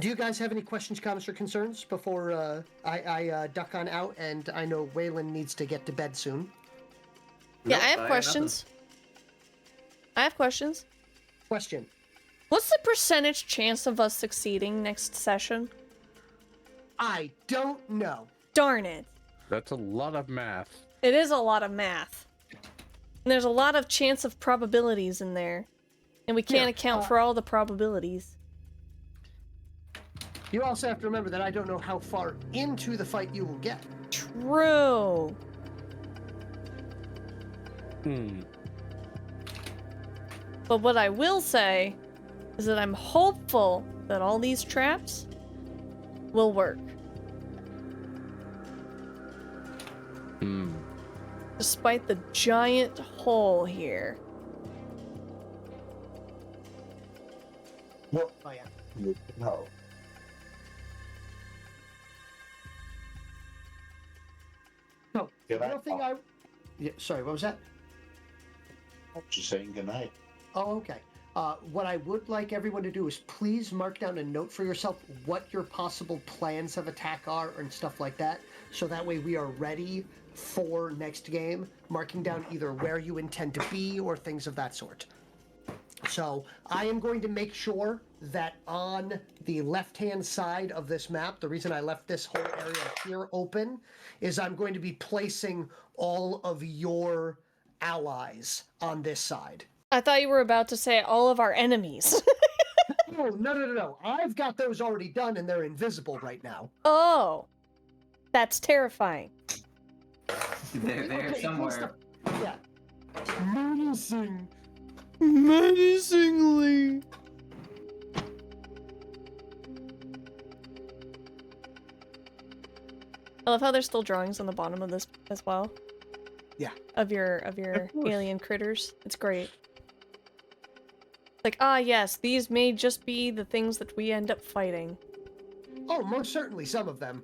you guys have any questions, comments, or concerns before I duck on out? And I know Waylon needs to get to bed soon. Yeah, Nope, I I have got questions. I have questions. Question. What's the percentage chance of us succeeding next session? I don't know. Darn it. That's a lot of math. It is a lot of math. And there's a lot of chance of probabilities in there. And we can't account for all the probabilities. You also have to remember that I don't know how far into the fight you will get. True. But what I will say is that I'm hopeful that all these traps will work. Despite the giant hole here. Oh, yeah. No. No, Good I night. don't think I... Yeah, sorry, what was that? Just saying goodnight. Oh, okay. What I would like everyone to do is please mark down a note for yourself what your possible plans of attack are and stuff like that, so that way we are ready for next game, marking down either where you intend to be or things of that sort. So I am going to make sure that on the left-hand side of this map, the reason I left this whole area here open is I'm going to be placing all of your allies on this side. I thought you were about to say all of our enemies. Oh, no. I've got those already done and they're invisible right now. Oh. That's terrifying. They're there Okay, somewhere. Yeah. Menacing. Menacingly. I love how there's still drawings on the bottom of this as well. Yeah. Of your alien critters. It's great. Like, yes, these may just be the things that we end up fighting. Oh, most certainly some of them.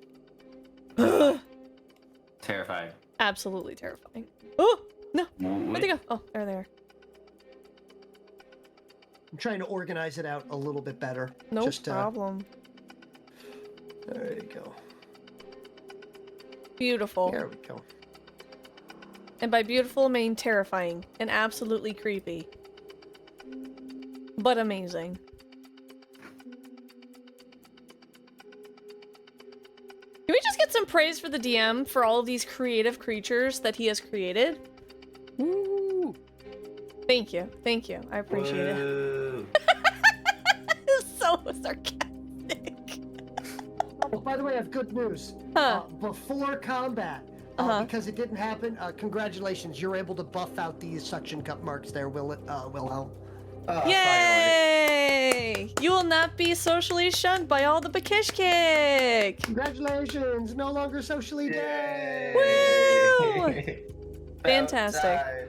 Terrifying. Absolutely terrifying. Oh! No. Where'd they go? Oh, there they are. I'm trying to organize it out a little bit better. No Just, problem. There you go. Beautiful. There we go. And by beautiful, I mean terrifying and absolutely creepy. But amazing. Can we just get some praise for the DM for all of these creative creatures that he has created? Woo! Thank you. Thank you. I appreciate it. Woo. It's so sarcastic. Oh, by the way, I have good news. Huh. Before combat, because it didn't happen, congratulations, you're able to buff out these suction cup marks there, Wilhelm. Yay! You will not be socially shunned by all the Bakishkik! Congratulations! No longer socially dead! Woo! About Fantastic. time.